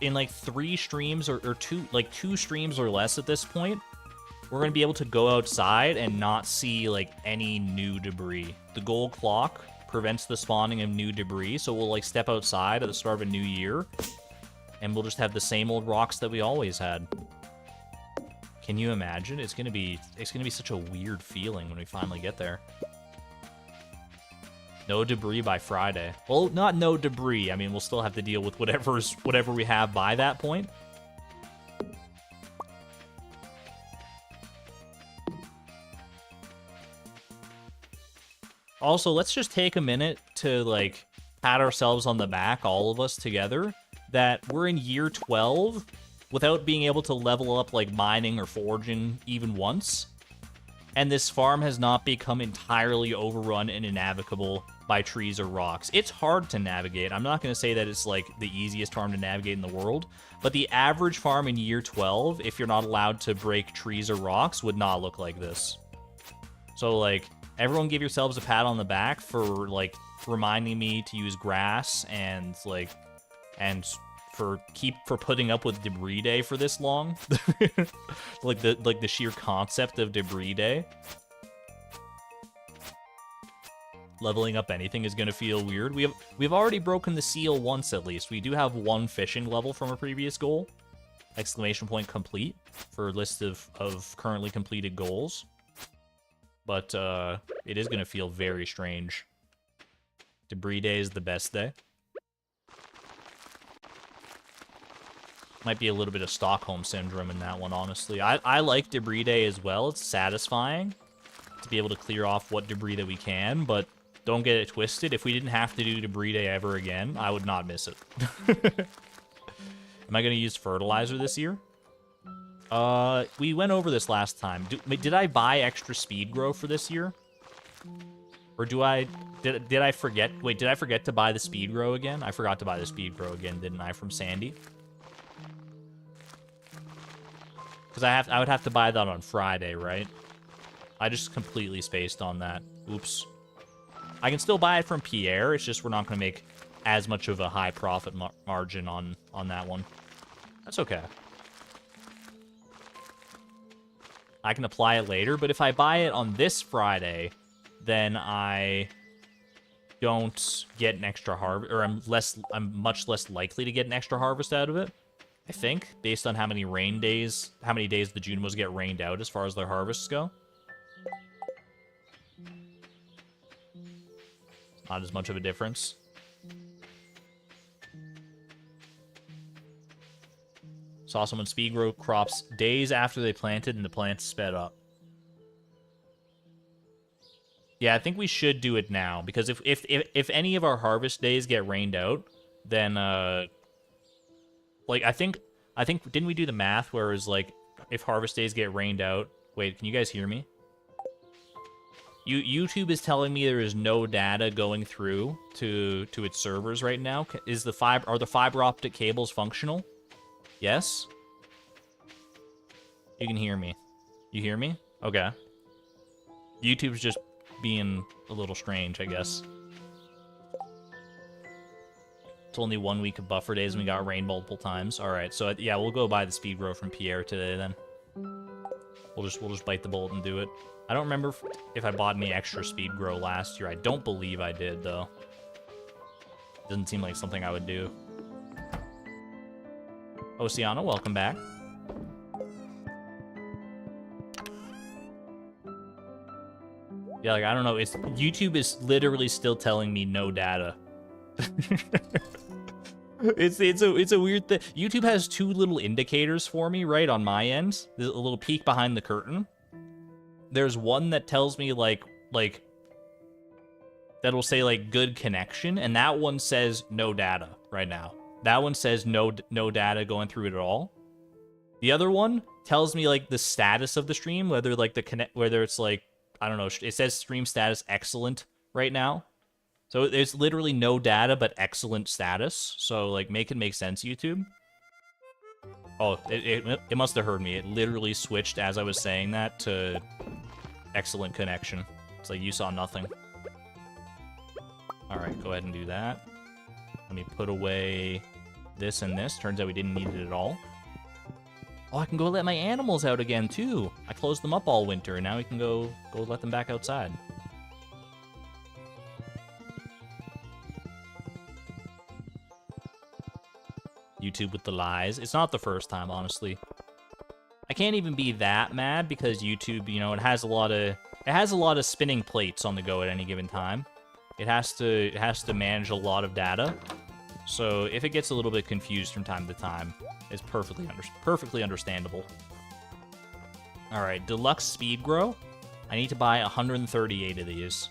3 streams or two streams or less at this point, we're gonna be able to go outside and not see like any new debris. The gold clock prevents the spawning of new debris, so we'll like step outside at the start of a new year, and we'll just have the same old rocks that we always had. Can you imagine? It's gonna be such a weird feeling when we finally get there. No debris by Friday. Well, not no debris. I mean, we'll still have to deal with whatever we have by that point. Also, let's just take a minute to, like, pat ourselves on the back, all of us together, that we're in year 12 without being able to level up, like, mining or foraging even once. And this farm has not become entirely overrun and innavigable by trees or rocks. It's hard to navigate. I'm not going to say that it's, like, the easiest farm to navigate in the world, but the average farm in year 12, if you're not allowed to break trees or rocks, would not look like this. So, like, everyone give yourselves a pat on the back for, like, reminding me to use grass and, like, and for putting up with debris day for this long. like the sheer concept of debris day. Leveling up anything is gonna feel weird. We've already broken the seal once at least. We do have one fishing level from a previous goal. Exclamation point complete for a list of currently completed goals. But it is gonna feel very strange. Debris day is the best day. Might be a little bit of Stockholm Syndrome in that one, honestly. I like debris day as well. It's satisfying to be able to clear off what debris that we can, but don't get it twisted. If we didn't have to do debris day ever again, I would not miss it. Am I going to use fertilizer this year? We went over this last time. Did I buy extra speed grow for this year? Or did I forget? Wait, did I forget to buy the speed grow again? I forgot to buy the speed grow again, didn't I, from Sandy? Because I would have to buy that on Friday, right? I just completely spaced on that. Oops. I can still buy it from Pierre. It's just we're not going to make as much of a high profit margin on that one. That's okay. I can apply it later, but if I buy it on this Friday, then I don't get an extra harvest, or I'm much less likely to get an extra harvest out of it. I think, based on how many days the Junimos get rained out as far as their harvests go. Not as much of a difference. Saw someone speed grow crops days after they planted and the plants sped up. Yeah, I think we should do it now, because if any of our harvest days get rained out, then like, I think, didn't we do the math where it was like, if harvest days get rained out... Wait, can you guys hear me? YouTube is telling me there is no data going through to its servers right now. Are the fiber optic cables functional? Yes? You can hear me. You hear me? Okay. YouTube's just being a little strange, I guess. It's only 1 week of buffer days and we got rained multiple times. Alright, so yeah, we'll go buy the speed grow from Pierre today then. We'll just bite the bullet and do it. I don't remember if I bought any extra speed grow last year. I don't believe I did, though. Doesn't seem like something I would do. Oceana, welcome back. Yeah, like, I don't know. YouTube is literally still telling me no data. It's a weird thing. YouTube has two little indicators for me, right, on my end. There's a little peek behind the curtain. There's one that tells me, like, that'll say, like, good connection, and that one says no data right now. That one says no data going through it at all. The other one tells me, like, the status of the stream, whether, like, whether it's, like, I don't know, it says stream status excellent right now. So there's literally no data, but excellent status. So, like, make it make sense, YouTube. Oh, it must have heard me. It literally switched as I was saying that to excellent connection. It's like you saw nothing. Alright, go ahead and do that. Let me put away this and this. Turns out we didn't need it at all. Oh, I can go let my animals out again, too. I closed them up all winter, and now we can go let them back outside. YouTube with the lies. It's not the first time, honestly. I can't even be that mad because YouTube, you know, it has a lot of spinning plates on the go at any given time. It has to manage a lot of data. So if it gets a little bit confused from time to time, it's perfectly understandable. All right, deluxe speed grow. I need to buy 138 of these.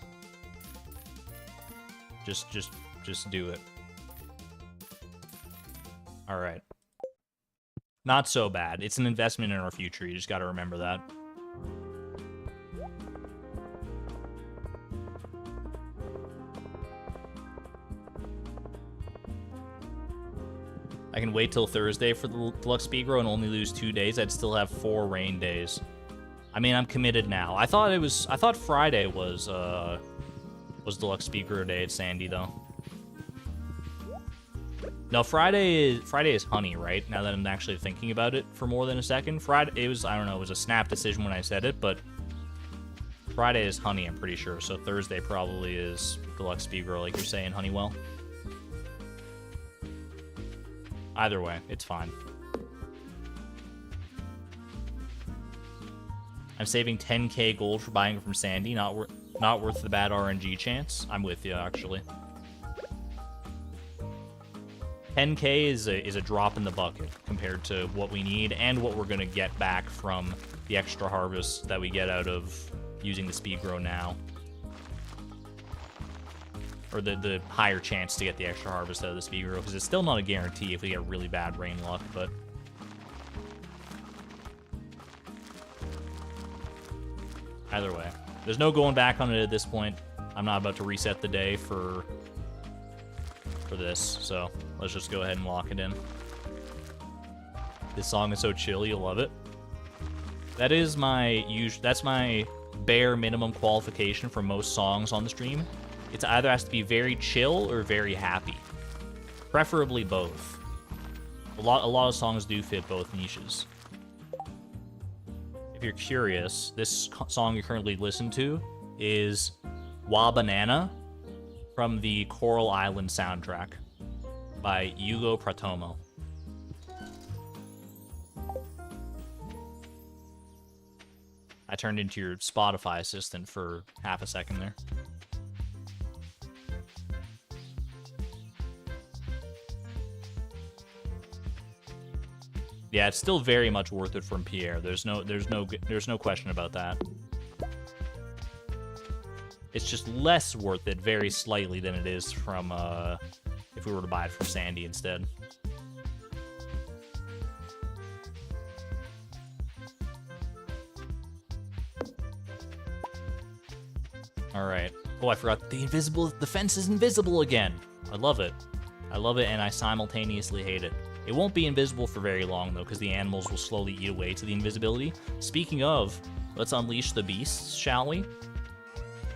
Just do it. All right. Not so bad. It's an investment in our future. You just got to remember that. I can wait till Thursday for the deluxe speed grow and only lose 2 days. I'd still have 4 rain days. I mean, I'm committed now. I thought Friday was deluxe speed grow day at Sandy though. No, Friday is honey, right? Now that I'm actually thinking about it for more than a second. Friday, it was, I don't know, it was a snap decision when I said it, but Friday is honey, I'm pretty sure. So Thursday probably is deluxe speed grow, like you're saying, Honeywell. Either way, it's fine. I'm saving 10k gold for buying from Sandy. Not worth the bad RNG chance. I'm with you, actually. 10k is a drop in the bucket compared to what we need and what we're going to get back from the extra harvest that we get out of using the speed grow now. Or the higher chance to get the extra harvest out of the speed grow, because it's still not a guarantee if we get really bad rain luck, but... Either way. There's no going back on it at this point. I'm not about to reset the day for this, so let's just go ahead and lock it in. This song is so chill, you'll love it. That is that's my bare minimum qualification for most songs on the stream. It either has to be very chill or very happy. Preferably both. A lot of songs do fit both niches. If you're curious, this song you currently listen to is Wa Banana from the Coral Island soundtrack by Hugo Pratomo. I turned into your Spotify assistant for half a second there. Yeah, it's still very much worth it from Pierre. There's no question about that. It's just less worth it very slightly than it is from if we were to buy it from Sandy instead. All right. Oh, I forgot the fence is invisible again. I love it. I love it, and I simultaneously hate it. It won't be invisible for very long, though, because the animals will slowly eat away to the invisibility. Speaking of, let's unleash the beasts, shall we?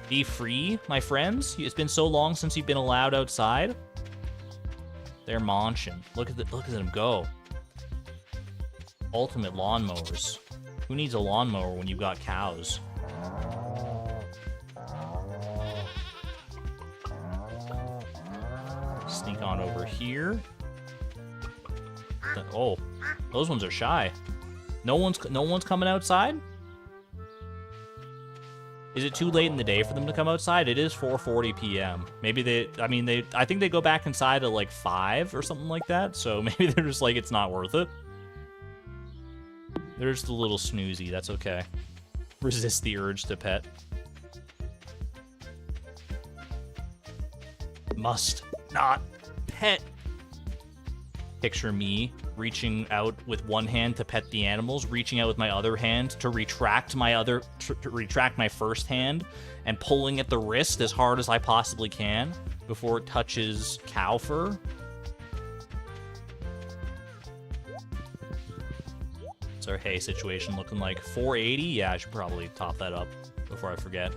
Be free, my friends. It's been so long since you've been allowed outside. They're munching. Look at them go. Ultimate lawnmowers. Who needs a lawnmower when you've got cows? Sneak on over here. Oh, those ones are shy. No one's coming outside? Is it too late in the day for them to come outside? It is 4:40 p.m. Maybe I think they go back inside at like 5 or something like that, so maybe they're just like, it's not worth it. They're just a little snoozy, that's okay. Resist the urge to pet. Must not pet. Picture me reaching out with one hand to pet the animals, reaching out with my other hand to retract my first hand, and pulling at the wrist as hard as I possibly can before it touches cow fur. What's our hay situation looking like? 480? Yeah, I should probably top that up before I forget.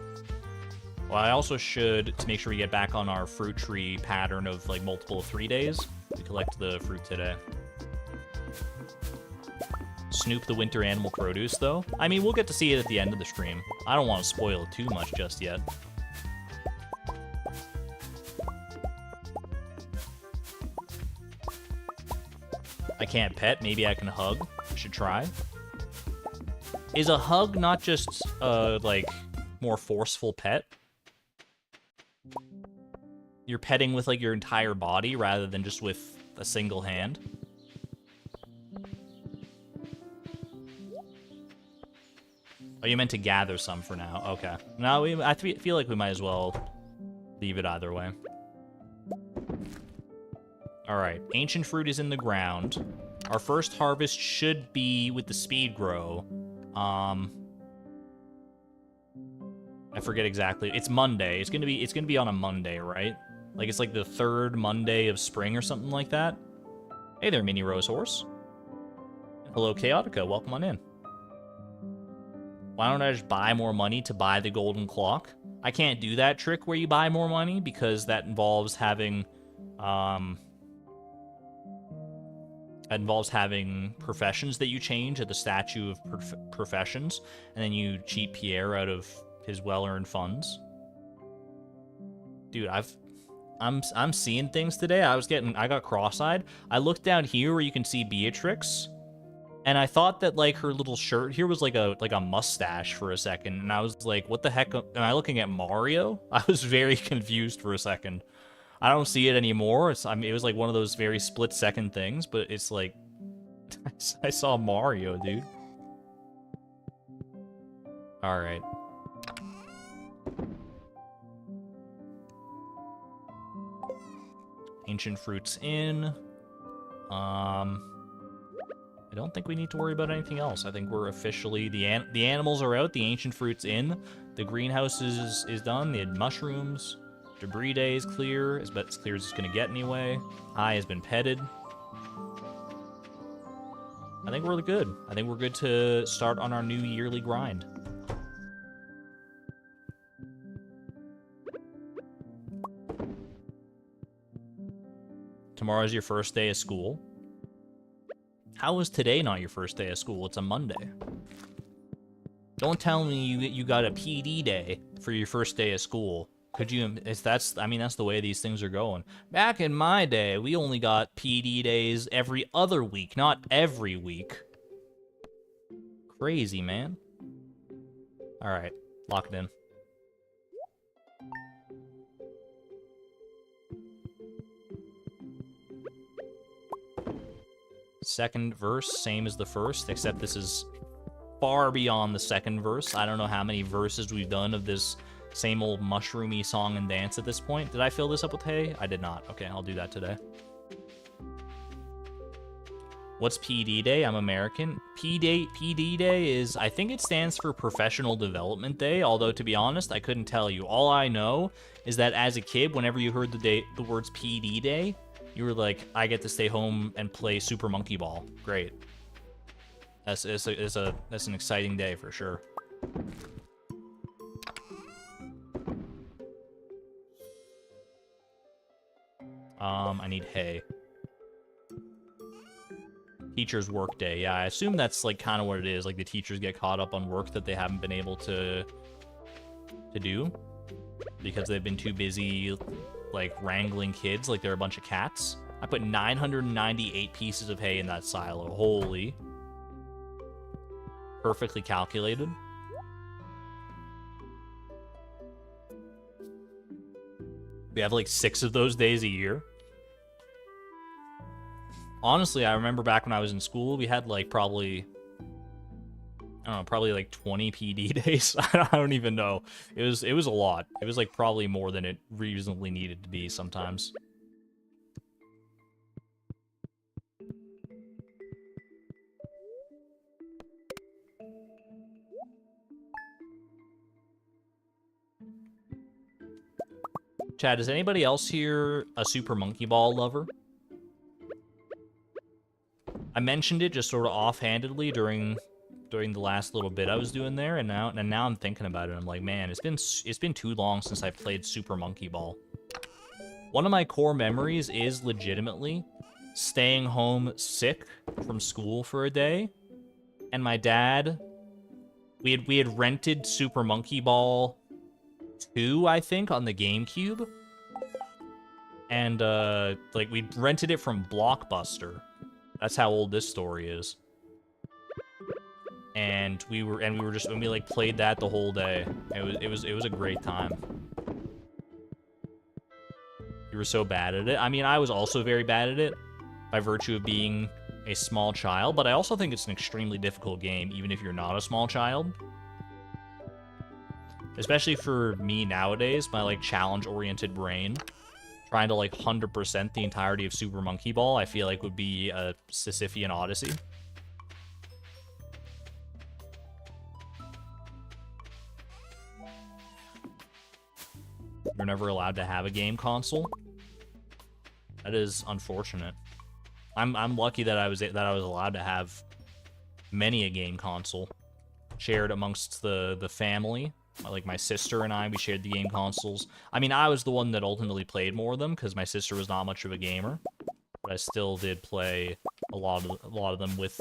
Well, I also should, to make sure we get back on our fruit tree pattern of like multiple 3 days, to collect the fruit today. Snoop the winter animal produce, though. I mean, we'll get to see it at the end of the stream. I don't want to spoil it too much just yet. I can't pet. Maybe I can hug. I should try. Is a hug not just, like, more forceful pet? You're petting with, like, your entire body rather than just with a single hand. Oh, you meant to gather some for now. Okay. No, I feel like we might as well leave it either way. Alright, ancient fruit is in the ground. Our first harvest should be with the speed grow. I forget exactly. It's Monday. It's gonna be on a Monday, right? Like, it's like the 3rd Monday of spring or something like that. Hey there, Mini Rose Horse. Hello, Chaotica. Welcome on in. Why don't I just buy more money to buy the golden clock? I can't do that trick where you buy more money because that involves having, It involves having professions that you change at the statue of professions, and then you cheat Pierre out of his well-earned funds. Dude, I'm seeing things today. I got cross-eyed. I looked down here where you can see Beatrix, and I thought that like her little shirt here was like a mustache for a second, and I was like, what the heck am I looking at, Mario? I was very confused for a second. I don't see it anymore. I mean, it was like one of those very split-second things, but it's like I saw Mario, dude. All right. Ancient Fruits in. I don't think we need to worry about anything else. I think we're officially... The animals are out, the Ancient Fruits in, the greenhouse is done, the mushrooms, debris day is clear, as clear as it's going to get anyway. Eye has been petted. I think we're good. I think we're good to start on our new yearly grind. Tomorrow's your first day of school. How is today not your first day of school? It's a Monday. Don't tell me you got a PD day for your first day of school. Could you? I mean, that's the way these things are going. Back in my day, we only got PD days every other week, not every week. Crazy, man. All right, locked in. Second verse, same as the first, except this is far beyond the second verse. I don't know how many verses we've done of this same old mushroomy song and dance at this point. Did I fill this up with hay? I did not. Okay, I'll do that today. What's PD Day? I'm American. PD Day is, I think it stands for Professional Development Day, although to be honest, I couldn't tell you. All I know is that as a kid, whenever you heard the words PD Day, you were like, I get to stay home and play Super Monkey Ball. Great. That's an exciting day for sure. I need hay. Teacher's work day. Yeah, I assume that's like kind of what it is. Like the teachers get caught up on work that they haven't been able to do because they've been too busy like wrangling kids like they're a bunch of cats. I put 998 pieces of hay in that silo. Holy. Perfectly calculated. We have like 6 of those days a year. Honestly, I remember back when I was in school, we had like probably, I don't know, probably like 20 PD days. I don't even know. It was a lot. It was like probably more than it reasonably needed to be sometimes. Chad, is anybody else here a Super Monkey Ball lover? I mentioned it just sort of offhandedly during the last little bit I was doing there, and now I'm thinking about it. I'm like, man, it's been too long since I played Super Monkey Ball. One of my core memories is legitimately staying home sick from school for a day, and my dad, we had rented Super Monkey Ball 2, I think, on the GameCube, and like we rented it from Blockbuster. That's how old this story is. And we like played that the whole day. It was a great time. You were so bad at it. I mean, I was also very bad at it by virtue of being a small child, but I also think it's an extremely difficult game, even if you're not a small child. Especially for me nowadays, my like challenge-oriented brain. Trying to like 100% the entirety of Super Monkey Ball, I feel like would be a Sisyphean odyssey. You're never allowed to have a game console. That is unfortunate. I'm lucky that I was allowed to have many a game console shared amongst the family. Like my sister and I, we shared the game consoles. I mean, I was the one that ultimately played more of them because my sister was not much of a gamer, but I still did play a lot of them with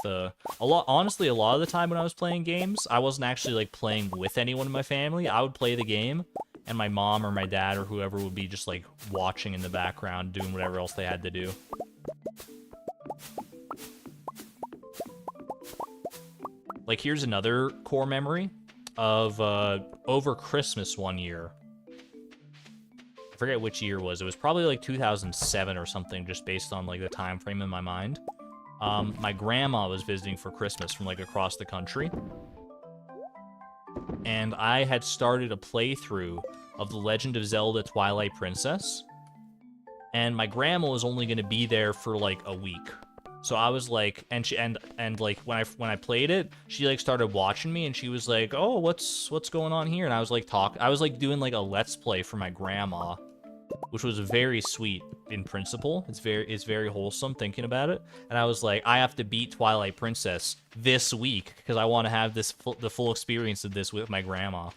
honestly, a lot of the time when I was playing games, I wasn't actually like playing with anyone in my family. I would play the game, and my mom or my dad or whoever would be just like watching in the background, doing whatever else they had to do. Like, here's another core memory of over Christmas one year. I forget which year it was. It was probably like 2007 or something, just based on like the time frame in my mind. My grandma was visiting for Christmas from like across the country. And I had started a playthrough of The Legend of Zelda Twilight Princess. And my grandma was only going to be there for like a week. So I was like, and like when I played it, she like started watching me, and she was like, "Oh, what's going on here?" And I was like I was like doing like a let's play for my grandma, which was very sweet in principle. It's very wholesome thinking about it. And I was like, I have to beat Twilight Princess this week because I want to have the full experience of this with my grandma.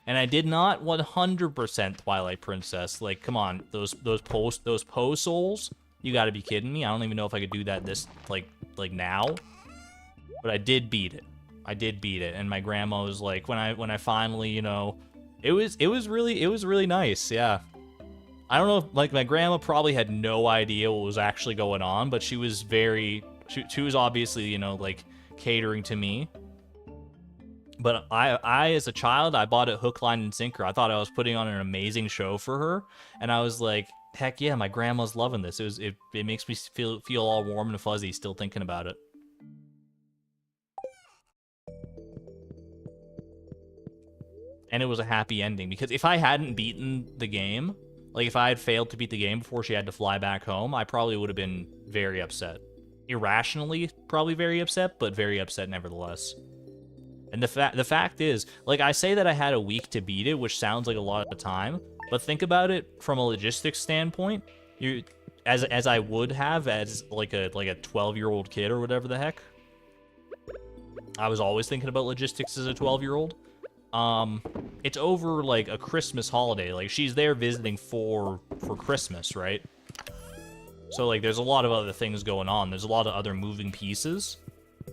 And I did not 100% Twilight Princess. Like, come on, those Poe souls. You gotta be kidding me. I don't even know if I could do that like now. But I did beat it. And my grandma was like, when I finally, you know, it was really nice, yeah. I don't know if, like, my grandma probably had no idea what was actually going on, but she was she was obviously, you know, like, catering to me. But I as a child, I bought it hook, line, and sinker. I thought I was putting on an amazing show for her, and I was like, heck yeah, my grandma's loving this. It makes me feel all warm and fuzzy still thinking about it. And it was a happy ending, because if I hadn't beaten the game, like if I had failed to beat the game before she had to fly back home, I probably would have been very upset. Irrationally, probably very upset, but very upset nevertheless. And the fact is, like, I say that I had a week to beat it, which sounds like a lot of time, but think about it from a logistics standpoint. You, as I would have as like a 12-year-old kid or whatever the heck. I was always thinking about logistics as a 12-year-old. It's over like a Christmas holiday. Like, she's there visiting for Christmas, right? So like, there's a lot of other things going on. There's a lot of other moving pieces.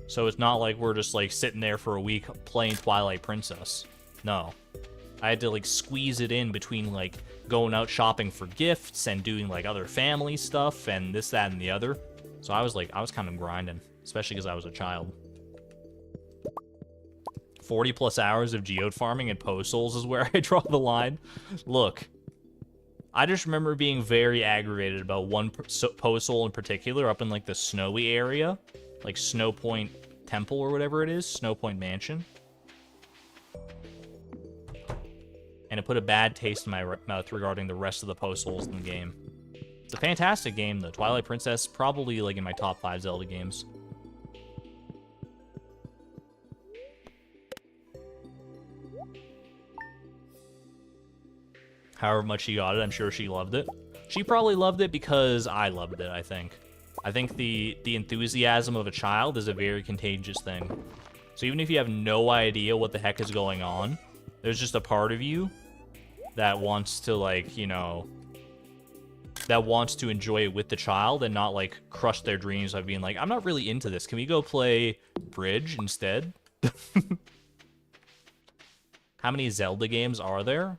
So it's not like we're just like sitting there for a week playing Twilight Princess. No. I had to like squeeze it in between like going out shopping for gifts and doing like other family stuff and this, that, and the other. So I was kind of grinding, especially because I was a child. 40 plus hours of geode farming and Poe souls is where I draw the line. Look, I just remember being very aggravated about one Poe soul in particular up in like the snowy area, like Snow Point Temple or whatever it is, Snow Point Mansion. And it put a bad taste in my mouth regarding the rest of the Poe souls in the game. It's a fantastic game though. Twilight Princess, probably like in my top 5 Zelda games. However much she got it, I'm sure she loved it. She probably loved it because I loved it, I think. I think the enthusiasm of a child is a very contagious thing. So even if you have no idea what the heck is going on, there's just a part of you that wants to, like, you know, that wants to enjoy it with the child and not, like, crush their dreams by being like, I'm not really into this. Can we go play bridge instead? How many Zelda games are there?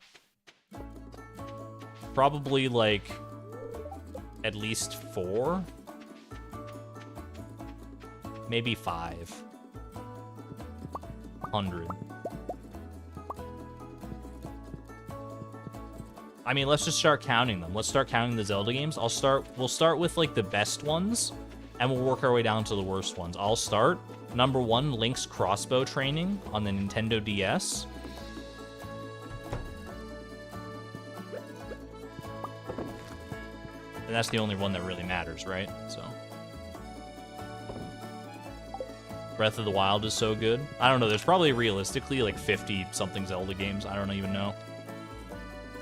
Probably, like, at least 4? Maybe 500. I mean, let's just start counting them. Let's start counting the Zelda games. We'll start with, like, the best ones, and we'll work our way down to the worst ones. I'll start. Number 1, Link's crossbow training on the Nintendo DS. And that's the only one that really matters, right? So, Breath of the Wild is so good. I don't know, there's probably realistically like 50-something Zelda games. I don't even know.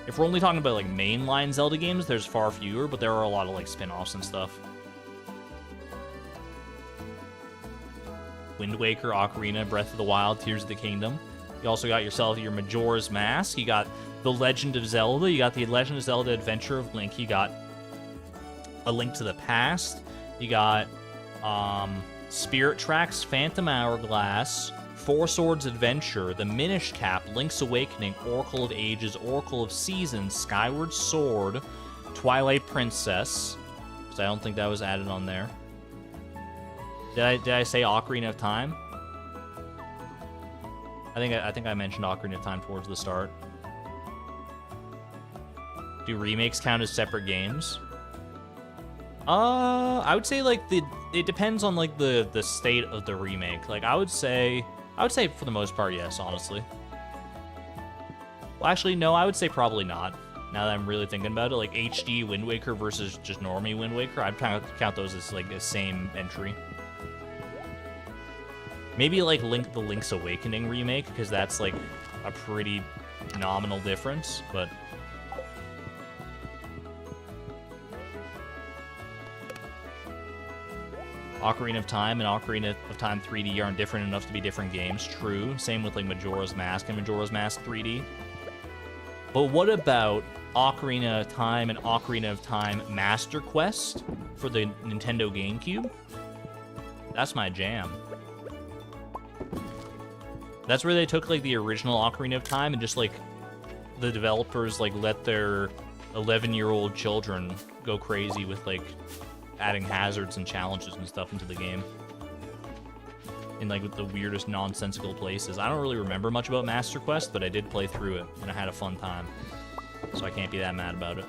If we're only talking about like mainline Zelda games, there's far fewer, but there are a lot of like spin-offs and stuff. Wind Waker, Ocarina, Breath of the Wild, Tears of the Kingdom. You also got yourself your Majora's Mask. You got The Legend of Zelda. You got The Legend of Zelda Adventure of Link. You got A Link to the Past. You got Spirit Tracks, Phantom Hourglass, Four Swords Adventure, The Minish Cap, Link's Awakening, Oracle of Ages, Oracle of Seasons, Skyward Sword, Twilight Princess, because I don't think that was added on there. Did I say Ocarina of Time? I think I mentioned Ocarina of Time towards the start. Do remakes count as separate games? I would say like it depends on like the state of the remake. Like I would say for the most part yes, honestly. Well, actually no, I would say probably not. Now that I'm really thinking about it, like HD Wind Waker versus just normie Wind Waker, I'd count those as like the same entry. Maybe like the Link's Awakening remake, because that's like a pretty nominal difference, but Ocarina of Time and Ocarina of Time 3D aren't different enough to be different games. True. Same with like Majora's Mask and Majora's Mask 3D. But what about Ocarina of Time and Ocarina of Time Master Quest for the Nintendo GameCube? That's my jam. That's where they took like the original Ocarina of Time and just like the developers like let their 11-year-old children go crazy with like adding hazards and challenges and stuff into the game in like the weirdest nonsensical places. I don't really remember much about Master Quest, but I did play through it and I had a fun time, so I can't be that mad about it.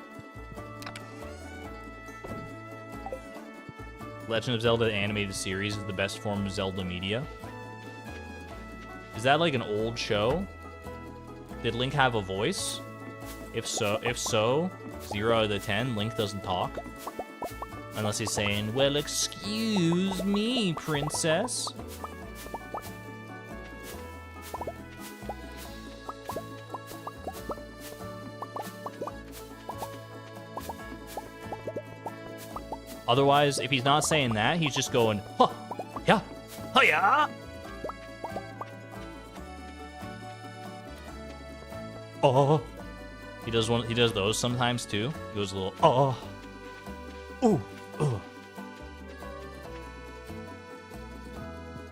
Legend of Zelda animated series is the best form of Zelda media. Is that like an old show? Did Link have a voice? If so, 0 out of 10, Link doesn't talk. Unless he's saying, well, excuse me, princess. Otherwise, if he's not saying that, he's just going, huh, yeah, huh, yeah. Oh, he does those sometimes too. He goes a little, oh, ooh. Ugh.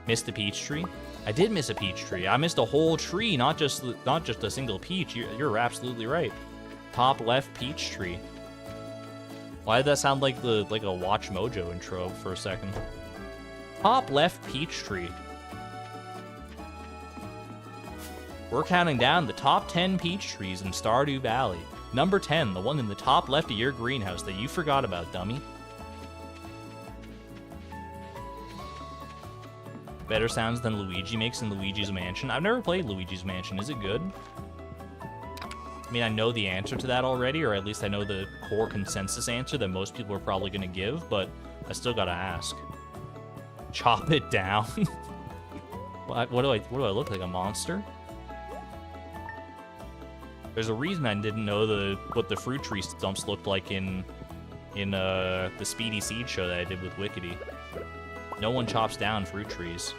Missed the peach tree? I did miss a peach tree. I missed a whole tree, not just a single peach. You're absolutely right. Top left peach tree. Why did that sound like a Watch Mojo intro for a second? Top left peach tree. We're counting down the top 10 peach trees in Stardew Valley. Number 10, the one in the top left of your greenhouse that you forgot about, dummy. Better sounds than Luigi makes in Luigi's Mansion. I've never played Luigi's Mansion. Is it good? I mean, I know the answer to that already, or at least I know the core consensus answer that most people are probably going to give, but I still gotta ask. Chop it down? What do I look like, a monster? There's a reason I didn't know what the fruit tree stumps looked like in the Speedy Seed show that I did with Wickedy. No one chops down fruit trees.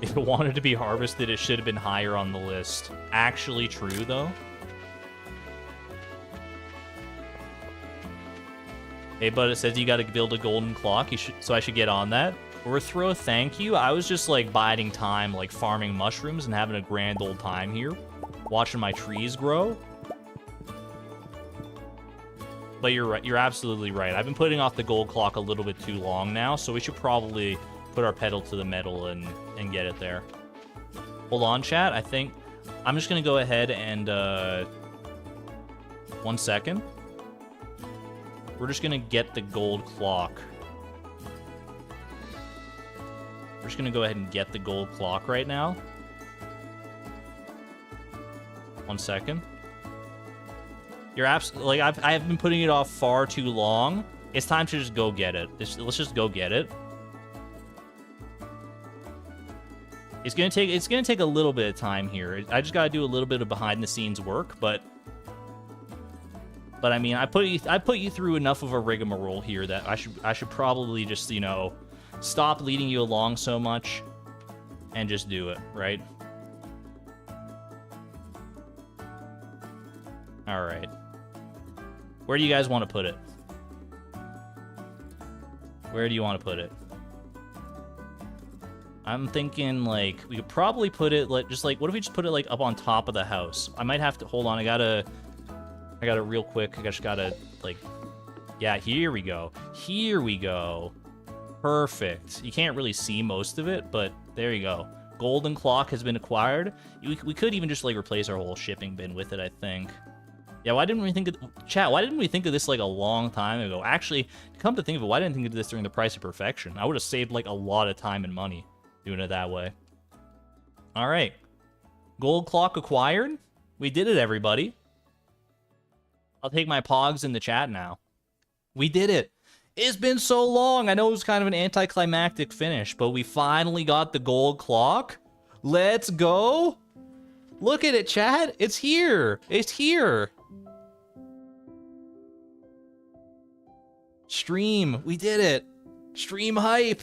If it wanted to be harvested, it should have been higher on the list. Actually true, though. Hey, but it says you gotta build a golden clock, so I should get on that. Earthrow, thank you. I was just, like, biding time, like, farming mushrooms and having a grand old time here. Watching my trees grow. But you're right. You're absolutely right. I've been putting off the gold clock a little bit too long now, so we should probably put our pedal to the metal and get it there. Hold on, chat. I think I'm just going to go ahead and... 1 second. We're just going to get the gold clock. We're just going to go ahead and get the gold clock right now. 1 second. You're absolutely like I have been putting it off far too long. It's time to just go get it. Let's just go get it. It's gonna take a little bit of time here. I just gotta do a little bit of behind the scenes work, but I mean I put you through enough of a rigmarole here that I should probably just, you know, stop leading you along so much and just do it, right? All right. Where do you guys want to put it? Where do you want to put it? I'm thinking, like, we could probably put it, like, just, like, what if we just put it, like, up on top of the house? I might have to, hold on, I gotta real quick, I just gotta, like, yeah, here we go. Here we go. Perfect. You can't really see most of it, but there you go. Golden clock has been acquired. We could even just, like, replace our whole shipping bin with it, I think. Yeah, why didn't we think of... Chat, why didn't we think of this, like, a long time ago? Actually, come to think of it, why didn't I think of this during the price of perfection? I would have saved, like, a lot of time and money doing it that way. All right. Gold clock acquired. We did it, everybody. I'll take my pogs in the chat now. We did it. It's been so long. I know it was kind of an anticlimactic finish, but we finally got the gold clock. Let's go. Look at it, chat. It's here. It's here. Stream. We did it. Stream hype.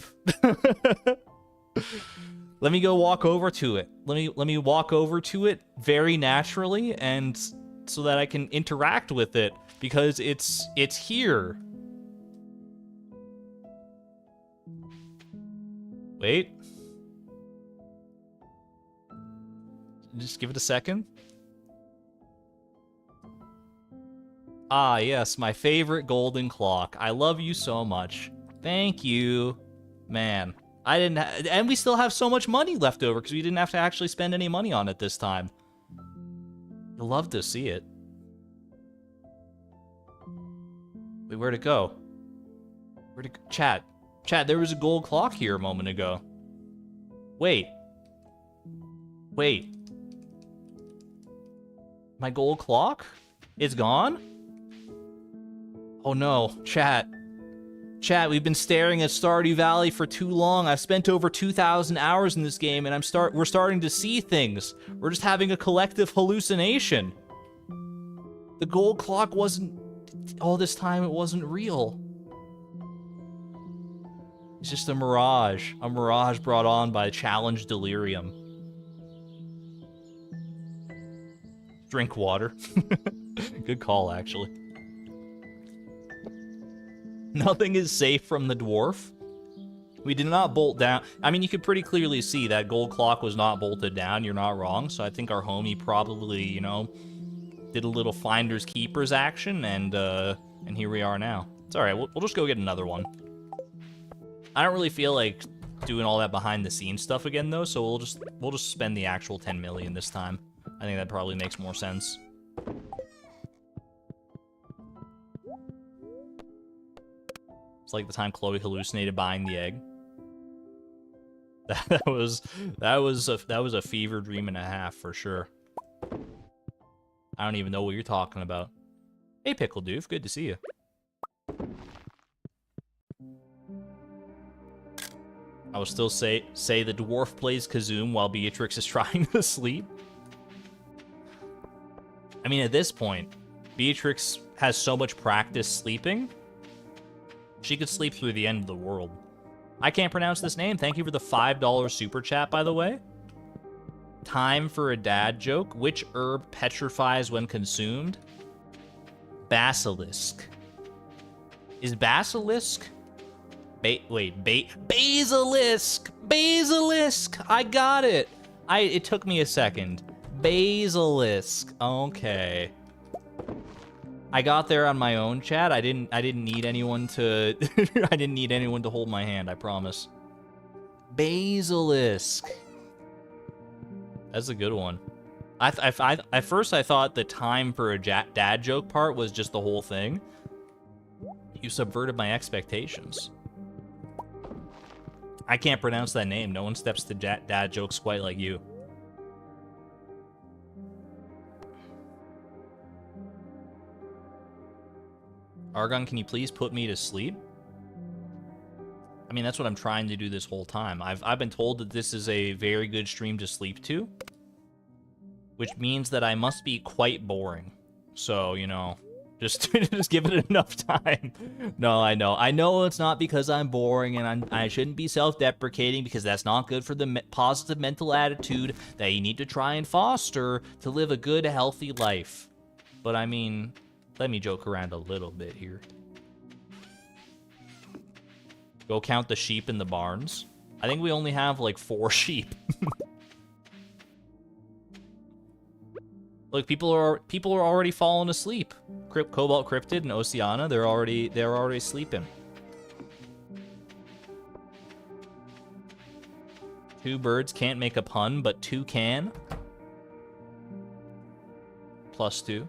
Let me go walk over to it. Let me walk over to it very naturally, and so that I can interact with it, because it's here. Wait. Just give it a second. Ah, yes, my favorite golden clock. I love you so much. Thank you. Man, I didn't and we still have so much money left over because we didn't have to actually spend any money on it this time. I'd love to see it. Wait, where'd it go? Where'd it go? Chat, there was a gold clock here a moment ago. Wait. My gold clock? It's gone? Oh no, chat. Chat, we've been staring at Stardew Valley for too long. I've spent over 2,000 hours in this game, and we're starting to see things. We're just having a collective hallucination. The gold clock wasn't... All this time, it wasn't real. It's just a mirage. A mirage brought on by challenge delirium. Drink water. Good call, actually. Nothing is safe from the dwarf. We did not bolt down. I mean, you could pretty clearly see that gold clock was not bolted down. You're not wrong. So I think our homie probably, you know, did a little finders keepers action, and here we are now. It's all right. We'll just go get another one. I don't really feel like doing all that behind the scenes stuff again, though. So we'll just spend the actual 10 million this time. I think that probably makes more sense. It's like the time Chloe hallucinated buying the egg. That was a fever dream and a half for sure. I don't even know what you're talking about. Hey, Pickle Doof, good to see you. I will still say the dwarf plays Kazoom while Beatrix is trying to sleep. I mean, at this point, Beatrix has so much practice sleeping. She could sleep through the end of the world. I can't pronounce this name. Thank you for the $5 super chat, by the way. Time for a dad joke. Which herb petrifies when consumed? Basilisk. Is basilisk? Basilisk! Basilisk! I got it! It took me a second. Basilisk. Okay. I got there on my own, chat. I didn't need anyone to I didn't need anyone to hold my hand, I promise. Basilisk. That's a good one. At first I thought the time for a dad joke part was just the whole thing. You subverted my expectations. I can't pronounce that name. No one steps to dad jokes quite like you. Argon, can you please put me to sleep? I mean, that's what I'm trying to do this whole time. I've been told that this is a very good stream to sleep to, which means that I must be quite boring. So, you know, just give it enough time. No, I know it's not because I'm boring, and I shouldn't be self-deprecating, because that's not good for the positive mental attitude that you need to try and foster to live a good, healthy life. but I mean, let me joke around a little bit here. Go count the sheep in the barns. I think we only have like 4 sheep. Look, people are already falling asleep. Cobalt Cryptid and Oceana, they're already sleeping. 2 birds can't make a pun, but 2 can. +2.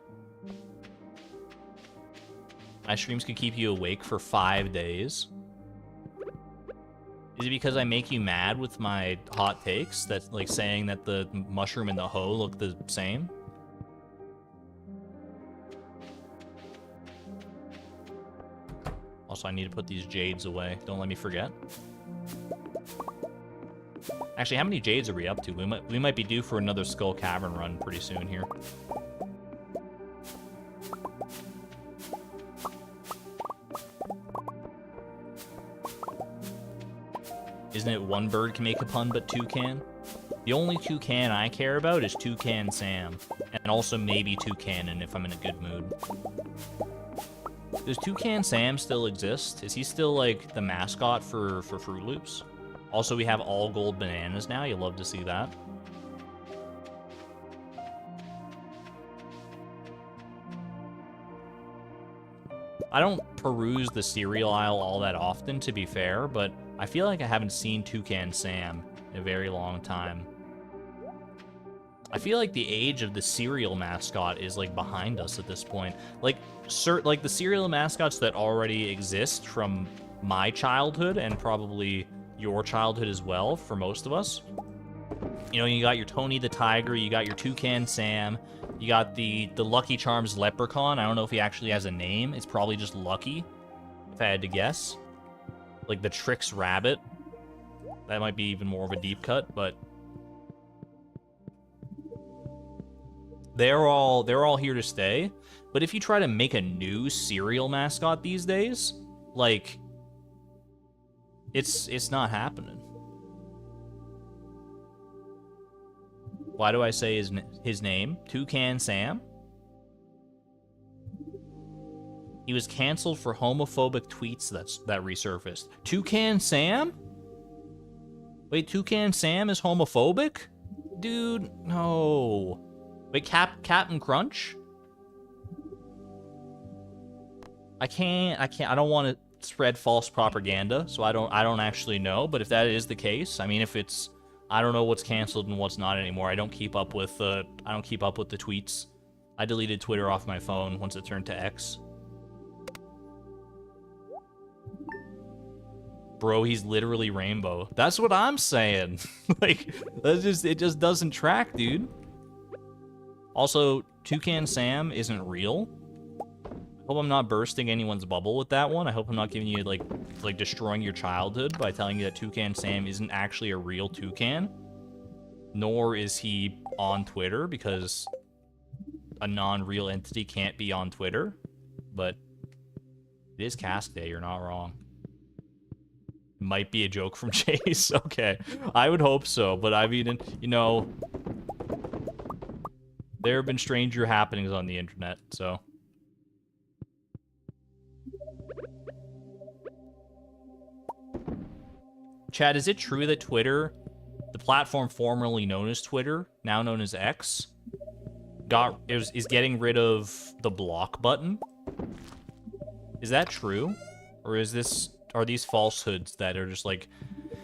My streams could keep you awake for 5 days. Is it because I make you mad with my hot takes? That's like saying that the mushroom and the hoe look the same? Also, I need to put these jades away. Don't let me forget. Actually, how many jades are we up to? We might be due for another Skull Cavern run pretty soon here. Isn't it 1 bird can make a pun, but 2 can? The only toucan I care about is Toucan Sam. And also maybe Toucanon if I'm in a good mood. Does Toucan Sam still exist? Is he still, like, the mascot for Fruit Loops? Also, we have all gold bananas now. You'll love to see that. I don't peruse the cereal aisle all that often, to be fair, but I feel like I haven't seen Toucan Sam in a very long time. I feel like the age of the cereal mascot is, like, behind us at this point. Like the cereal mascots that already exist from my childhood and probably your childhood as well, for most of us. You know, you got your Tony the Tiger, you got your Toucan Sam, you got the Lucky Charms Leprechaun. I don't know if he actually has a name. It's probably just Lucky, if I had to guess. Like the Trix Rabbit. That might be even more of a deep cut, but they're all here to stay. But if you try to make a new cereal mascot these days, like, it's not happening. Why do I say his name? Toucan Sam? He was canceled for homophobic tweets that resurfaced. Toucan Sam? Wait, Toucan Sam is homophobic? Dude, no. Wait, Captain Crunch? I don't want to spread false propaganda, so I don't actually know, but if that is the case, I mean, if it's, I don't know what's canceled and what's not anymore. I don't keep up with the tweets. I deleted Twitter off my phone once it turned to X. Bro, he's literally rainbow. That's what I'm saying. Like, it just doesn't track, dude. Also, Toucan Sam isn't real. I hope I'm not bursting anyone's bubble with that one. I hope I'm not giving you, like destroying your childhood by telling you that Toucan Sam isn't actually a real toucan. Nor is he on Twitter, because a non-real entity can't be on Twitter. But it is Cask Day, you're not wrong. Might be a joke from Chase. Okay, I would hope so, but I mean, you know, there have been stranger happenings on the internet, so. Chad, is it true that Twitter, the platform formerly known as Twitter, now known as X, is getting rid of the block button? Is that true? Or are these falsehoods that are just like,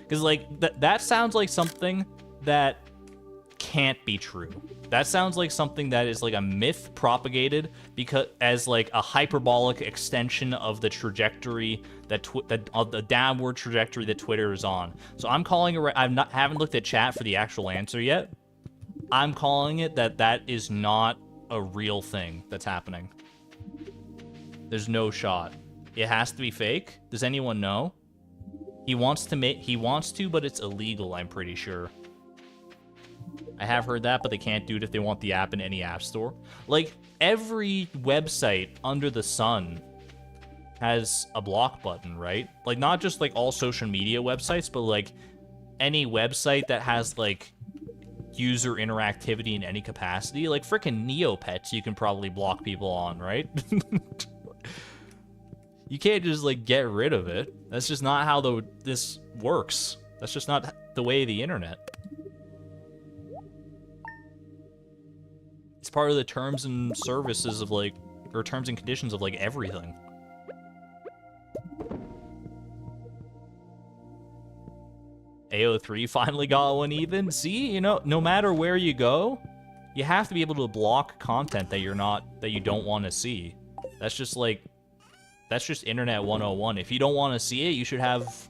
because like that sounds like something that can't be true. That sounds like something that is like a myth propagated because as like a hyperbolic extension of the trajectory of the downward trajectory that Twitter is on. So I'm calling it. Haven't looked at chat for the actual answer yet. I'm calling it that is not a real thing that's happening. There's no shot. It has to be fake. Does anyone know? He wants to, but it's illegal, I'm pretty sure. I have heard that, but they can't do it if they want the app in any app store. Like, every website under the sun has a block button, right? Like, not just, like, all social media websites, but, like, any website that has, like, user interactivity in any capacity. Like frickin' Neopets you can probably block people on, right? You can't just, like, get rid of it. That's just not how this works. That's just not the way of the internet. It's part of the terms and services of, like, or terms and conditions of, like, everything. AO3 finally got one even. See, you know, no matter where you go, you have to be able to block content that you don't want to see. That's just, like, that's just Internet 101. If you don't want to see it, you should have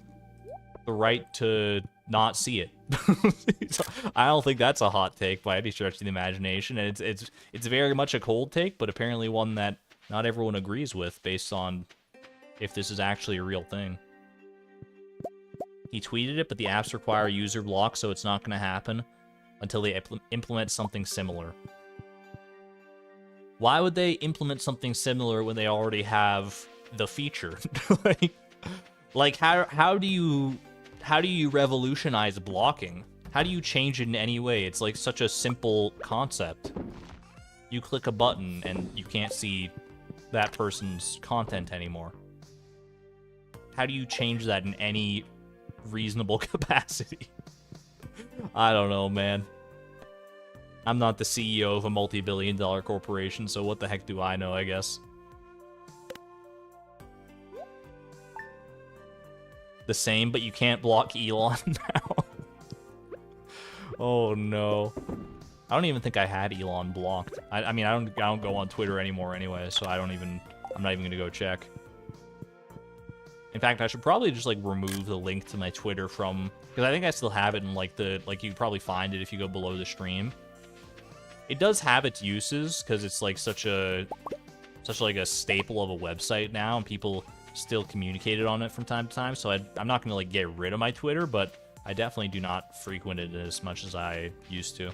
the right to not see it. I don't think that's a hot take by any stretch of the imagination, and it's very much a cold take, but apparently one that not everyone agrees with based on if this is actually a real thing. He tweeted it, but the apps require user block, so it's not going to happen until they implement something similar. Why would they implement something similar when they already have the feature? like how do you revolutionize blocking? How do you change it in any way? It's like such a simple concept. You click a button and you can't see that person's content anymore. How do you change that in any reasonable capacity? I don't know, man. I'm not the CEO of a multi-billion-dollar corporation, so what the heck do I know, I guess. The same, but you can't block Elon now. Oh no. I don't even think I had Elon blocked. I mean, I don't go on Twitter anymore anyway, so I'm not even gonna go check. In fact, I should probably just, like, remove the link to my Twitter from... Because I think I still have it in, like, the... Like, you could probably find it if you go below the stream. It does have its uses, because it's, like, such a staple of a website now, and people still communicated on it from time to time, so I'm not going to, like, get rid of my Twitter, but I definitely do not frequent it as much as I used to.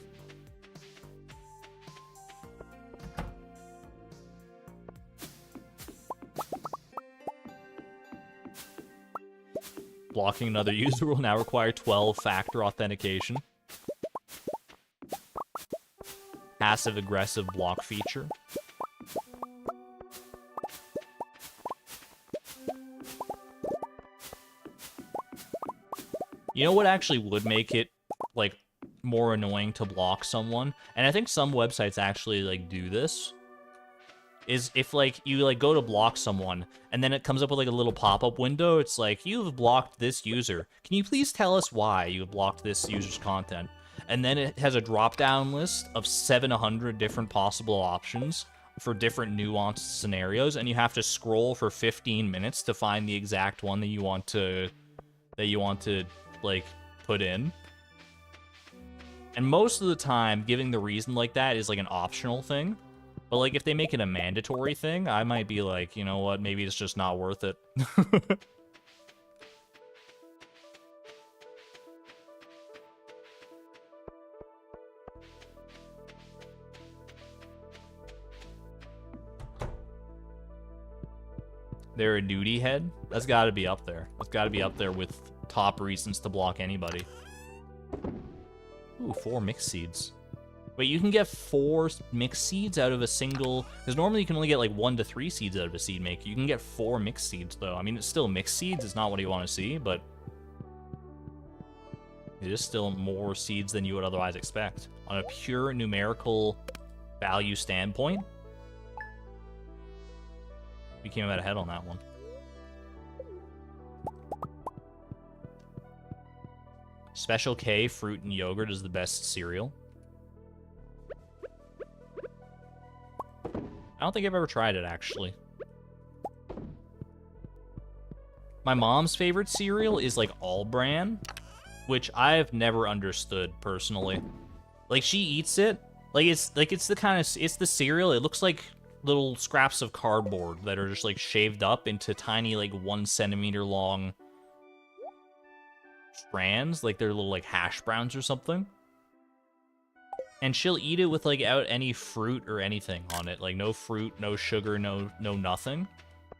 Blocking another user will now require 12-factor authentication. Passive-aggressive block feature. You know what actually would make it, like, more annoying to block someone? And I think some websites actually, like, do this. Is if, like, you, like, go to block someone, and then it comes up with, like, a little pop-up window. It's like, you've blocked this user. Can you please tell us why you have blocked this user's content? And then it has a drop-down list of 700 different possible options for different nuanced scenarios, and you have to scroll for 15 minutes to find the exact one that you want to, like, put in. And most of the time, giving the reason like that is, like, an optional thing. But, like, if they make it a mandatory thing, I might be like, you know what, maybe it's just not worth it. They're a nudie head? That's gotta be up there. That's gotta be up there with top reasons to block anybody. Ooh, 4 mixed seeds. Wait, you can get 4 mixed seeds out of a single... Because normally you can only get, like, 1 to 3 seeds out of a seed maker. You can get 4 mixed seeds, though. I mean, it's still mixed seeds. It's not what you want to see, but... it is still more seeds than you would otherwise expect. On a pure numerical value standpoint, we came out ahead on that one. Special K fruit and yogurt is the best cereal. I don't think I've ever tried it, actually. My mom's favorite cereal is, like, All Bran, which I've never understood, personally. Like, she eats it. It's the kind of... It's the cereal. It looks like little scraps of cardboard that are just, like, shaved up into tiny, like, 1 centimeter long strands. Like, they're little, like, hash browns or something. And she'll eat it with, like, out any fruit or anything on it. Like, no fruit, no sugar, no nothing.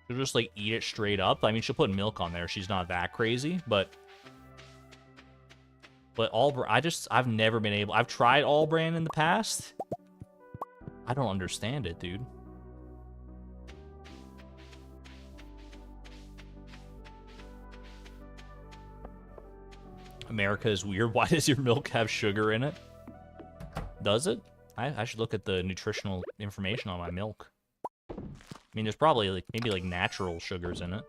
She'll just, like, eat it straight up. I mean, she'll put milk on there. She's not that crazy, but But I've never been able... I've tried all brand in the past. I don't understand it, dude. America is weird. Why does your milk have sugar in it? Does it? I should look at the nutritional information on my milk. I mean, there's probably like maybe like natural sugars in it.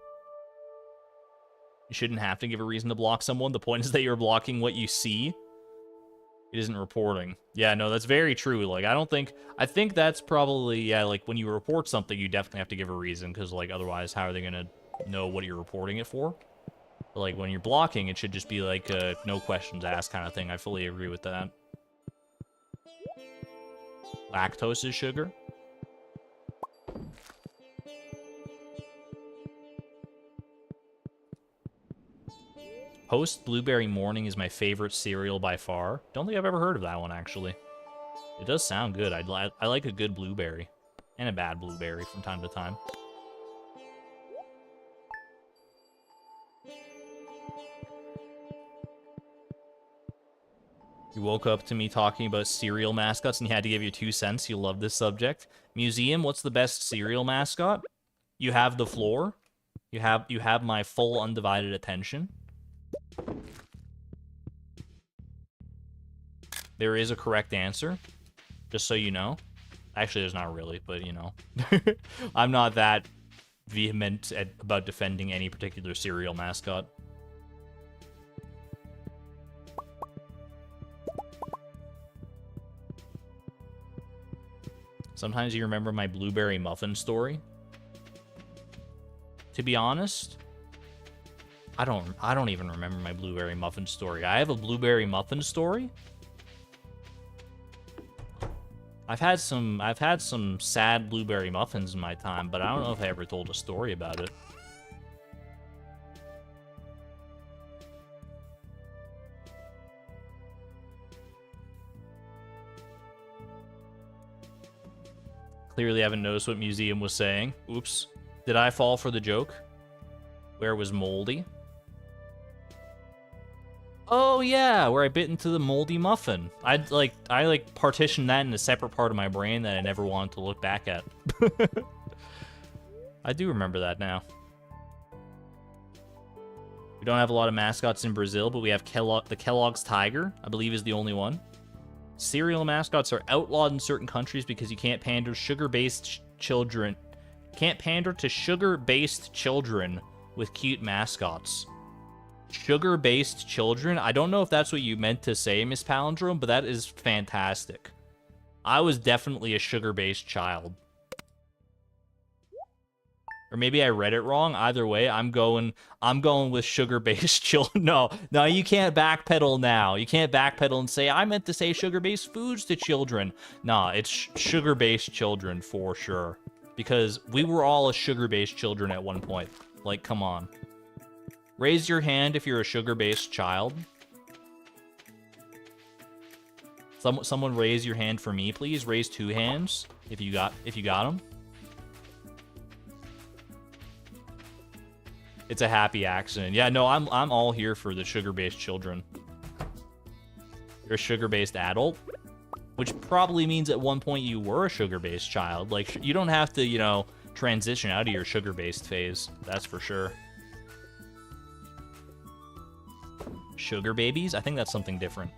You shouldn't have to give a reason to block someone. The point is that you're blocking what you see. It isn't reporting. Yeah, no, that's very true. Like, I think that's probably, yeah, like when you report something, you definitely have to give a reason, because like otherwise, how are they gonna know what you're reporting it for? But like when you're blocking, it should just be like a no questions asked kind of thing. I fully agree with that. Lactose is sugar. Post Blueberry Morning is my favorite cereal by far. Don't think I've ever heard of that one, actually. It does sound good. I like a good blueberry. And a bad blueberry from time to time. You woke up to me talking about cereal mascots and you had to give your 2 cents. You love this subject. Museum, what's the best cereal mascot? You have the floor. You have my full undivided attention. There is a correct answer, just so you know. Actually, there's not really, but you know. I'm not that vehement about defending any particular cereal mascot. Sometimes you remember my blueberry muffin story. To be honest, I don't even remember my blueberry muffin story. I have a blueberry muffin story. I've had some sad blueberry muffins in my time, but I don't know if I ever told a story about it. Clearly haven't noticed what Museum was saying. Oops. Did I fall for the joke? Where was Moldy? Oh yeah, where I bit into the moldy muffin. I partitioned that in a separate part of my brain that I never wanted to look back at. I do remember that now. We don't have a lot of mascots in Brazil, but we have the Kellogg's Tiger, I believe is the only one. Cereal mascots are outlawed in certain countries because you can't pander sugar-based children. Can't pander to sugar-based children with cute mascots. Sugar-based children? I don't know if that's what you meant to say, Miss Palindrome, but that is fantastic. I was definitely a sugar-based child. Or maybe I read it wrong. Either way, I'm going with sugar-based children. No, you can't backpedal now. You can't backpedal and say, I meant to say sugar-based foods to children. Nah, it's sugar-based children for sure. Because we were all a sugar-based children at one point. Like, come on. Raise your hand if you're a sugar-based child. Someone raise your hand for me, please. Raise 2 hands if you got them. It's a happy accident. Yeah, no, I'm all here for the sugar-based children. You're a sugar-based adult, which probably means at one point you were a sugar-based child. Like, you don't have to, you know, transition out of your sugar-based phase. That's for sure. Sugar babies? I think that's something different.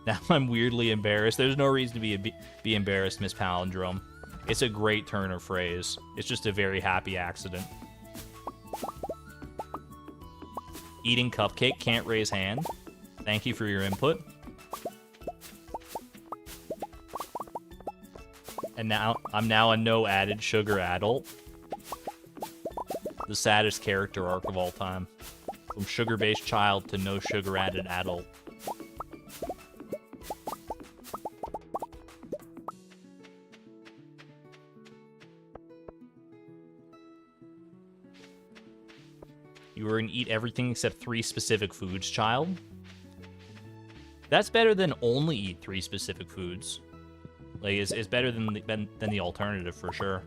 Now I'm weirdly embarrassed. There's no reason to be embarrassed, Miss Palindrome. It's a great turn of phrase. It's just a very happy accident. Eating cupcake, can't raise hand. Thank you for your input. And now, I'm now a no added sugar adult. The saddest character arc of all time. From sugar-based child to no sugar added adult. You were gonna eat everything except 3 specific foods, child. That's better than only eat 3 specific foods. Like, it's better than the alternative for sure.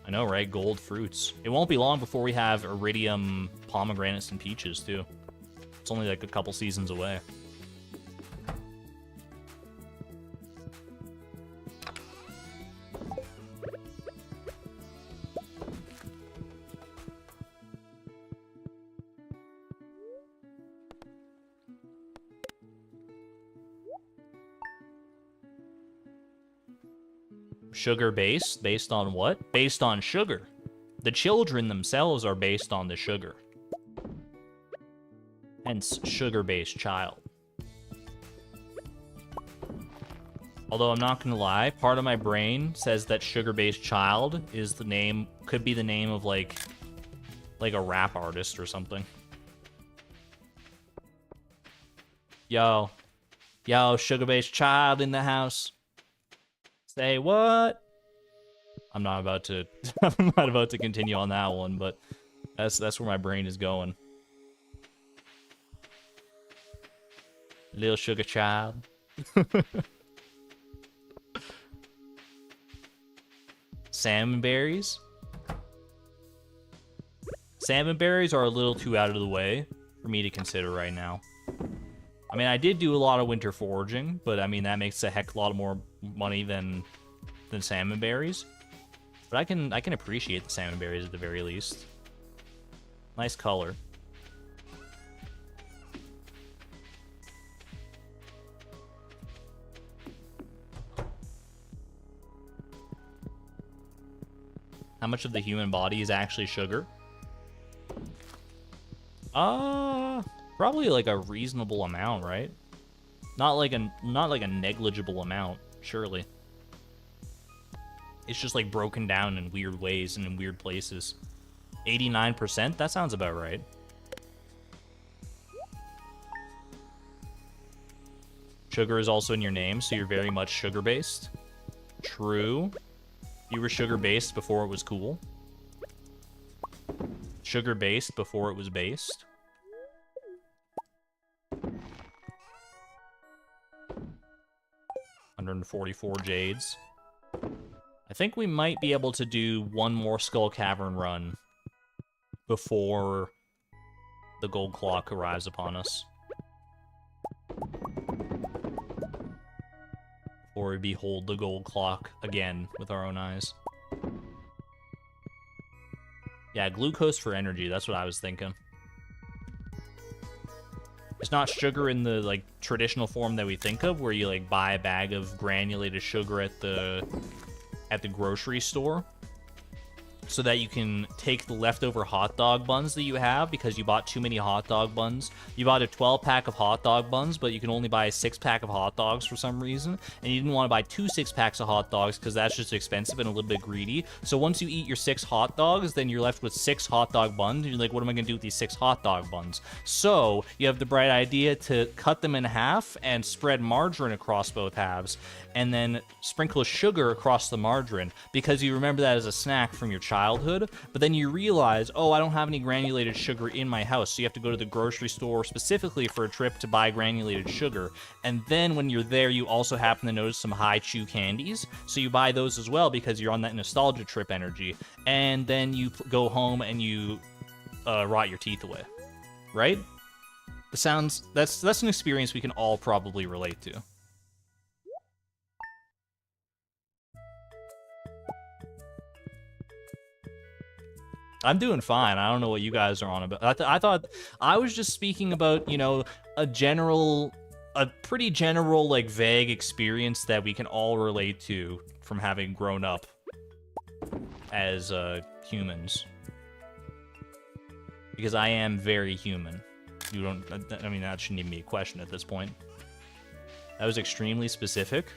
I know, right? Gold fruits. It won't be long before we have iridium pomegranates and peaches, too. It's only like a couple seasons away. Sugar based? Based on what? Based on sugar. The children themselves are based on the sugar. Hence, sugar-based child. Although I'm not gonna lie, part of my brain says that sugar-based child is the name, could be the name of like a rap artist or something. Yo, sugar-based child in the house. Say what? I'm not about to I'm not about to continue on that one, but that's where my brain is going. Little sugar child. Salmon berries. Salmon berries are a little too out of the way for me to consider right now. I mean, I did do a lot of winter foraging, but I mean that makes a heck of a lot more money than salmon berries. But I can appreciate the salmon berries at the very least. Nice color. How much of the human body is actually sugar? Probably like a reasonable amount, right? Not like a negligible amount, surely. It's just like broken down in weird ways and in weird places. 89%? That sounds about right. Sugar is also in your name, so you're very much sugar-based. True. You were sugar-based before it was cool. Sugar-based before it was based. $144 jades. I think we might be able to do one more Skull Cavern run before the gold clock arrives upon us. Before we behold the gold clock again with our own eyes. Yeah, glucose for energy, that's what I was thinking. It's not sugar in the like traditional form that we think of, where you like buy a bag of granulated sugar at the grocery store, so that you can take the leftover hot dog buns that you have because you bought too many hot dog buns. You bought a 12-pack of hot dog buns, but you can only buy a 6-pack of hot dogs for some reason, and you didn't want to buy 2 6-packs of hot dogs because that's just expensive and a little bit greedy. So once you eat your 6 hot dogs, then you're left with 6 hot dog buns, and you're like, what am I going to do with these 6 hot dog buns? So you have the bright idea to cut them in half and spread margarine across both halves, and then sprinkle sugar across the margarine, because you remember that as a snack from your childhood, but then you realize, oh, I don't have any granulated sugar in my house, so you have to go to the grocery store specifically for a trip to buy granulated sugar, and then when you're there, you also happen to notice some high chew candies, so you buy those as well because you're on that nostalgia trip energy, and then you go home and you rot your teeth away, right? That's an experience we can all probably relate to. I'm doing fine. I don't know what you guys are on about. I thought I was just speaking about, you know, a pretty general, like, vague experience that we can all relate to from having grown up as humans. Because I am very human. I mean, that shouldn't even be a question at this point. That was extremely specific.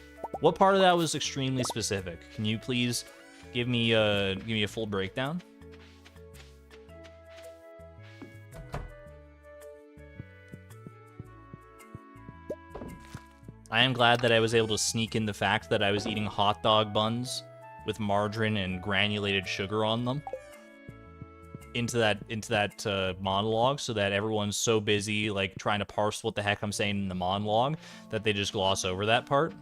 What part of that was extremely specific? Can you please give me a full breakdown? I am glad that I was able to sneak in the fact that I was eating hot dog buns with margarine and granulated sugar on them into that monologue, so that everyone's so busy like trying to parse what the heck I'm saying in the monologue that they just gloss over that part.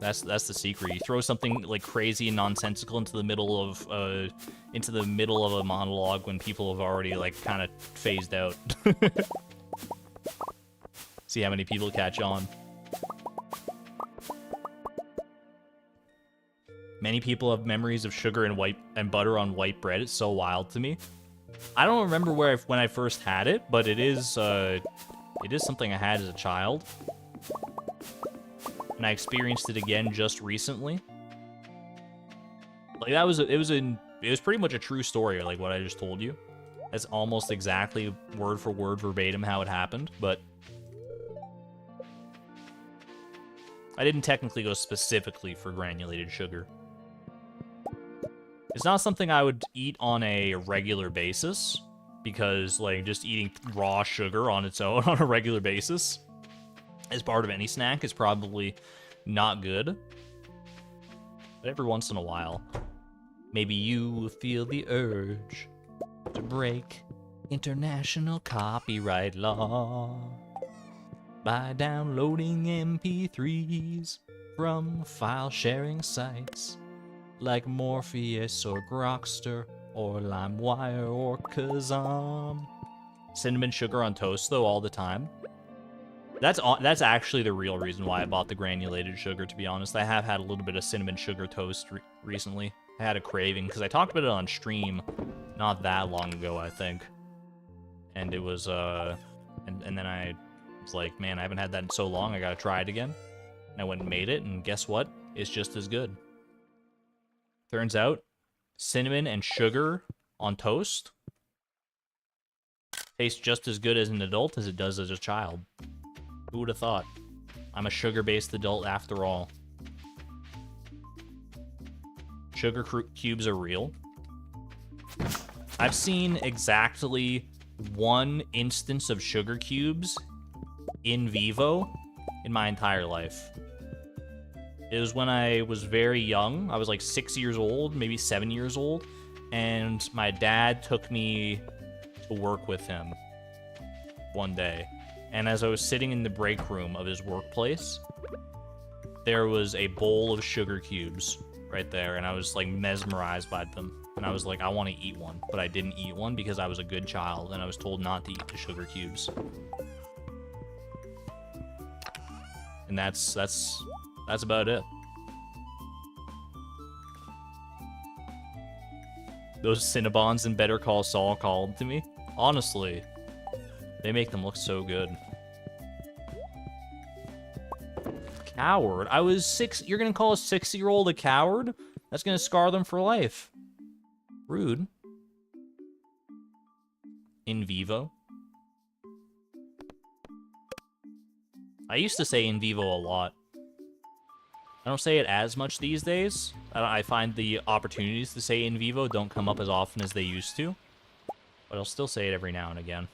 That's the secret. You throw something like crazy and nonsensical into the middle of a monologue when people have already like kind of phased out. See how many people catch on. Many people have memories of sugar and butter on white bread. It's so wild to me. I don't remember when I first had it, but it is something I had as a child. And I experienced it again just recently. Like it was pretty much a true story, like what I just told you. That's almost exactly word for word verbatim how it happened, but I didn't technically go specifically for granulated sugar. It's not something I would eat on a regular basis, because like just eating raw sugar on its own on a regular basis as part of any snack is probably not good. But every once in a while, maybe you feel the urge to break international copyright law by downloading MP3s from file-sharing sites like Morpheus or Grokster or LimeWire or Kazam. Cinnamon sugar on toast, though, all the time. That's actually the real reason why I bought the granulated sugar, to be honest. I have had a little bit of cinnamon sugar toast recently. I had a craving, because I talked about it on stream not that long ago, I think. And it was, and then I was like, man, I haven't had that in so long, I gotta try it again. And I went and made it, and guess what? It's just as good. Turns out, cinnamon and sugar on toast tastes just as good as an adult as it does as a child. Who would have thought? I'm a sugar-based adult after all. Sugar cubes are real. I've seen exactly one instance of sugar cubes in vivo in my entire life. It was when I was very young. I was like 6 years old, maybe 7 years old, and my dad took me to work with him one day. And as I was sitting in the break room of his workplace, there was a bowl of sugar cubes right there, and I was like mesmerized by them. And I was like, I want to eat one, but I didn't eat one because I was a good child, and I was told not to eat the sugar cubes. And that's about it. Those Cinnabons in Better Call Saul called to me. Honestly, they make them look so good. Coward? I was 6. You're gonna call a 6-year-old a coward? That's gonna scar them for life. Rude. In vivo. I used to say in vivo a lot. I don't say it as much these days. I find the opportunities to say in vivo don't come up as often as they used to. But I'll still say it every now and again.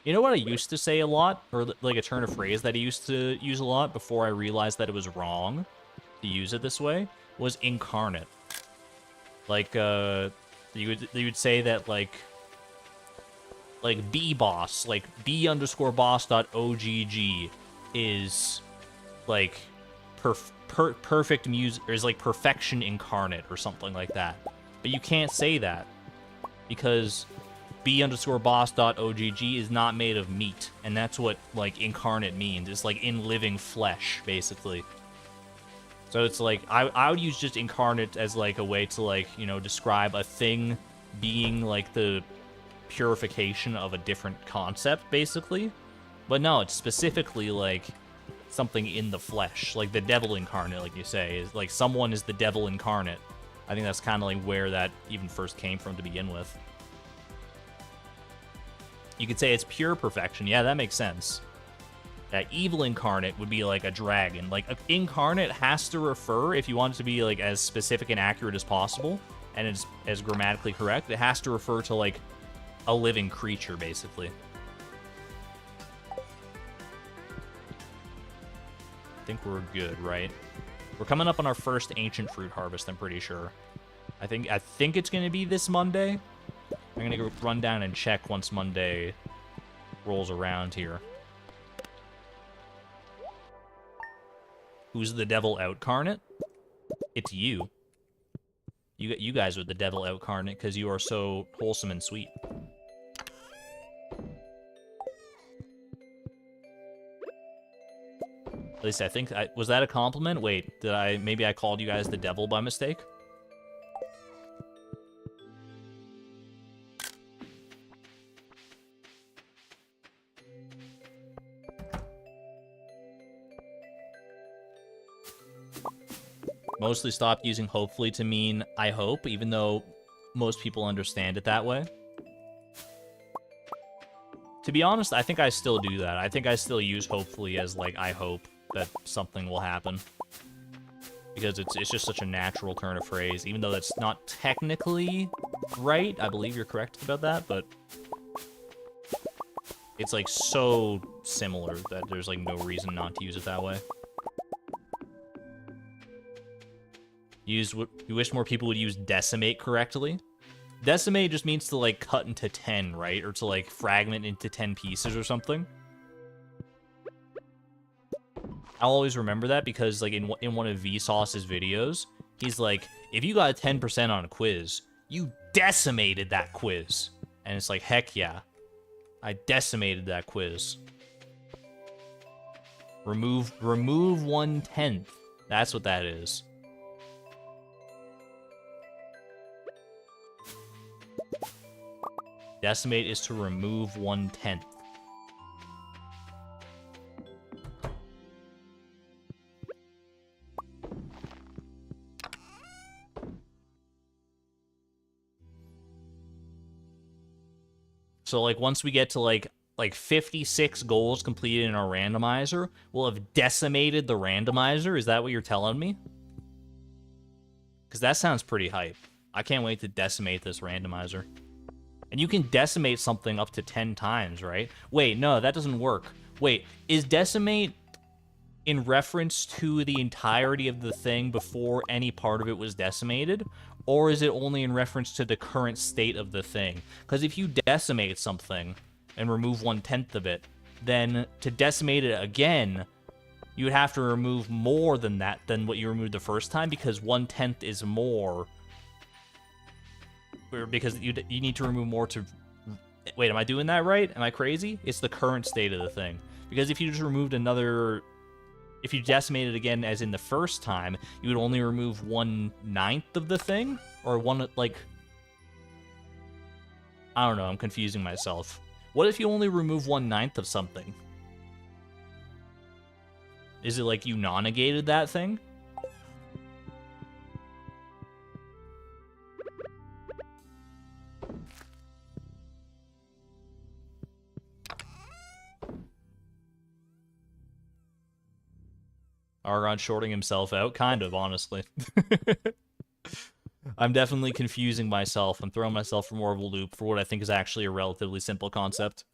You know what I used to say a lot? Or like a turn of phrase that I used to use a lot before I realized that it was wrong to use it this way? Was incarnate. Like, you would say that, like bboss, like b_boss.ogg is, like, perfect music, or is like perfection incarnate or something like that. But you can't say that because b_boss.ogg is not made of meat, and that's what like incarnate means. It's like in living flesh, basically. So it's like I would use just incarnate as like a way to, like, you know, describe a thing being like the purification of a different concept, basically. But no, it's specifically like something in the flesh, like the devil incarnate, like you say, is like someone is the devil incarnate. I think that's kind of like where that even first came from to begin with. You could say it's pure perfection. Yeah, that makes sense. That evil incarnate would be like a dragon. Like, incarnate has to refer, if you want it to be like as specific and accurate as possible, and it's as grammatically correct, it has to refer to like a living creature, basically. I think we're good, right? We're coming up on our first ancient fruit harvest, I'm pretty sure. I think it's gonna be this Monday. I'm gonna go run down and check once Monday rolls around here. Who's the devil incarnate? It's you. You guys are the devil incarnate because you are so wholesome and sweet. At least I think was that a compliment? Wait, maybe I called you guys the devil by mistake? Mostly stopped using hopefully to mean I hope, even though most people understand it that way. To be honest, I think I still do that. I think I still use hopefully as, like, I hope that something will happen. Because it's just such a natural turn of phrase, even though that's not technically right. I believe you're correct about that, but it's, like, so similar that there's, like, no reason not to use it that way. You wish more people would use decimate correctly. Decimate just means to, like, cut into 10, right? Or to, like, fragment into 10 pieces or something. I'll always remember that because, like, in one of Vsauce's videos, he's like, if you got a 10% on a quiz, you decimated that quiz. And it's like, heck yeah. I decimated that quiz. Remove 1/10. That's what that is. Decimate is to remove 1/10. So, like, once we get to, like 56 goals completed in our randomizer, we'll have decimated the randomizer. Is that what you're telling me? Because that sounds pretty hype. I can't wait to decimate this randomizer. And you can decimate something up to 10 times, right? Wait, no, that doesn't work. Wait, is decimate in reference to the entirety of the thing before any part of it was decimated? Or is it only in reference to the current state of the thing? Because if you decimate something and remove 1/10 of it, then to decimate it again, you would have to remove more than that, than what you removed the first time, because 1/10 is more. Because you need to remove more to... Wait, am I doing that right? Am I crazy? It's the current state of the thing. Because if you just removed another... If you decimated again as in the first time, you would only remove 1/9 of the thing? Or one, like... I don't know, I'm confusing myself. What if you only remove 1/9 of something? Is it like you non-negated that thing? Argon shorting himself out? Kind of, honestly. I'm definitely confusing myself. I'm throwing myself for more of a loop for what I think is actually a relatively simple concept.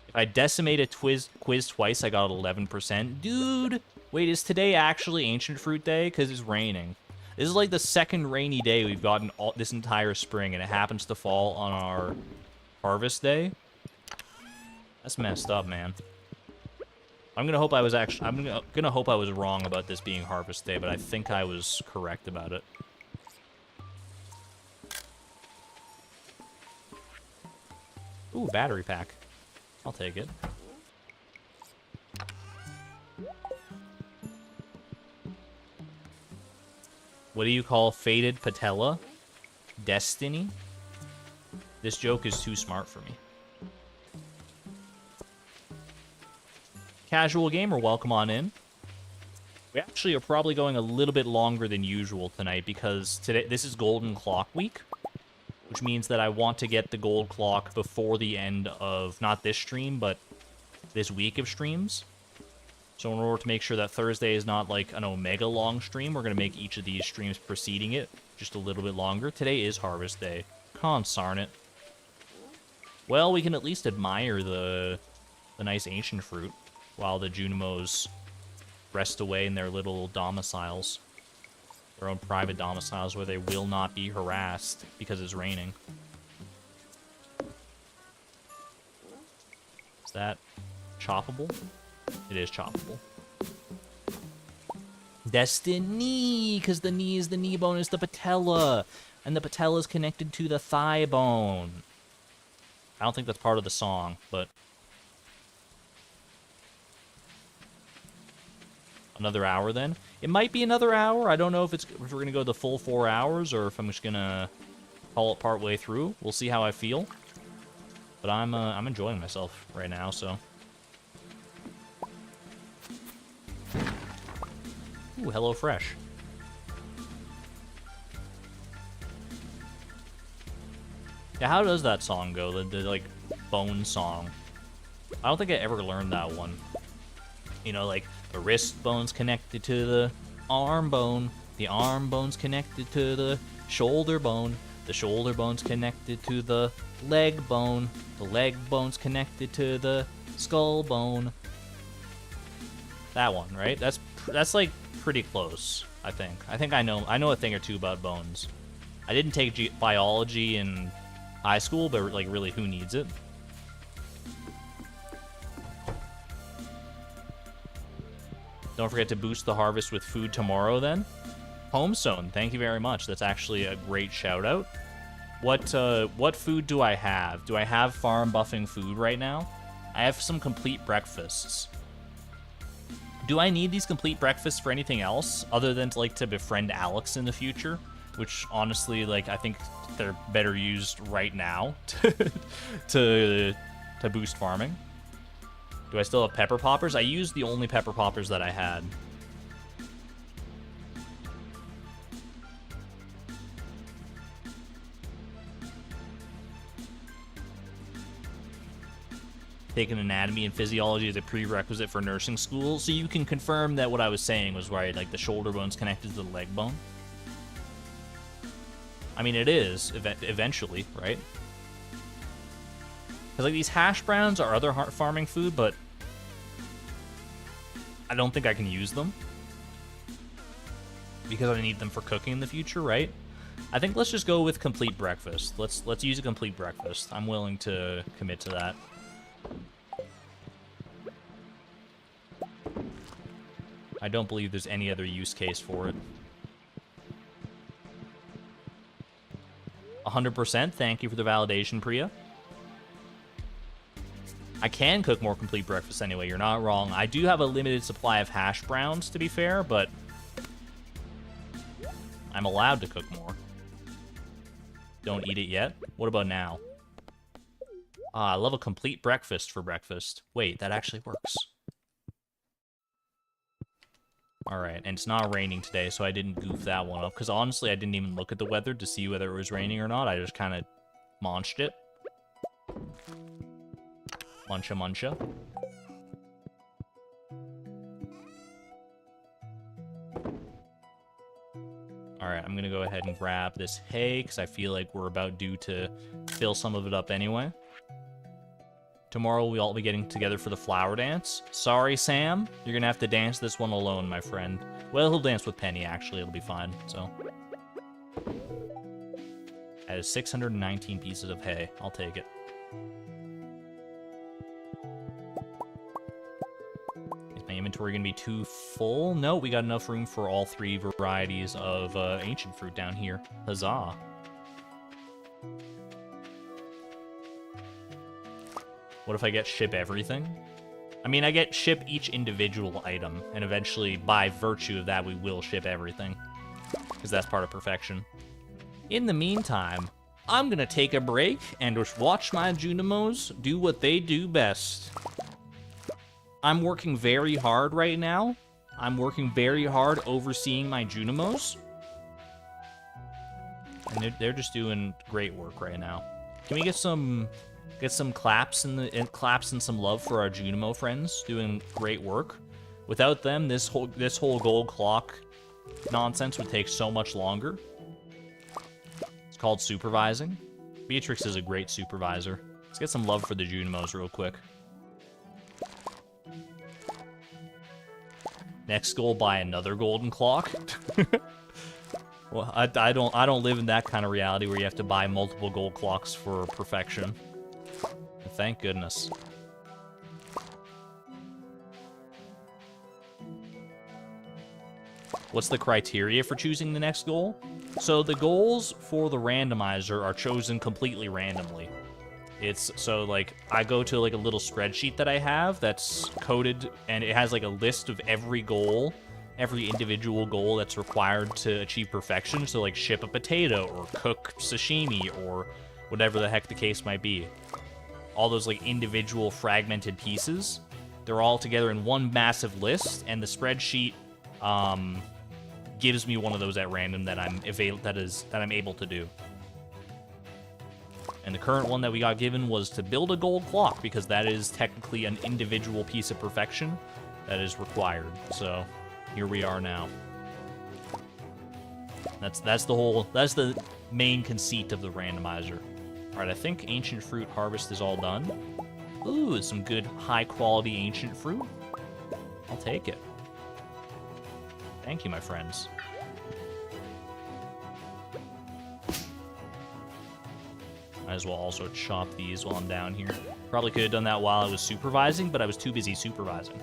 If I decimate a quiz twice, I got 11%. Dude! Wait, is today actually Ancient Fruit Day? Because it's raining. This is like the second rainy day we've gotten this entire spring, and it happens to fall on our harvest day. That's messed up, man. I'm gonna hope I was wrong about this being Harvest Day, but I think I was correct about it. Ooh, battery pack. I'll take it. What do you call faded patella? Destiny? This joke is too smart for me. Casual gamer, welcome on in. We actually are probably going a little bit longer than usual tonight because this is Golden Clock Week, which means that I want to get the gold clock before the end of, not this stream, but this week of streams. So in order to make sure that Thursday is not like an omega long stream, we're going to make each of these streams preceding it just a little bit longer. Today is Harvest Day. Consarn it. Well, we can at least admire the nice ancient fruit while the Junimos rest away in their little domiciles. Their own private domiciles where they will not be harassed because it's raining. Is that choppable? It is choppable. Destiny, because the knee is the knee bone is the patella, and the patella is connected to the thigh bone. I don't think that's part of the song, but... Another hour, then? It might be another hour. I don't know if we're going to go the full 4 hours, or if I'm just going to call it part way through. We'll see how I feel. But I'm enjoying myself right now, so... Ooh, Hello Fresh. Yeah, how does that song go? The like, bone song. I don't think I ever learned that one. You know, like, the wrist bone's connected to the arm bone. The arm bone's connected to the shoulder bone. The shoulder bone's connected to the leg bone. The leg bone's connected to the skull bone. That one, right? That's like pretty close, I think. I know a thing or two about bones. I didn't take biology in high school, but like really, who needs it? Don't forget to boost the harvest with food tomorrow, then. Homestone, thank you very much. That's actually a great shout out. What food do I have? Do I have farm buffing food right now? I have some complete breakfasts. Do I need these complete breakfasts for anything else other than to befriend Alex in the future? Which honestly, like, I think they're better used right now to boost farming. Do I still have pepper poppers? I used the only pepper poppers that I had. Taking anatomy and physiology as a prerequisite for nursing school, so you can confirm that what I was saying was right, like the shoulder bone's connected to the leg bone. I mean, it is, eventually, right? Because, like, these hash browns are other farming food, but I don't think I can use them. Because I need them for cooking in the future, right? I think let's just go with complete breakfast. Let's use a complete breakfast. I'm willing to commit to that. I don't believe there's any other use case for it. 100%, thank you for the validation, Priya. I can cook more complete breakfast anyway, you're not wrong. I do have a limited supply of hash browns, to be fair, but I'm allowed to cook more. Don't eat it yet? What about now? I love a complete breakfast for breakfast. Wait, that actually works. Alright, and it's not raining today, so I didn't goof that one up. Because honestly, I didn't even look at the weather to see whether it was raining or not. I just kind of munched it. Muncha muncha. Alright, I'm going to go ahead and grab this hay, because I feel like we're about due to fill some of it up anyway. Tomorrow we'll all be getting together for the flower dance. Sorry, Sam. You're going to have to dance this one alone, my friend. Well, he'll dance with Penny, actually. It'll be fine, so. That is 619 pieces of hay. I'll take it. Is my inventory going to be too full? No, we got enough room for all 3 varieties of ancient fruit down here. Huzzah. What if I get ship everything? I mean, I get ship each individual item, and eventually, by virtue of that, we will ship everything. Because that's part of perfection. In the meantime, I'm gonna take a break and just watch my Junimos do what they do best. I'm working very hard right now. I'm working very hard overseeing my Junimos. And they're just doing great work right now. Can we get some claps and some love for our Junimo friends doing great work? Without them, this whole gold clock nonsense would take so much longer. It's called supervising. Beatrix is a great supervisor. Let's get some love for the Junimos real quick. Next goal, buy another golden clock. Well, I don't live in that kind of reality where you have to buy multiple gold clocks for perfection. Thank goodness. What's the criteria for choosing the next goal? So the goals for the randomizer are chosen completely randomly. It's so like I go to like a little spreadsheet that I have that's coded, and it has like a list of every goal, every individual goal that's required to achieve perfection. So like ship a potato or cook sashimi or whatever the heck the case might be. All those like individual fragmented pieces, they're all together in one massive list, and the spreadsheet gives me one of those at random that I'm able to do. And the current one that we got given was to build a gold clock, because that is technically an individual piece of perfection that is required. So here we are now. That's the main conceit of the randomizer. All right, I think ancient fruit harvest is all done. Ooh, some good high quality ancient fruit. I'll take it. Thank you, my friends. Might as well also chop these while I'm down here. Probably could have done that while I was supervising, but I was too busy supervising.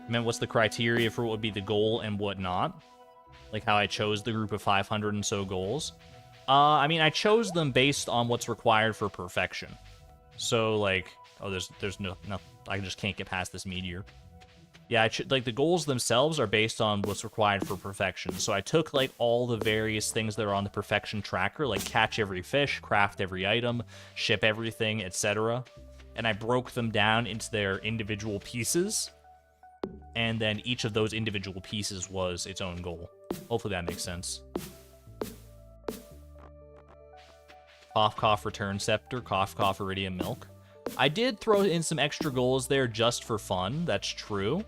Man, what's the criteria for what would be the goal and what not? Like how I chose the group of 500 and so goals. I mean, I chose them based on what's required for perfection. So, like, oh, there's no, I just can't get past this meteor. Yeah, like, the goals themselves are based on what's required for perfection. So I took, like, all the various things that are on the perfection tracker, like catch every fish, craft every item, ship everything, etc. And I broke them down into their individual pieces. And then each of those individual pieces was its own goal. Hopefully that makes sense. Cough, cough, return scepter, cough, cough, iridium milk. I did throw in some extra goals there just for fun. That's true.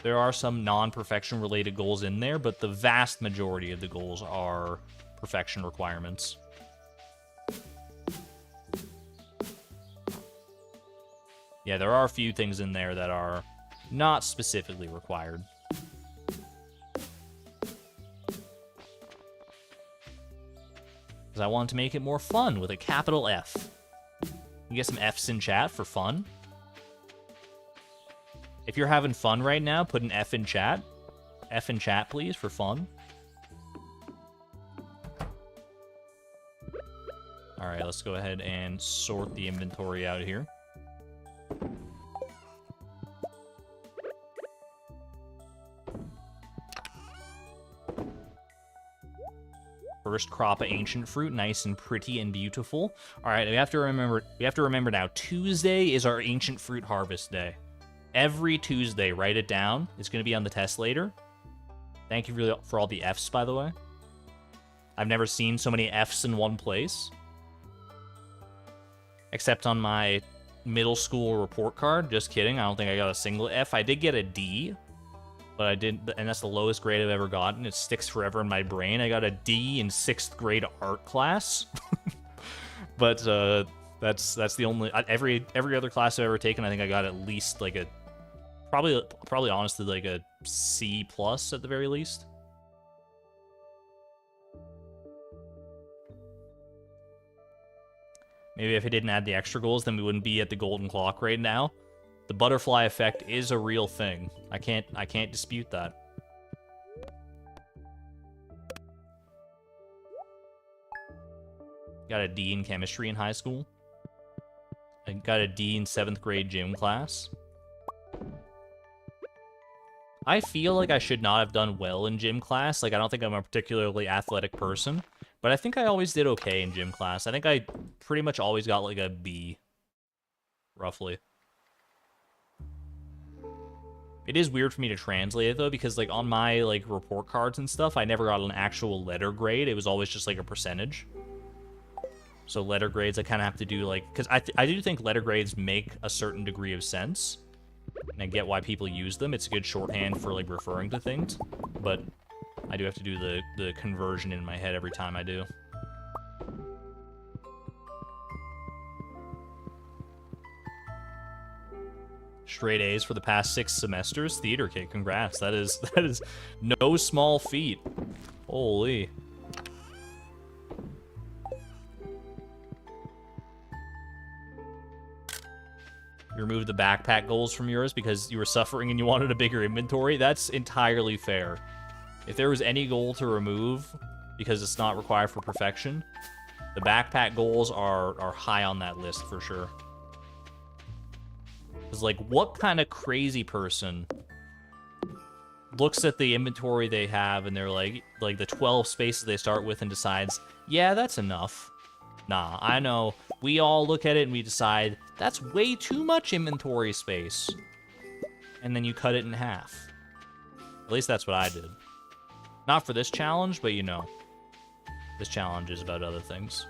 There are some non-perfection related goals in there, but the vast majority of the goals are perfection requirements. Yeah, there are a few things in there that are not specifically required. Because I wanted to make it more fun with a capital F. You get some Fs in chat for fun. If you're having fun right now, put an F in chat. F in chat, please, for fun. Alright, let's go ahead and sort the inventory out here. First crop of ancient fruit, nice and pretty and beautiful. All right, we have to remember now, Tuesday is our ancient fruit harvest day. Every Tuesday, write it down. It's going to be on the test later. Thank you for all the Fs, by the way. I've never seen so many Fs in one place. Except on my middle school report card. Just kidding, I don't think I got a single F. I did get a D. But I didn't, and that's the lowest grade I've ever gotten. It sticks forever in my brain. I got a D in 6th grade art class. But that's the only, every other class I've ever taken, I think I got at least like a, probably honestly like a C+ at the very least. Maybe if I didn't add the extra goals, then we wouldn't be at the golden clock right now. The butterfly effect is a real thing. I can't dispute that. Got a D in chemistry in high school. I got a D in 7th grade gym class. I feel like I should not have done well in gym class. Like, I don't think I'm a particularly athletic person. But I think I always did okay in gym class. I think I pretty much always got like a B. Roughly. It is weird for me to translate it, though, because, like, on my, like, report cards and stuff, I never got an actual letter grade. It was always just, like, a percentage. So letter grades, I kind of have to do, like... Because I do think letter grades make a certain degree of sense. And I get why people use them. It's a good shorthand for, like, referring to things. But I do have to do the conversion in my head every time I do. Straight A's for the past 6 semesters. Theater kid, congrats. That is no small feat. Holy. You removed the backpack goals from yours because you were suffering and you wanted a bigger inventory. That's entirely fair. If there was any goal to remove because it's not required for perfection, the backpack goals are high on that list for sure. Because, like, what kind of crazy person looks at the inventory they have and they're like the 12 spaces they start with and decides, yeah, that's enough. Nah, I know. We all look at it and we decide, that's way too much inventory space. And then you cut it in half. At least that's what I did. Not for this challenge, but you know. This challenge is about other things.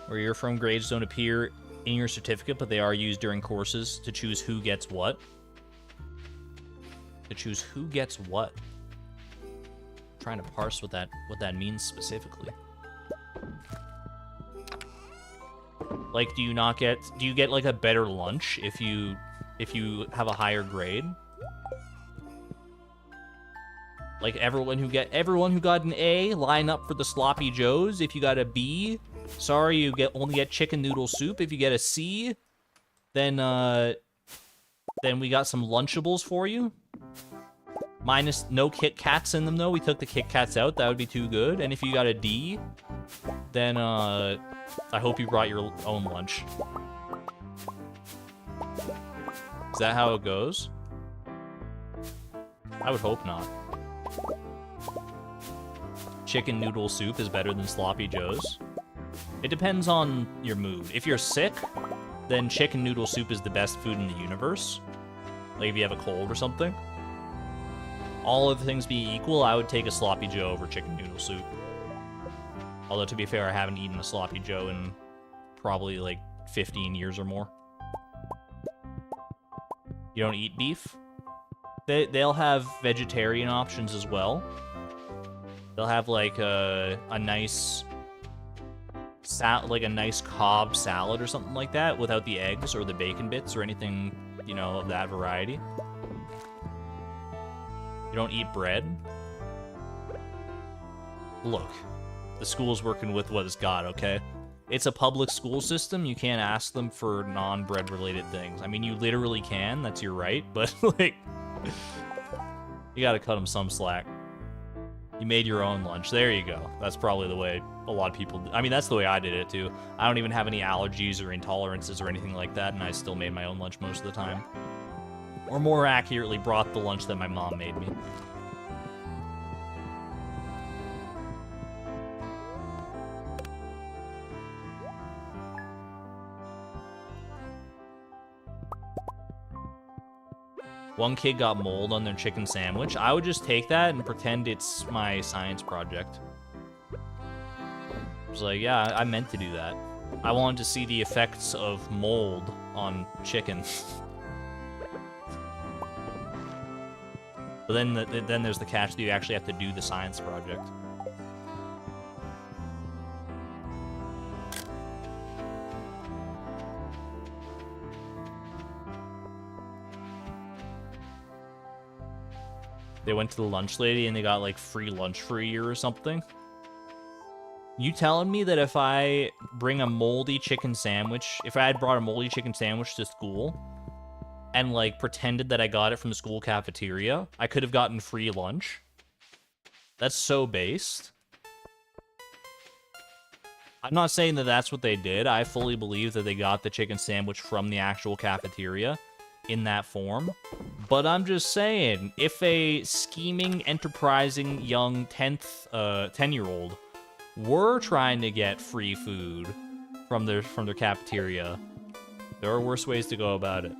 Where you're from, grades don't appear in your certificate, but they are used during courses to choose who gets what. To choose who gets what. I'm trying to parse what that means specifically. Like, do you get like a better lunch if you have a higher grade? Like everyone who got an A line up for the sloppy joes. If you got a B, sorry, you only get chicken noodle soup. If you get a C, then we got some Lunchables for you. Minus no Kit Kats in them though. We took the Kit Kats out. That would be too good. And if you got a D, then I hope you brought your own lunch. Is that how it goes? I would hope not. Chicken noodle soup is better than sloppy joes. It depends on your mood. If you're sick, then chicken noodle soup is the best food in the universe. Like if you have a cold or something. All other things being equal, I would take a sloppy joe over chicken noodle soup. Although, to be fair, I haven't eaten a sloppy joe in probably like 15 years or more. You don't eat beef? They'll have vegetarian options as well. They'll have like a nice Cobb salad or something like that without the eggs or the bacon bits or anything, you know, of that variety. You don't eat bread? Look, the school's working with what it's got, okay? It's a public school system. You can't ask them for non-bread related things. I mean, you literally can. That's your right. But, like, you gotta cut them some slack. You made your own lunch. There you go. That's probably the way a lot of people do. I mean, that's the way I did it, too. I don't even have any allergies or intolerances or anything like that, and I still made my own lunch most of the time. Or more accurately, brought the lunch that my mom made me. One kid got mold on their chicken sandwich. I would just take that and pretend it's my science project. I was like, yeah, I meant to do that. I wanted to see the effects of mold on chicken. But then there's the catch that you actually have to do the science project. They went to the lunch lady and they got like free lunch for a year or something. You telling me that if I bring a moldy chicken sandwich, if I had brought a moldy chicken sandwich to school and like pretended that I got it from the school cafeteria, I could have gotten free lunch? That's so based. I'm not saying that that's what they did. I fully believe that they got the chicken sandwich from the actual cafeteria in that form. But I'm just saying, if a scheming, enterprising, young 10-year-old were trying to get free food from their cafeteria, there are worse ways to go about it.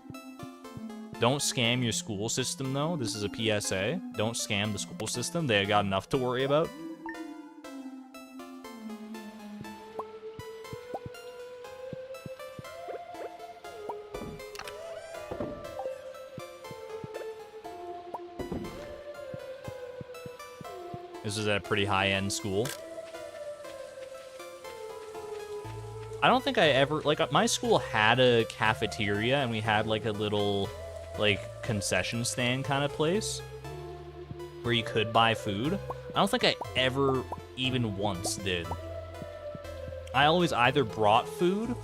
Don't scam your school system, though. This is a PSA. Don't scam the school system. They got enough to worry about. This is at a pretty high-end school. I don't think I ever... Like, my school had a cafeteria, and we had, like, a little, like, concession stand kind of place where you could buy food. I don't think I ever even once did. I always either brought food,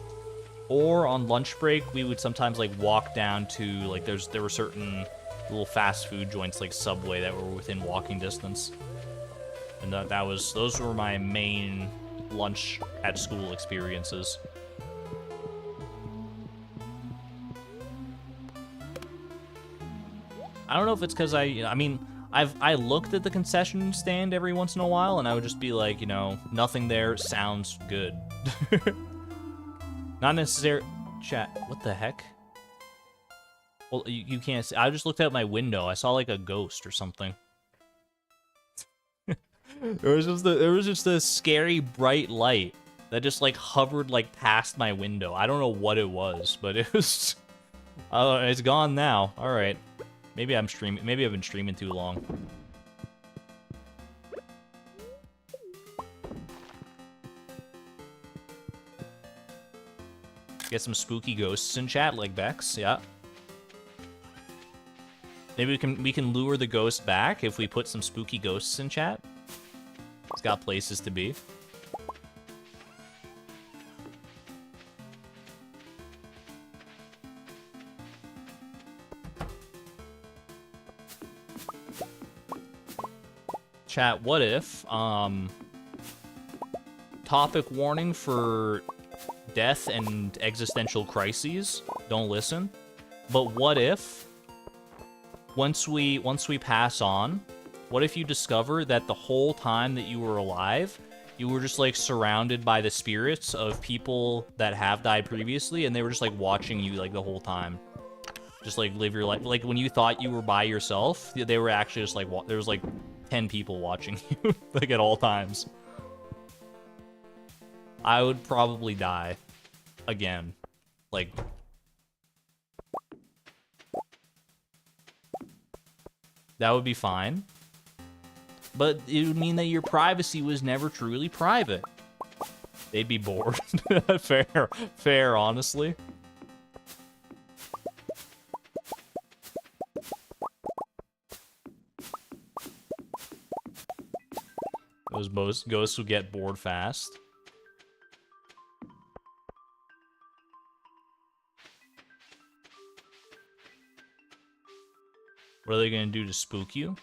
or on lunch break, we would sometimes, like, walk down to, like, there were certain little fast food joints, like Subway, that were within walking distance. And those were my main lunch at school experiences. I don't know if it's because I mean, I looked at the concession stand every once in a while, and I would just be like, you know, nothing there sounds good. Not necessarily. Chat, what the heck? Well, you can't see. I just looked out my window. I saw like a ghost or something. There was just a scary bright light that just like hovered like past my window. I don't know what it was, but it was. It's gone now. All right. Maybe I'm streaming. Maybe I've been streaming too long. Get some spooky ghosts in chat, like Bex. Yeah. Maybe we can lure the ghost back if we put some spooky ghosts in chat. It's got places to be. Chat, what if, topic warning for death and existential crises, don't listen, but what if, once we pass on, what if you discover that the whole time that you were alive, you were just, like, surrounded by the spirits of people that have died previously, and they were just, like, watching you, like, the whole time. Just, like, live your life. Like, when you thought you were by yourself, they were actually just, like, there was, like, 10 people watching you, like, at all times. I would probably die. Again. Like... that would be fine. But it would mean that your privacy was never truly private. They'd be bored. Fair, honestly. Those ghosts would get bored fast. What are they gonna do to spook you?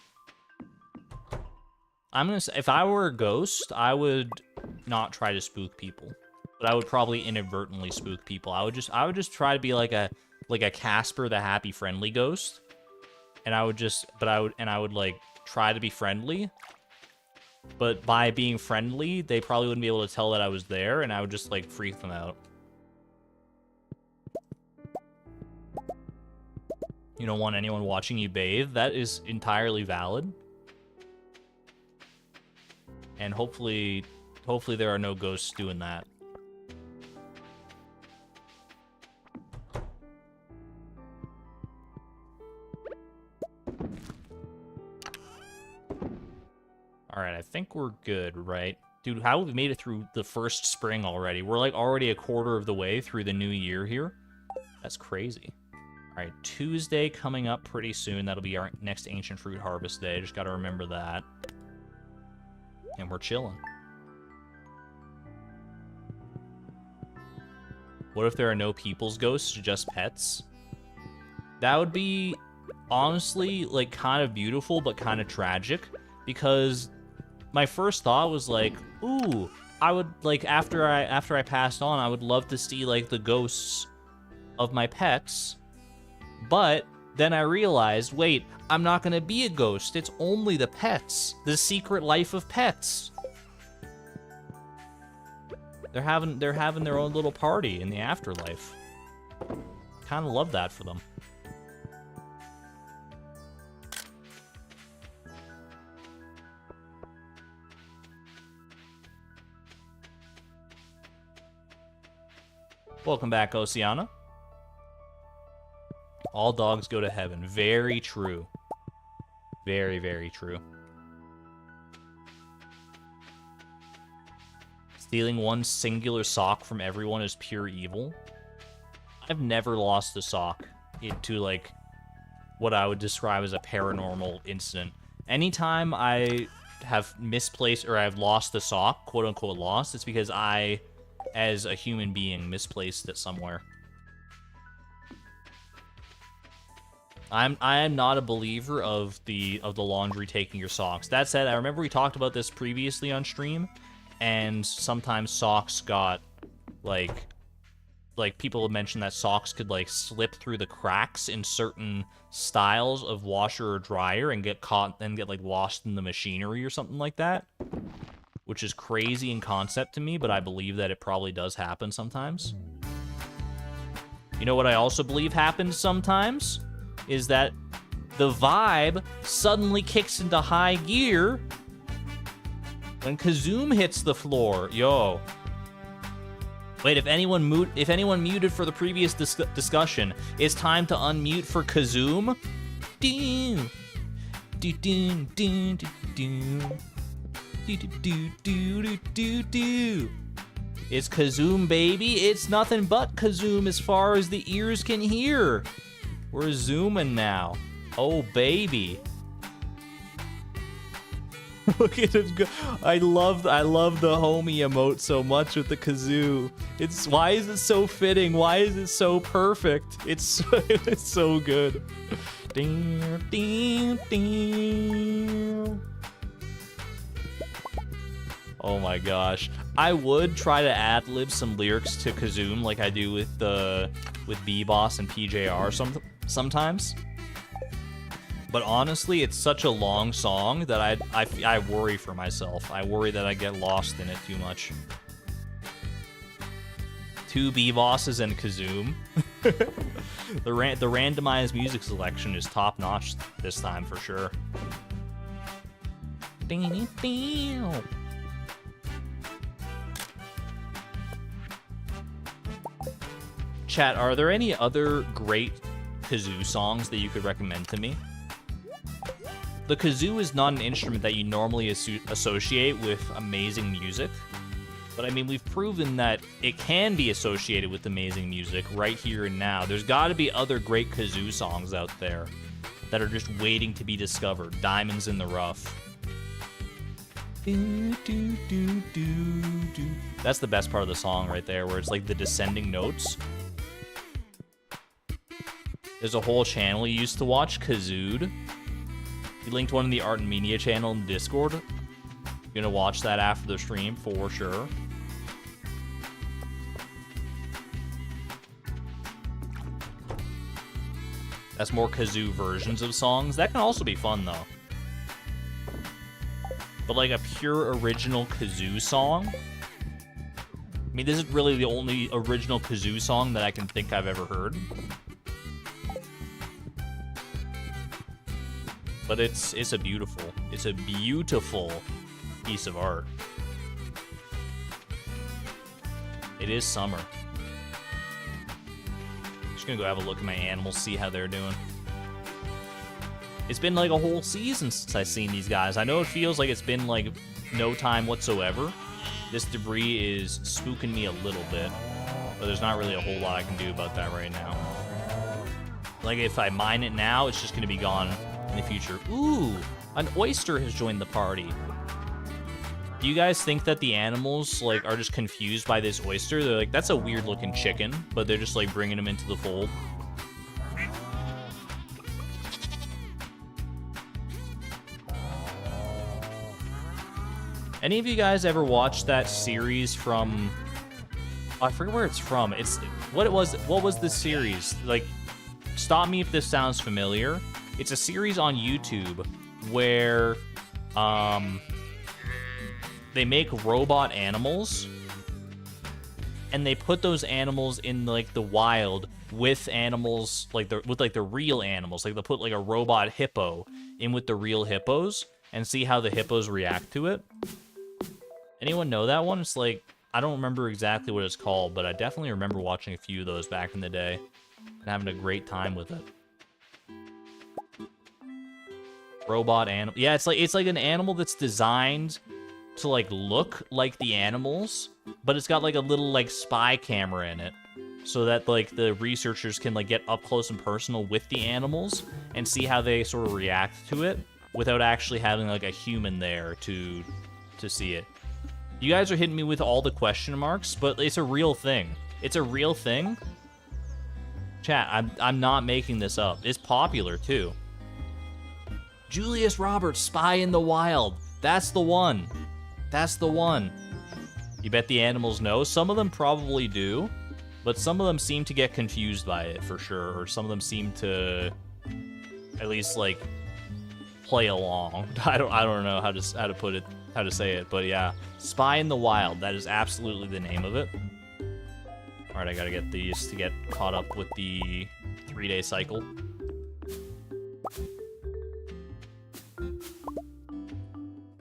I'm gonna say, if I were a ghost, I would not try to spook people, but I would probably inadvertently spook people. I would just try to be like a Casper the Happy Friendly Ghost, and I would like try to be friendly, but by being friendly, they probably wouldn't be able to tell that I was there, and I would just like freak them out. You don't want anyone watching you bathe. That is entirely valid. And hopefully there are no ghosts doing that. Alright, I think we're good, right? Dude, how have we made it through the first spring already? We're like already a quarter of the way through the new year here. That's crazy. Alright, Tuesday coming up pretty soon. That'll be our next Ancient Fruit Harvest Day. Just gotta remember that. And we're chilling. What if there are no people's ghosts, just pets? That would be, honestly, like, kind of beautiful, but kind of tragic. Because my first thought was like, ooh, I would, like, after I passed on, I would love to see, like, the ghosts of my pets. But then I realized, wait, I'm not gonna be a ghost. It's only the pets. The secret life of pets. They're having their own little party in the afterlife. Kind of love that for them. Welcome back, Oceana. All dogs go to heaven. Very true. Very, very true. Stealing one singular sock from everyone is pure evil. I've never lost a sock into, like, what I would describe as a paranormal incident. Anytime I have misplaced, or I've lost the sock, quote unquote lost, it's because I, as a human being, misplaced it somewhere. I am not a believer of the laundry taking your socks. That said, I remember we talked about this previously on stream, and sometimes socks got like people have mentioned that socks could like slip through the cracks in certain styles of washer or dryer and get caught and get like lost in the machinery or something like that, which is crazy in concept to me, but I believe that it probably does happen sometimes. You know what I also believe happens sometimes is that the vibe suddenly kicks into high gear when Kazoom hits the floor. Yo. Wait, if anyone muted for the previous discussion, it's time to unmute for Kazoom. It's Kazoom, baby. It's nothing but Kazoom as far as the ears can hear. We're zooming now. Oh, baby. Look at him go. I love the homie emote so much with the kazoo. Why is it so fitting? Why is it so perfect? It's so good. Ding, ding, ding. Oh my gosh. I would try to ad-lib some lyrics to Kazoom like I do with B-Boss and PJR sometimes. But honestly, it's such a long song that I worry for myself. I worry that I get lost in it too much. 2 B-Bosses and Kazoom. The randomized music selection is top-notch this time for sure. Chat, are there any other great kazoo songs that you could recommend to me? The kazoo is not an instrument that you normally associate with amazing music, but I mean, we've proven that it can be associated with amazing music right here and now. There's got to be other great kazoo songs out there that are just waiting to be discovered. Diamonds in the rough. That's the best part of the song right there, where it's like the descending notes. There's a whole channel you used to watch, Kazooed. He linked one in the Art and Media channel in Discord. You're gonna watch that after the stream for sure. That's more kazoo versions of songs. That can also be fun though. But like a pure original kazoo song. I mean, this is really the only original kazoo song that I can think I've ever heard. But it's a beautiful piece of art. It is summer. Just gonna go have a look at my animals, see how they're doing. It's been like a whole season since I've seen these guys. I know it feels like it's been like no time whatsoever. This debris is spooking me a little bit, but there's not really a whole lot I can do about that right now. Like if I mine it now, it's just gonna be gone in the future. Ooh, an oyster has joined the party. Do you guys think that the animals like are just confused by this oyster? They're like, that's a weird looking chicken, but they're just like bringing him into the fold. Any of you guys ever watched that series from, oh, I forget where it's from. What was this series? Like, stop me if this sounds familiar. It's a series on YouTube where they make robot animals and they put those animals in like the wild with animals like the real animals. Like they'll put like a robot hippo in with the real hippos and see how the hippos react to it. Anyone know that one? It's like, I don't remember exactly what it's called, but I definitely remember watching a few of those back in the day and having a great time with it. Robot animal. Yeah, it's like an animal that's designed to like look like the animals, but it's got like a little like spy camera in it, so that like the researchers can like get up close and personal with the animals and see how they sort of react to it. without actually having like a human there to see it. You guys are hitting me with all the question marks, but it's a real thing. It's a real thing. Chat, I'm not making this up. It's popular too. Julius Roberts, Spy in the Wild. That's the one. That's the one. You bet the animals know? Some of them probably do, but some of them seem to get confused by it for sure, or some of them seem to at least like play along. I don't know how to put it, how to say it, but yeah, Spy in the Wild. That is absolutely the name of it. All right, I gotta get these to get caught up with the 3-day cycle.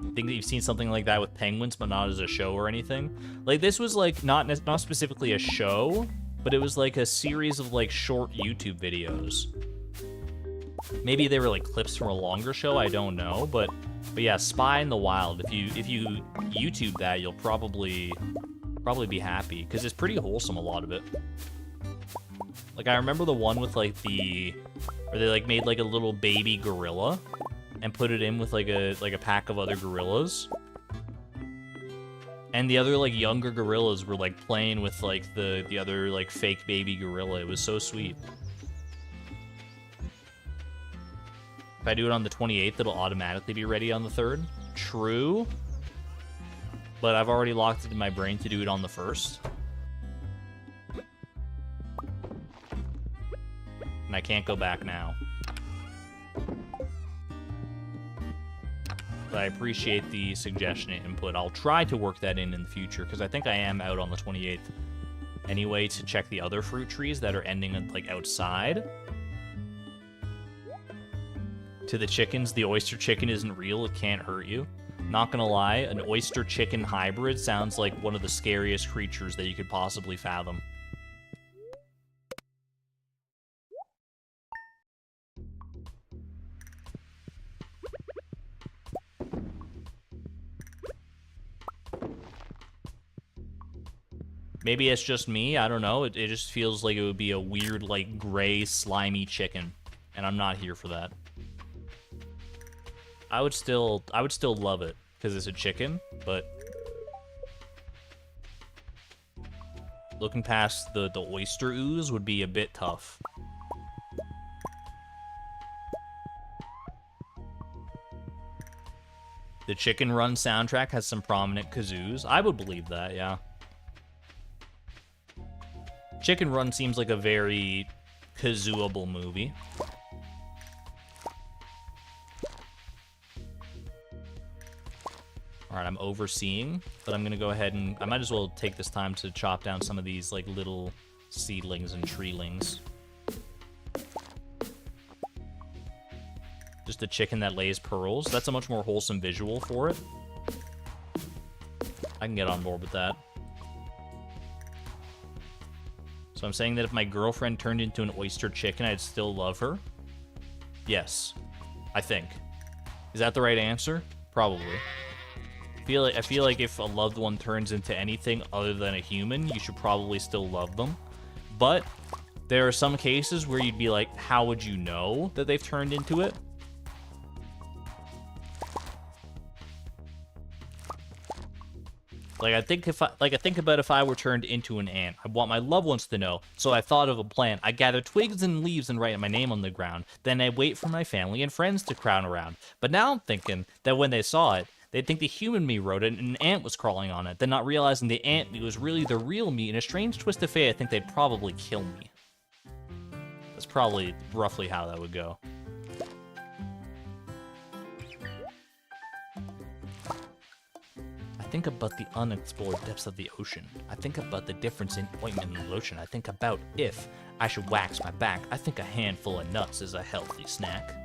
I think that you've seen something like that with penguins, but not as a show or anything. Like, this was like not specifically a show, but it was like a series of like short YouTube videos. Maybe they were like clips from a longer show, I don't know, but yeah, Spy in the Wild. If you YouTube that, you'll probably be happy, because it's pretty wholesome, a lot of it. Like, I remember the one with like where they like made like a little baby gorilla and put it in with like a pack of other gorillas, and the other like younger gorillas were like playing with like the other like fake baby gorilla. It was so sweet. If I do it on the 28th, it'll automatically be ready on the 3rd. True. But I've already locked it in my brain to do it on the 1st. And I can't go back now. But I appreciate the suggestion and input. I'll try to work that in the future, because I think I am out on the 28th anyway to check the other fruit trees that are ending like outside. To the chickens, the oyster chicken isn't real. It can't hurt you. Not gonna lie, an oyster chicken hybrid sounds like one of the scariest creatures that you could possibly fathom. Maybe it's just me, I don't know. It just feels like it would be a weird, like, gray, slimy chicken. And I'm not here for that. I would still love it, because it's a chicken, but looking past the oyster ooze would be a bit tough. The Chicken Run soundtrack has some prominent kazoos. I would believe that, yeah. Chicken Run seems like a very kazooable movie. Alright, I'm overseeing, but I'm gonna go ahead and... I might as well take this time to chop down some of these, like, little seedlings and treelings. Just a chicken that lays pearls. That's a much more wholesome visual for it. I can get on board with that. So I'm saying that if my girlfriend turned into an oyster chicken, I'd still love her? Yes. I think. Is that the right answer? Probably. I feel like if a loved one turns into anything other than a human, you should probably still love them. But there are some cases where you'd be like, how would you know that they've turned into it? Like, I think about if I were turned into an ant. I want my loved ones to know, so I thought of a plan. I gather twigs and leaves and write my name on the ground. Then I wait for my family and friends to crowd around. But now I'm thinking that when they saw it, they'd think the human me wrote it and an ant was crawling on it, then not realizing the ant me was really the real me. In a strange twist of fate, I think they'd probably kill me. That's probably roughly how that would go. I think about the unexplored depths of the ocean. I think about the difference in ointment and lotion. I think about if I should wax my back. I think a handful of nuts is a healthy snack.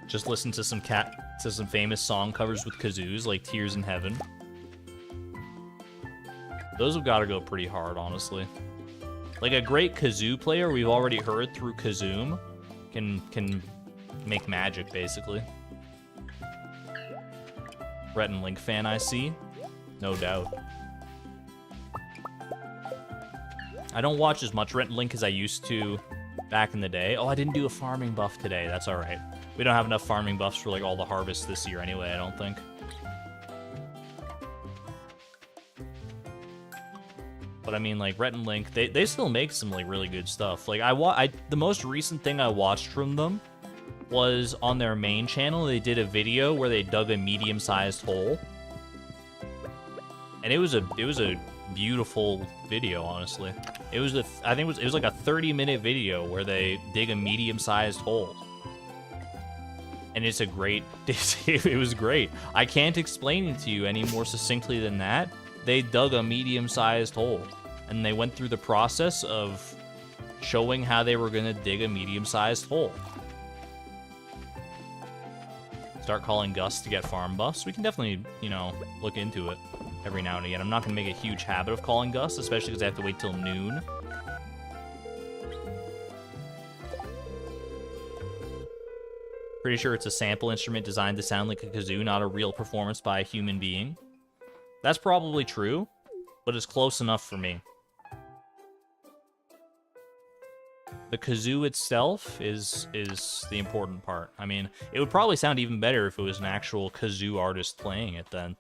Just listen to some famous song covers with kazoos, like Tears in Heaven. Those have got to go pretty hard, honestly. Like, a great kazoo player we've already heard through Kazoom can make magic, basically. Rhett and Link fan, I see. No doubt. I don't watch as much Rent and Link as I used to back in the day. Oh, I didn't do a farming buff today. That's all right. We don't have enough farming buffs for like all the harvests this year anyway, I don't think. But I mean, like, Rhett and Link, they still make some, like, really good stuff. Like, the most recent thing I watched from them was on their main channel. They did a video where they dug a medium-sized hole. And it was a beautiful video, honestly. It was I think it was like a 30-minute video where they dig a medium-sized hole. And it's a great, it was great. I can't explain it to you any more succinctly than that. They dug a medium-sized hole, and they went through the process of showing how they were going to dig a medium-sized hole. Start calling Gus to get farm buffs. We can definitely, you know, look into it every now and again. I'm not going to make a huge habit of calling Gus, especially because I have to wait till noon. Pretty sure it's a sample instrument designed to sound like a kazoo, not a real performance by a human being. That's probably true, but it's close enough for me. The kazoo itself is the important part. I mean, it would probably sound even better if it was an actual kazoo artist playing it then.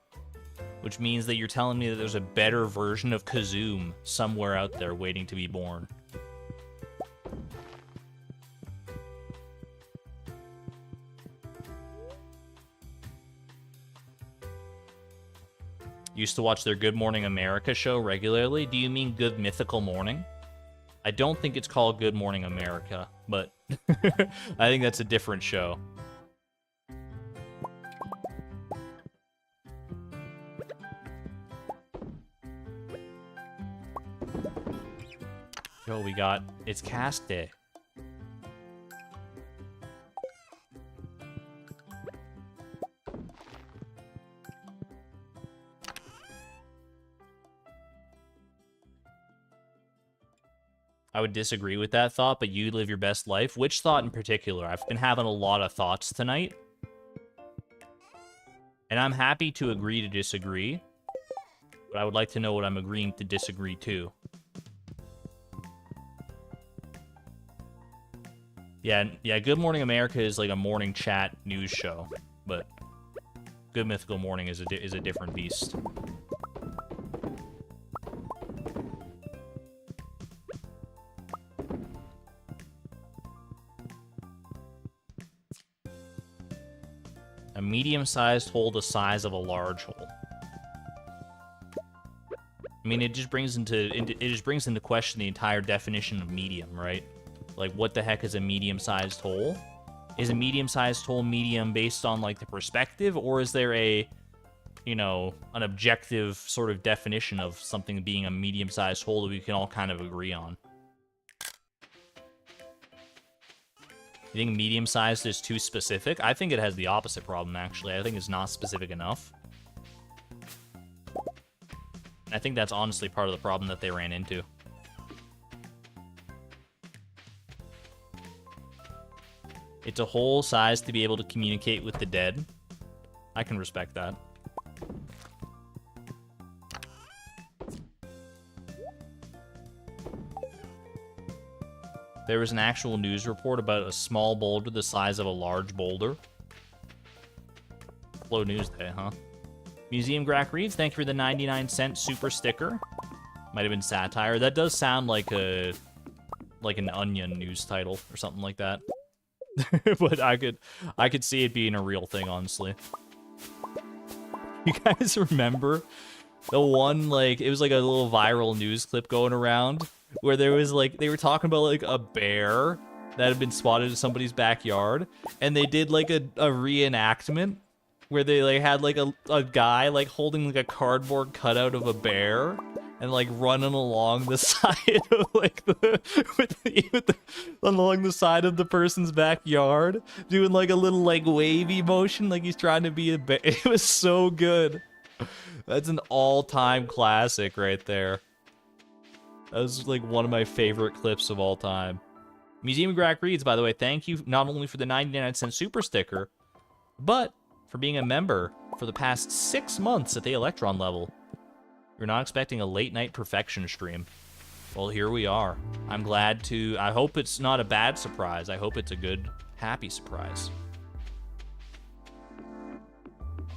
Which means that you're telling me that there's a better version of Kazoom somewhere out there waiting to be born. Used to watch their Good Morning America show regularly. Do you mean Good Mythical Morning? I don't think it's called Good Morning America, but I think that's a different show. Yo, it's cast day. I would disagree with that thought, but you live your best life. Which thought in particular? I've been having a lot of thoughts tonight. And I'm happy to agree to disagree. But I would like to know what I'm agreeing to disagree to. Yeah, Good Morning America is like a morning chat news show. But Good Mythical Morning is a different beast. A medium-sized hole the size of a large hole. I mean, it just brings into question the entire definition of medium, right? Like, what the heck is a medium-sized hole? Is a medium-sized hole medium based on, like, the perspective, or is there a, you know, an objective sort of definition of something being a medium-sized hole that we can all kind of agree on? You think medium-sized is too specific? I think it has the opposite problem, actually. I think it's not specific enough. I think that's honestly part of the problem that they ran into. It's a hole size to be able to communicate with the dead. I can respect that. There was an actual news report about a small boulder the size of a large boulder. Slow news day, huh? Museum Grack reads, thank you for the 99-cent super sticker. Might have been satire. That does sound like an Onion news title or something like that. But I could see it being a real thing, honestly. You guys remember the one, like, it was like a little viral news clip going around where there was, like, they were talking about, like, a bear that had been spotted in somebody's backyard, and they did, like, a reenactment where they, like, had, like, a guy, like, holding, like, a cardboard cutout of a bear and, like, running along the side of, like, along the side of the person's backyard, doing, like, a little, like, wavy motion like he's trying to be a bear. It was so good. That's an all-time classic right there. That was, like, one of my favorite clips of all time. Museum Grack reads, by the way, thank you not only for the 99-cent super sticker, but for being a member for the past 6 months at the Electron level. You're not expecting a late-night perfection stream. Well, here we are. I'm glad to... I hope it's not a bad surprise. I hope it's a good, happy surprise.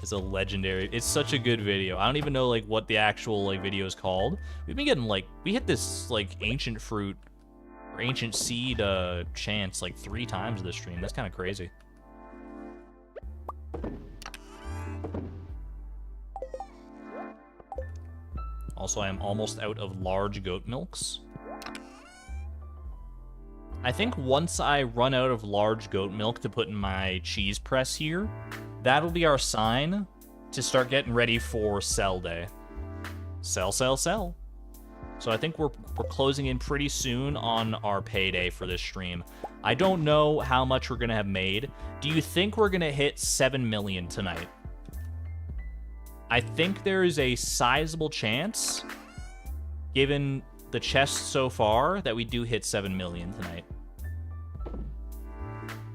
It's a legendary... It's such a good video. I don't even know, like, what the actual, like, video is called. We've been getting, like... We hit this, like, ancient fruit or ancient seed chance, like, 3 times this stream. That's kind of crazy. Also, I am almost out of large goat milks. I think once I run out of large goat milk to put in my cheese press here, that'll be our sign to start getting ready for sell day. Sell, sell, sell. So I think we're closing in pretty soon on our payday for this stream. I don't know how much we're going to have made. Do you think we're going to hit 7 million tonight? I think there is a sizable chance, given the chest so far, that we do hit 7 million tonight.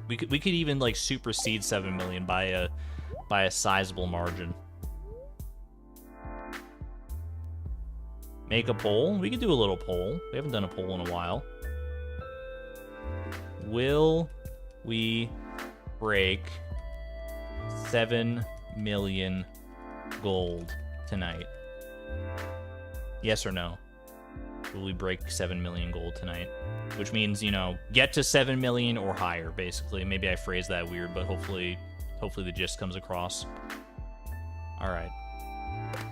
We could even like supersede 7 million by a sizable margin. Make a poll. We could do a little poll. We haven't done a poll in a while. Will we break 7 million gold tonight? Yes or no? Will we break 7 million gold tonight? Which means, you know, get to 7 million or higher, basically. Maybe I phrased that weird, but hopefully the gist comes across. Alright.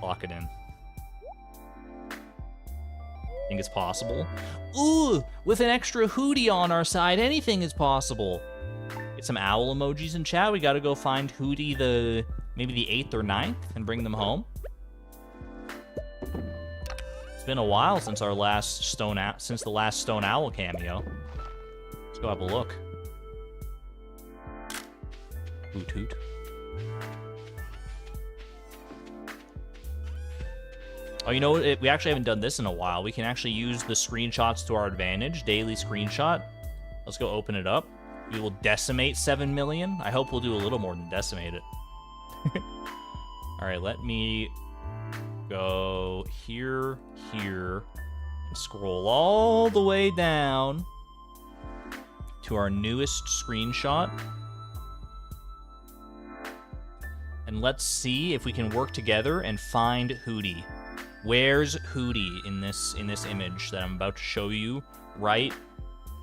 Lock it in. Think it's possible? Ooh! With an extra Hootie on our side, anything is possible! Get some owl emojis in chat. We gotta go find Hootie maybe the 8th or 9th and bring them home. It's been a while since our last the last Stone Owl cameo. Let's go have a look. Hoot hoot. Oh, you know what? We actually haven't done this in a while. We can actually use the screenshots to our advantage. Daily screenshot. Let's go open it up. We will decimate 7 million. I hope we'll do a little more than decimate it. Alright, let me go here, and scroll all the way down to our newest screenshot. And let's see if we can work together and find Hootie. Where's Hootie in this image that I'm about to show you right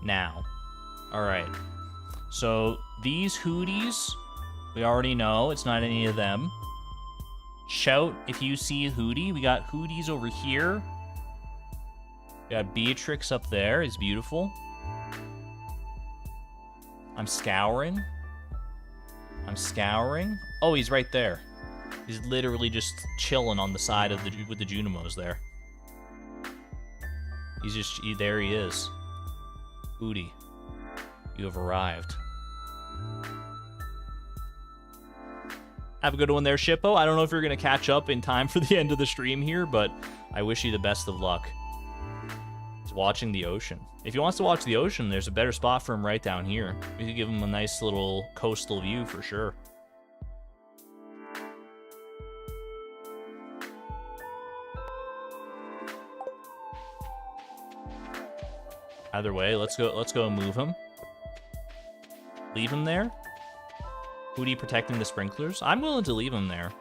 now? Alright. So these Hooties, we already know it's not any of them. Shout if you see Hootie. We got Hooties over here. We got Beatrix up there. It's beautiful. I'm scouring. Oh, he's right there. He's literally just chilling on the side of with the Junimos there. There he is. Hootie, you have arrived. Have a good one there, Shippo. I don't know if you're going to catch up in time for the end of the stream here, but I wish you the best of luck. He's watching the ocean. If he wants to watch the ocean, there's a better spot for him right down here. We could give him a nice little coastal view for sure. Either way, let's go move him. Leave him there. Hootie protecting the sprinklers. I'm willing to leave him there.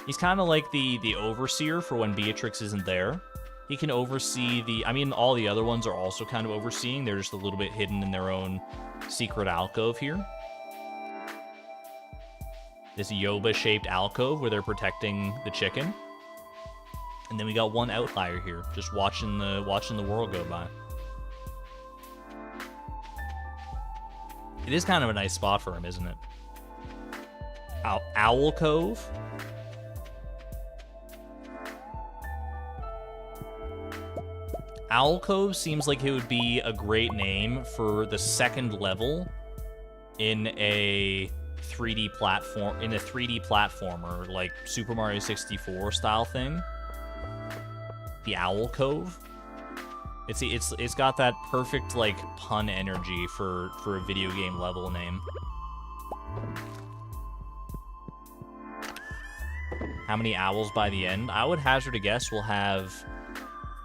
He's kind of like the overseer for when Beatrix isn't there. He can oversee I mean, all the other ones are also kind of overseeing. They're just a little bit hidden in their own secret alcove here. This Yoba-shaped alcove where they're protecting the chicken. And then we got one outlier here, just watching the world go by. It is kind of a nice spot for him, isn't it? Owl Cove. Owl Cove seems like it would be a great name for the second level in a 3D platformer, like Super Mario 64 style thing. The Owl Cove. It's got that perfect like pun energy for a video game level name. How many owls by the end? I would hazard a guess we'll have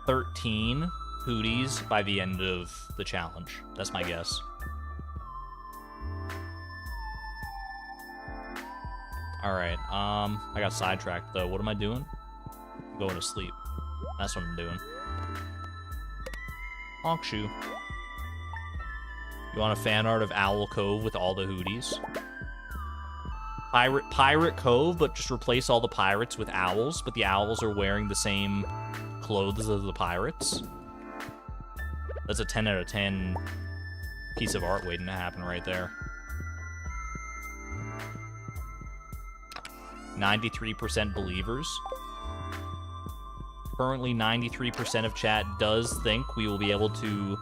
13 Hooties by the end of the challenge. That's my guess. Alright, I got sidetracked though. What am I doing? I'm going to sleep. That's what I'm doing. Honk shoe. You want a fan art of Owl Cove with all the Hooties? Pirate Cove, but just replace all the pirates with owls, but the owls are wearing the same clothes as the pirates. That's a 10 out of 10 piece of art waiting to happen right there. 93% believers. Currently, 93% of chat does think we will be able to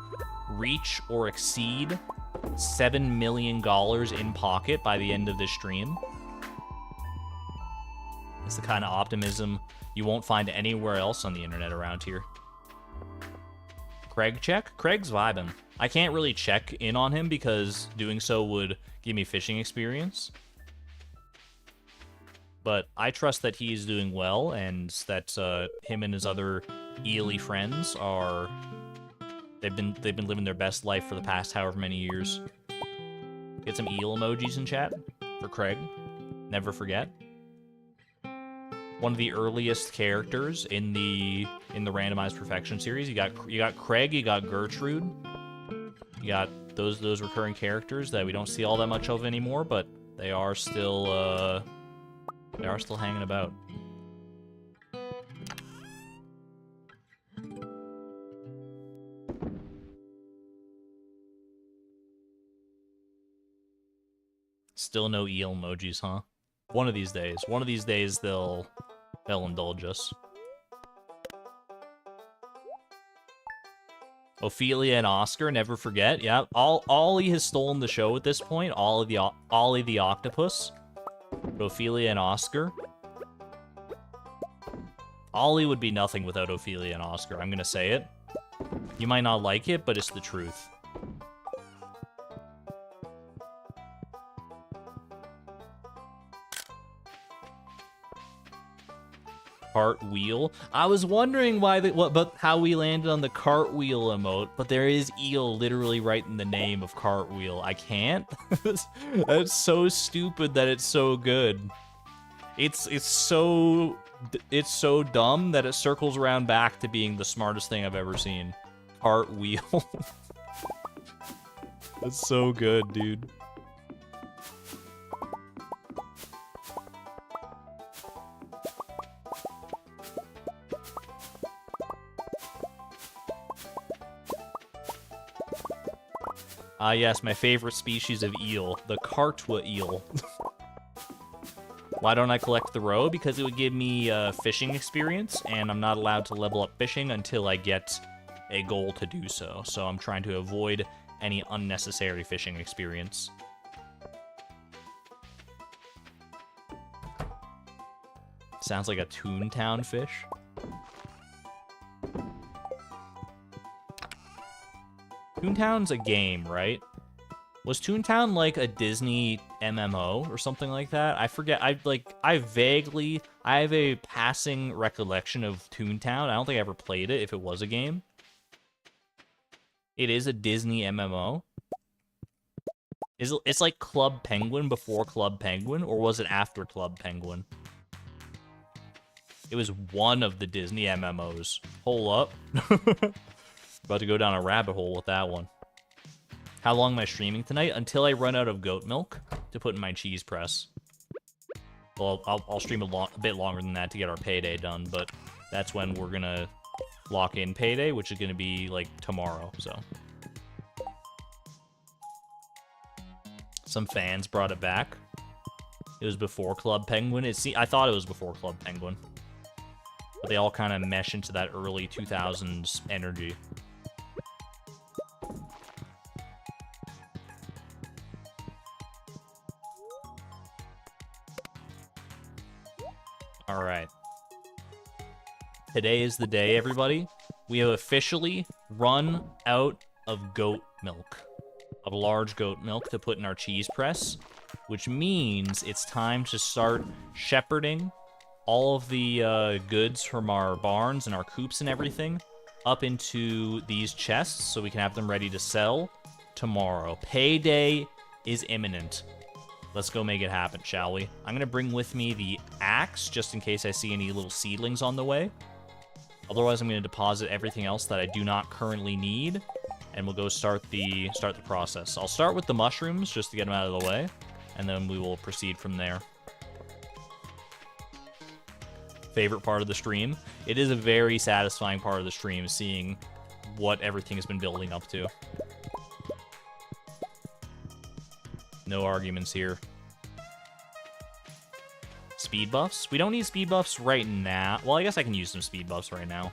reach or exceed $7 million in pocket by the end of this stream. It's the kind of optimism you won't find anywhere else on the internet around here. Craig check? Craig's vibing. I can't really check in on him because doing so would give me fishing experience. But I trust that he's doing well and that him and his other eely friends are... They've been living their best life for the past however many years. Get some eel emojis in chat for Craig. Never forget. One of the earliest characters in the Randomized Perfection series. You got Craig, you got Gertrude. You got those recurring characters that we don't see all that much of anymore, but they are still hanging about. Still no eel emojis, huh? One of these days they'll indulge us. Ophelia and Oscar, never forget. Yeah, Ollie has stolen the show at this point. Ollie the octopus. But Ophelia and Oscar. Ollie would be nothing without Ophelia and Oscar. I'm gonna say it. You might not like it, but it's the truth. Cartwheel. I was wondering how we landed on the cartwheel emote, but there is eel literally right in the name of cartwheel. I can't. That's so stupid that it's so good. It's so dumb that it circles around back to being the smartest thing I've ever seen. Cartwheel. That's so good, dude. Yes, my favorite species of eel, the cartwa eel. Why don't I collect the roe? Because it would give me fishing experience, and I'm not allowed to level up fishing until I get a goal to do so. So I'm trying to avoid any unnecessary fishing experience. Sounds like a Toontown fish. Toontown's a game, right? Was Toontown like a Disney MMO or something like that? I forget. I have a passing recollection of Toontown. I don't think I ever played it if it was a game. It is a Disney MMO. It's like Club Penguin before Club Penguin, or was it after Club Penguin? It was one of the Disney MMOs. Hold up. About to go down a rabbit hole with that one. How long am I streaming tonight? Until I run out of goat milk to put in my cheese press. Well, I'll stream a bit longer than that to get our payday done, but that's when we're gonna lock in payday, which is gonna be like tomorrow, so. Some fans brought it back. It was before Club Penguin. I thought it was before Club Penguin. But they all kind of mesh into that early 2000s energy. All right. Today is the day, everybody. We have officially run out of goat milk. Of large goat milk to put in our cheese press. Which means it's time to start shepherding all of the goods from our barns and our coops and everything up into these chests so we can have them ready to sell tomorrow. Payday is imminent. Let's go make it happen, shall we? I'm going to bring with me the axe just in case I see any little seedlings on the way. Otherwise, I'm going to deposit everything else that I do not currently need, and we'll go start the process. I'll start with the mushrooms just to get them out of the way, and then we will proceed from there. Favorite part of the stream? It is a very satisfying part of the stream, seeing what everything has been building up to. No arguments here. Speed buffs? We don't need speed buffs right now. Well, I guess I can use some speed buffs right now.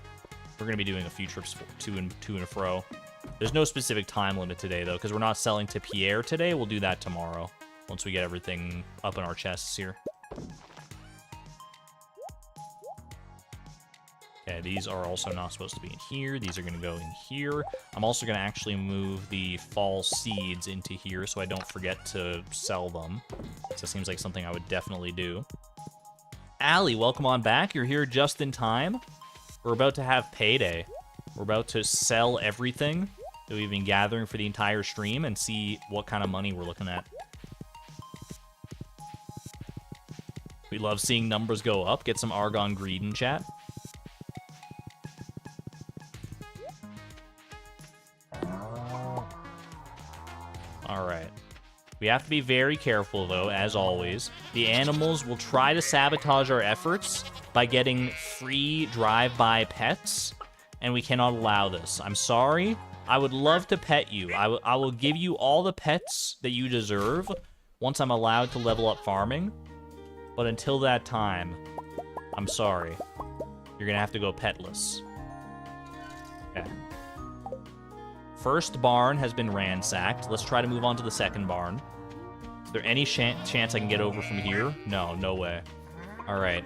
We're going to be doing a few trips to and fro. There's no specific time limit today, though, because we're not selling to Pierre today. We'll do that tomorrow, once we get everything up in our chests here. Okay, these are also not supposed to be in here. These are going to go in here. I'm also going to actually move the fall seeds into here so I don't forget to sell them. So it seems like something I would definitely do. Allie, welcome on back. You're here just in time. We're about to have payday. We're about to sell everything that we've been gathering for the entire stream and see what kind of money we're looking at. We love seeing numbers go up. Get some Argon greed in chat. Alright. We have to be very careful, though, as always. The animals will try to sabotage our efforts by getting free drive-by pets, and we cannot allow this. I'm sorry. I would love to pet you. I will give you all the pets that you deserve once I'm allowed to level up farming. But until that time, I'm sorry. You're going to have to go petless. Okay. First barn has been ransacked. Let's try to move on to the second barn. Is there any chance I can get over from here? No, no way. All right.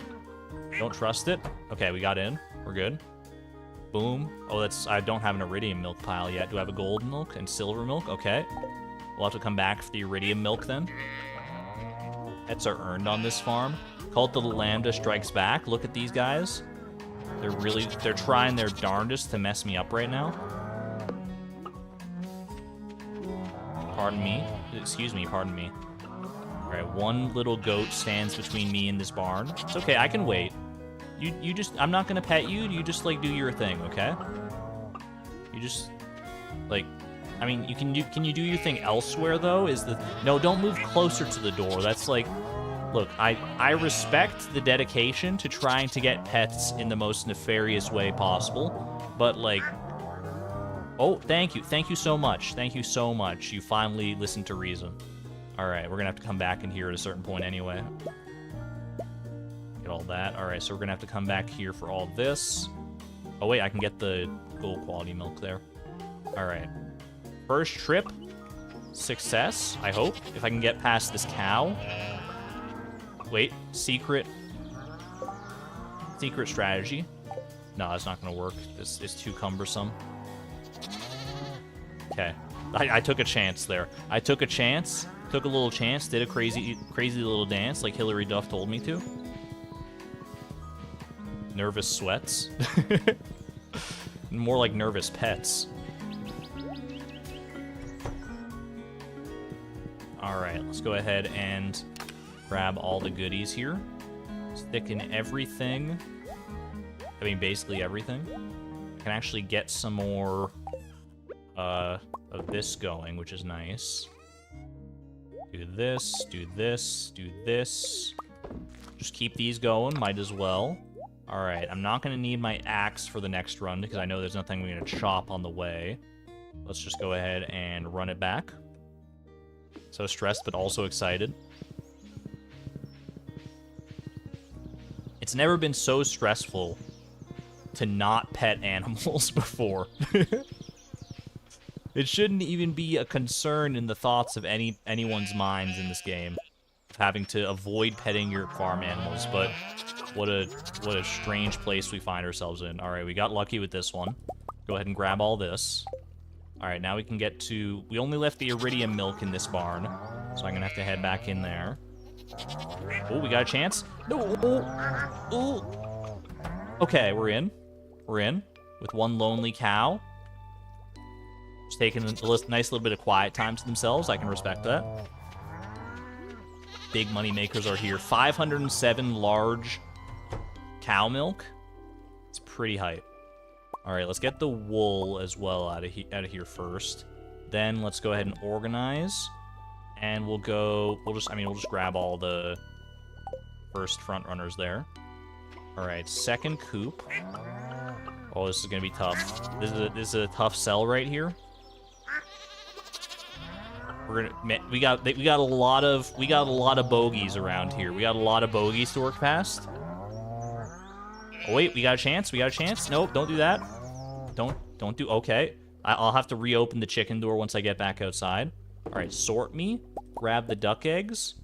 Don't trust it. Okay, we got in. We're good. Boom. Oh, I don't have an iridium milk pile yet. Do I have a gold milk and silver milk? Okay. We'll have to come back for the iridium milk then. Pets are earned on this farm. Cult of the Lambda strikes back. Look at these guys. They're trying their darndest to mess me up right now. Pardon me. Excuse me, pardon me. Alright, one little goat stands between me and this barn. It's okay, I can wait. You just, I'm not gonna pet you, you just, like, do your thing, okay? You just, like, I mean, can you do your thing elsewhere, though? No, don't move closer to the door. That's, like, look, I respect the dedication to trying to get pets in the most nefarious way possible, but, like, oh, thank you. Thank you so much. Thank you so much. You finally listened to reason. Alright, we're gonna have to come back in here at a certain point anyway. Get all that. Alright, so we're gonna have to come back here for all this. Oh, wait, I can get the gold quality milk there. Alright. First trip. Success, I hope. If I can get past this cow. Wait, secret strategy. No, that's not gonna work. It's too cumbersome. Okay, I took a chance there. I took a chance, took a little chance, did a crazy little dance like Hillary Duff told me to. Nervous sweats. More like nervous pets. Alright, let's go ahead and grab all the goodies here. Stick in everything. I mean, basically everything. I can actually get some more of this going, which is nice. Do this, do this, do this. Just keep these going, might as well. Alright, I'm not going to need my axe for the next run because I know there's nothing we're going to chop on the way. Let's just go ahead and run it back. So stressed, but also excited. It's never been so stressful to not pet animals before. It shouldn't even be a concern in the thoughts of anyone's minds in this game, having to avoid petting your farm animals, but what a strange place we find ourselves in. Alright, we got lucky with this one. Go ahead and grab all this. Alright, now we can get to... We only left the iridium milk in this barn, so I'm gonna have to head back in there. Oh, we got a chance? No! Oh! Okay, we're in. We're in. with one lonely cow. Just taking a nice little bit of quiet time to themselves. I can respect that. Big money makers are here. 507 large cow milk. It's pretty hype. All right, let's get the wool as well out of here first. Then let's go ahead and organize, and we'll just grab all the first front runners there. All right, second coop. Oh, this is gonna be tough. This is a tough sell right here. We got a lot of bogeys around here. We got a lot of bogeys to work past. Oh wait, we got a chance. We got a chance. Nope, don't do that. Don't do. Okay, I'll have to reopen the chicken door once I get back outside. All right, sort me. Grab the duck eggs.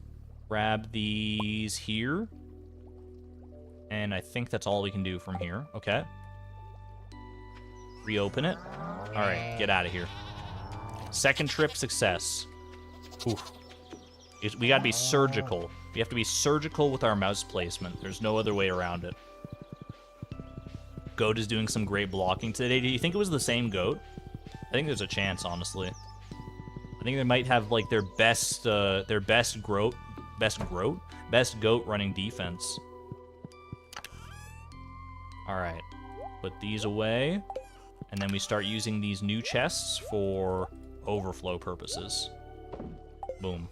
Grab these here. And I think that's all we can do from here. Okay. Reopen it. All right, get out of here. Second trip success. Oof. We gotta be surgical. We have to be surgical with our mouse placement. There's no other way around it. Goat is doing some great blocking today. Do you think it was the same goat? I think there's a chance, honestly. I think they might have like their best goat running defense. All right, put these away, and then we start using these new chests for overflow purposes. Boom.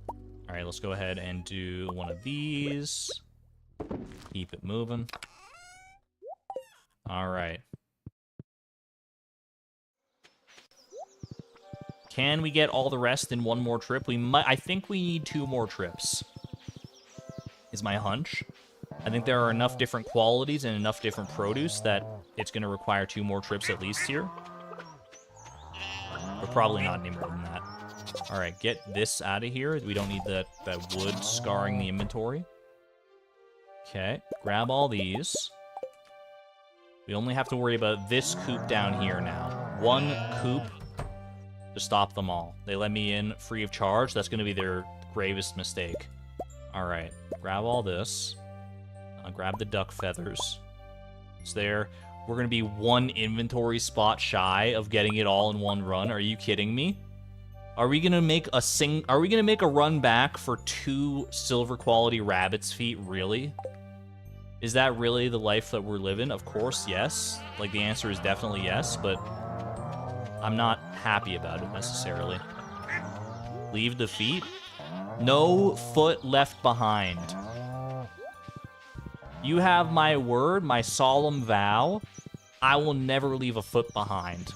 All right, let's go ahead and do one of these. Keep it moving. All right. Can we get all the rest in one more trip? We might. I think we need 2 more trips. Is my hunch. I think there are enough different qualities and enough different produce that it's going to require 2 more trips at least here. But probably not any more than that. All right, get this out of here. We don't need that wood scarring the inventory. Okay, grab all these. We only have to worry about this coop down here now. 1 coop to stop them all. They let me in free of charge. That's going to be their gravest mistake. All right, grab all this. Grab the duck feathers. It's there. We're going to be 1 inventory spot shy of getting it all in one run. Are you kidding me? Are we going to make a run back for 2 silver quality rabbit's feet? Really? Is that really the life that we're living? Of course, yes. Like, the answer is definitely yes, but I'm not happy about it necessarily. Leave the feet? No foot left behind. You have my word, my solemn vow. I will never leave a foot behind.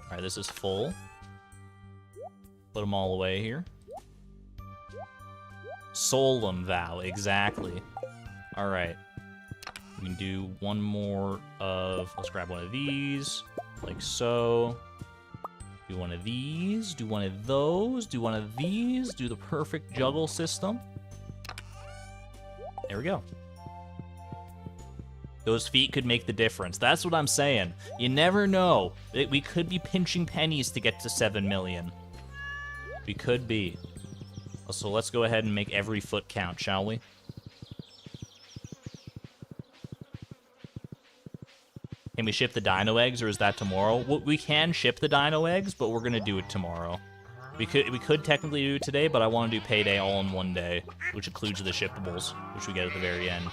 Alright, this is full. Put them all away here. Solemn vow, exactly. Alright. We can do one more of... Let's grab one of these. Like so. Do one of these. Do one of those. Do one of these. Do the perfect juggle system. There we go. Those feet could make the difference. That's what I'm saying. You never know. We could be pinching pennies to get to 7 million. We could be. So let's go ahead and make every foot count, shall we? Can we ship the dino eggs, or is that tomorrow? Well, we can ship the dino eggs, but we're gonna do it tomorrow. We could technically do it today, but I want to do payday all in one day, which includes the shippables, which we get at the very end.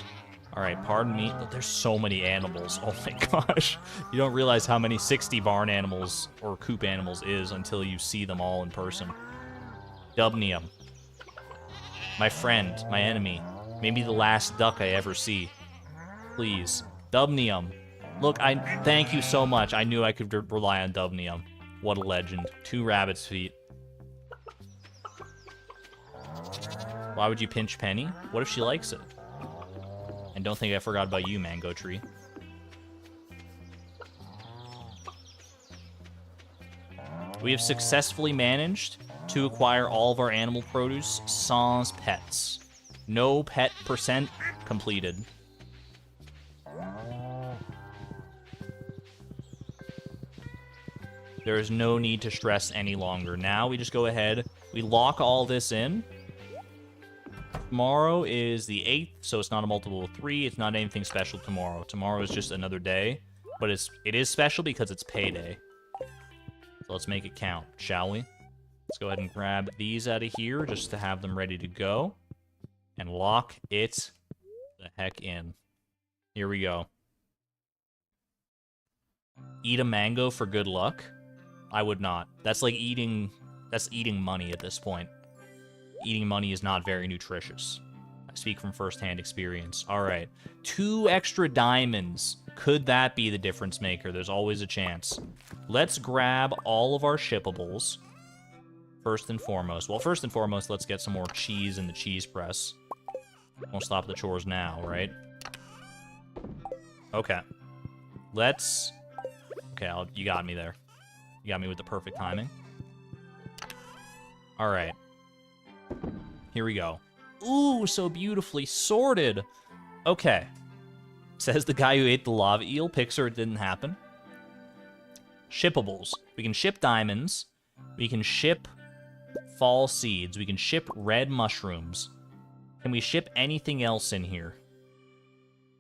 All right, pardon me, but there's so many animals. Oh my gosh. You don't realize how many 60 barn animals or coop animals is until you see them all in person. Dubnium. My friend, my enemy. Maybe the last duck I ever see. Please. Dubnium. Look, thank you so much. I knew I could rely on Dubnium. What a legend. 2 rabbit's feet. Why would you pinch Penny? What if she likes it? And don't think I forgot about you, Mango Tree. We have successfully managed to acquire all of our animal produce sans pets. No pet percent completed. There is no need to stress any longer. Now we just go ahead, we lock all this in. Tomorrow is the 8th, so it's not a multiple of 3. It's not anything special tomorrow. Tomorrow is just another day, but it is special because it's payday. So let's make it count, shall we? Let's go ahead and grab these out of here just to have them ready to go. And lock it the heck in. Here we go. Eat a mango for good luck? I would not. That's like eating money at this point. Eating money is not very nutritious. I speak from first-hand experience. All right. 2 extra diamonds. Could that be the difference maker? There's always a chance. Let's grab all of our shippables. First and foremost. Well, first and foremost, let's get some more cheese in the cheese press. Won't stop the chores now, right? Okay. Let's... Okay, you got me there. You got me with the perfect timing. All right. Here we go. Ooh, so beautifully sorted. Okay. Says the guy who ate the lava eel. Pixar, it didn't happen. Shippables. We can ship diamonds. We can ship fall seeds. We can ship red mushrooms. Can we ship anything else in here?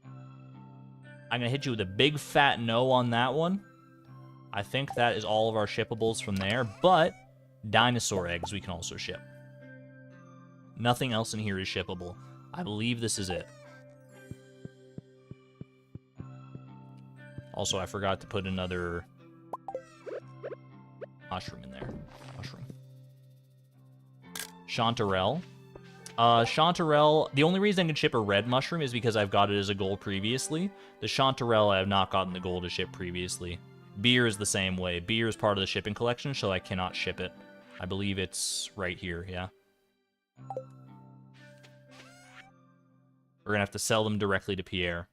I'm going to hit you with a big fat no on that one. I think that is all of our shippables from there, but dinosaur eggs we can also ship. Nothing else in here is shippable. I believe this is it. Also, I forgot to put another mushroom in there. Mushroom. Chanterelle. Chanterelle, the only reason I can ship a red mushroom is because I've got it as a goal previously. The Chanterelle, I have not gotten the goal to ship previously. Beer is the same way. Beer is part of the shipping collection, so I cannot ship it. I believe it's right here, yeah. We're gonna have to sell them directly to Pierre.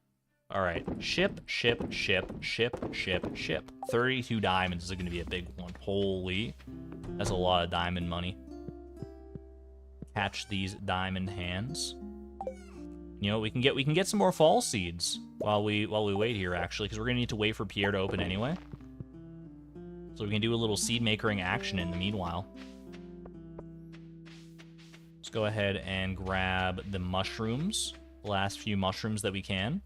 Alright, ship, ship, ship, ship, ship, ship. 32 diamonds is gonna be a big one. Holy, that's a lot of diamond money. Catch these diamond hands. You know, we can get some more fall seeds while we wait here, actually, because we're gonna need to wait for Pierre to open anyway. So we can do a little seed makering action in the meanwhile. Let's go ahead and grab the mushrooms, the last few mushrooms that we can.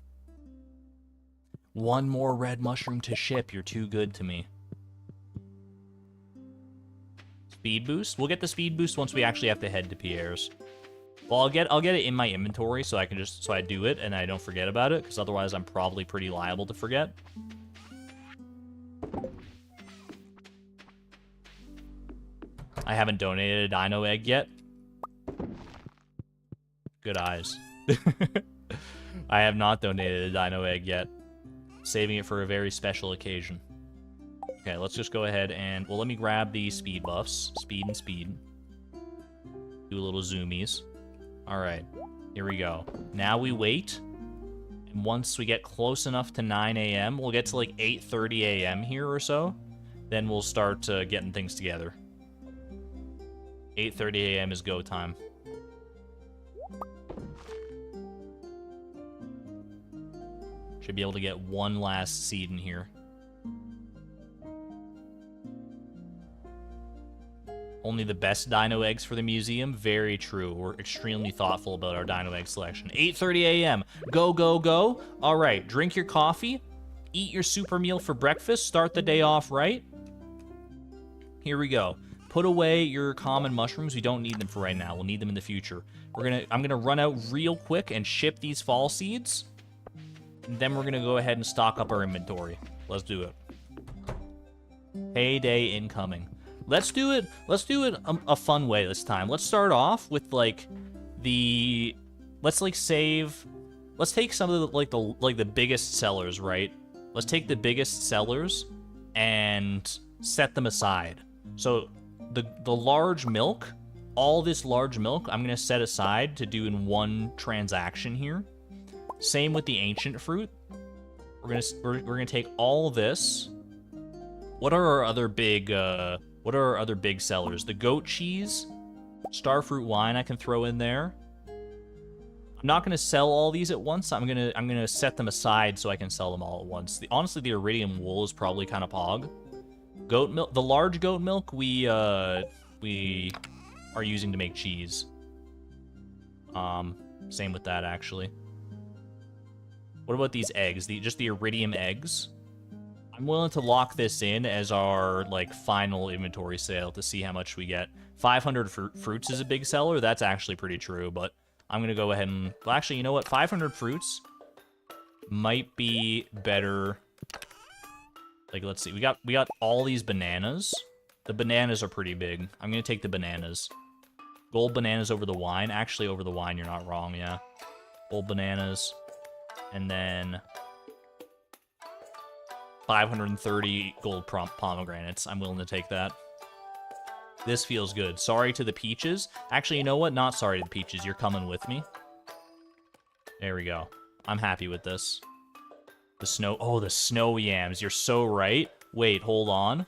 One more red mushroom to ship. You're too good to me. Speed boost. We'll get the speed boost once we actually have to head to Pierre's. Well, I'll get it in my inventory so I do it and I don't forget about it, because otherwise I'm probably pretty liable to forget. I haven't donated a dino egg yet. Good eyes. I have not donated a dino egg yet. Saving it for a very special occasion. Okay, let's just go ahead and... Well, let me grab the speed buffs. Speed and speed. Do a little zoomies. Alright, here we go. Now we wait. And once we get close enough to 9 a.m., we'll get to like 8:30 a.m. here or so. Then we'll start getting things together. 8:30 a.m. is go time. Should be able to get one last seed in here. Only the best dino eggs for the museum? Very true. We're extremely thoughtful about our dino egg selection. 8:30 a.m. Go, go, go. All right, drink your coffee. Eat your super meal for breakfast. Start the day off right. Here we go. Put away your common mushrooms. We don't need them for right now. We'll need them in the future. I'm gonna run out real quick and ship these fall seeds. And then we're gonna go ahead and stock up our inventory. Let's do it. Payday incoming. Let's do it a fun way this time. Let's start off with like let's take some of the biggest sellers, right? Let's take the biggest sellers and set them aside. So the large milk, all this large milk, I'm gonna set aside to do in one transaction here. Same with the ancient fruit. We're gonna take all this. What are our other big sellers? The goat cheese, starfruit wine I can throw in there. I'm not gonna sell all these at once. I'm gonna set them aside so I can sell them all at once. Honestly, the iridium wool is probably kind of pog. Goat milk. The large goat milk we are using to make cheese. Same with that actually. What about these eggs? Just the iridium eggs? I'm willing to lock this in as our, like, final inventory sale to see how much we get. 500 fruits is a big seller. That's actually pretty true, but I'm going to go ahead and... Well, actually, you know what? 500 fruits might be better. Like, let's see. We got all these bananas. The bananas are pretty big. I'm going to take the bananas. Gold bananas over the wine. Actually, over the wine, you're not wrong, yeah. Gold bananas. And then... 530 gold pomegranates. I'm willing to take that. This feels good. Sorry to the peaches. Actually, you know what? Not sorry to the peaches. You're coming with me. There we go. I'm happy with this. The snow... Oh, the snow yams. You're so right. Wait, hold on.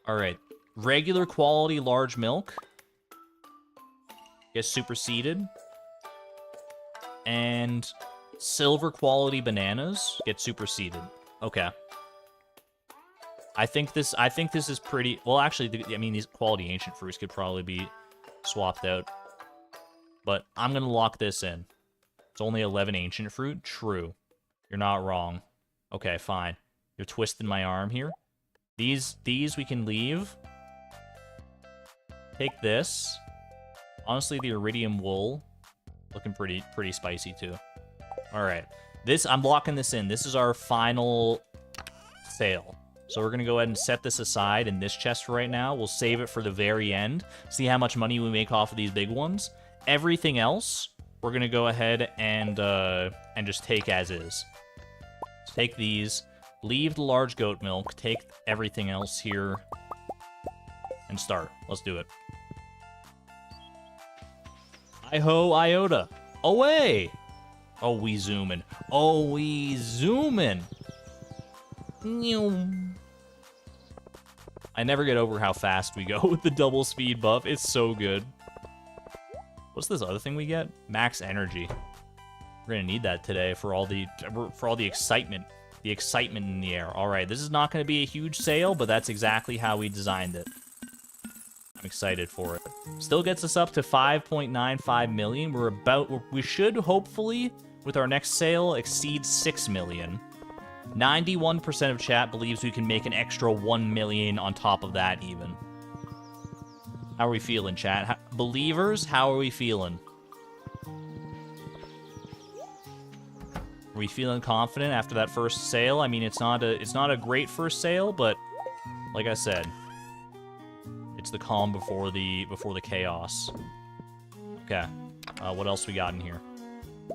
Alright. Regular quality large milk. Gets superseded. And... silver quality bananas get superseded. Okay. I think this is pretty... Well, actually, I mean, these quality ancient fruits could probably be swapped out. But I'm going to lock this in. It's only 11 ancient fruit? True. You're not wrong. Okay, fine. You're twisting my arm here. These we can leave. Take this. Honestly, the iridium wool looking pretty spicy, too. Alright, I'm locking this in. This is our final sale. So we're going to go ahead and set this aside in this chest for right now. We'll save it for the very end. See how much money we make off of these big ones. Everything else, we're going to go ahead and just take as is. Take these, leave the large goat milk, take everything else here, and start. Let's do it. Hi-ho, iota. Away! Oh, we zoomin'. Oh, we zoomin'. I never get over how fast we go with the double speed buff. It's so good. What's this other thing we get? Max energy. We're gonna need that today for all the excitement. The excitement in the air. All right, this is not gonna be a huge sale, but that's exactly how we designed it. I'm excited for it. Still gets us up to 5.95 million. We should hopefully, with our next sale, exceed 6 million. 91% of chat believes we can make an extra 1 million on top of that even. How are we feeling, chat? Believers, how are we feeling? Are we feeling confident after that first sale? I mean, it's not a great first sale, but like I said, it's the calm before the chaos. Okay. What else we got in here?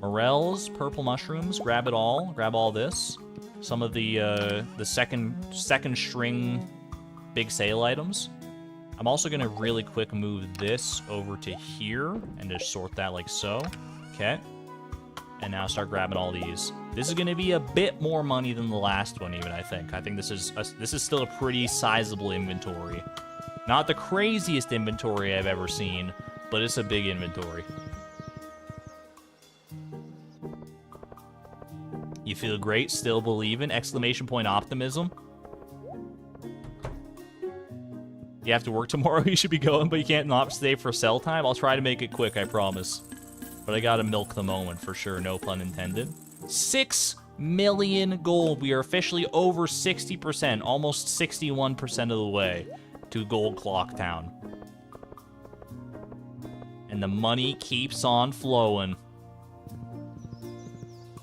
Morels, purple mushrooms, grab it all. Grab all this. Some of the second string big sale items. I'm also gonna really quick move this over to here and just sort that like so. Okay. And now start grabbing all these. This is gonna be a bit more money than the last one, even, I think. I think this is still a pretty sizable inventory. Not the craziest inventory I've ever seen, but it's a big inventory. You feel great, still believing, exclamation point optimism. You have to work tomorrow, you should be going, but you can't not stay for sell time. I'll try to make it quick, I promise. But I gotta milk the moment for sure, no pun intended. 6 million gold. We are officially over 60%, almost 61% of the way to Gold Clock Town. And the money keeps on flowing.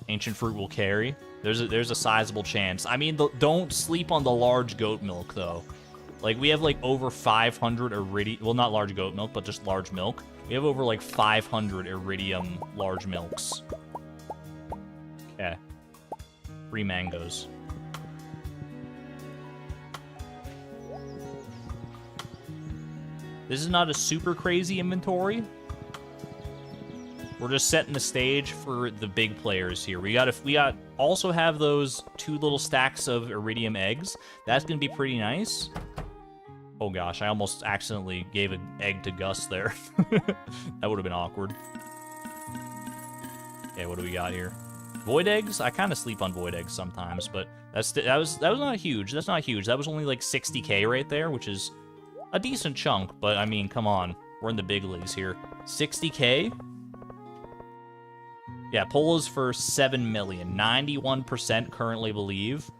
Ancient fruit will carry. There's a sizable chance. I mean, don't sleep on the large goat milk, though. Like, we have, like, over 500 iridium... Well, not large goat milk, but just large milk. We have over, like, 500 iridium large milks. Okay. 3 mangoes. This is not a super crazy inventory. We're just setting the stage for the big players here. We got also have those 2 little stacks of iridium eggs. That's gonna be pretty nice. Oh gosh, I almost accidentally gave an egg to Gus there. That would have been awkward. Okay, what do we got here? Void eggs? I kind of sleep on void eggs sometimes, but That was not huge. That's not huge. That was only like 60K right there, which is a decent chunk. But I mean, come on, we're in the big leagues here. 60K. Yeah, poll is for 7 million. 91% currently believe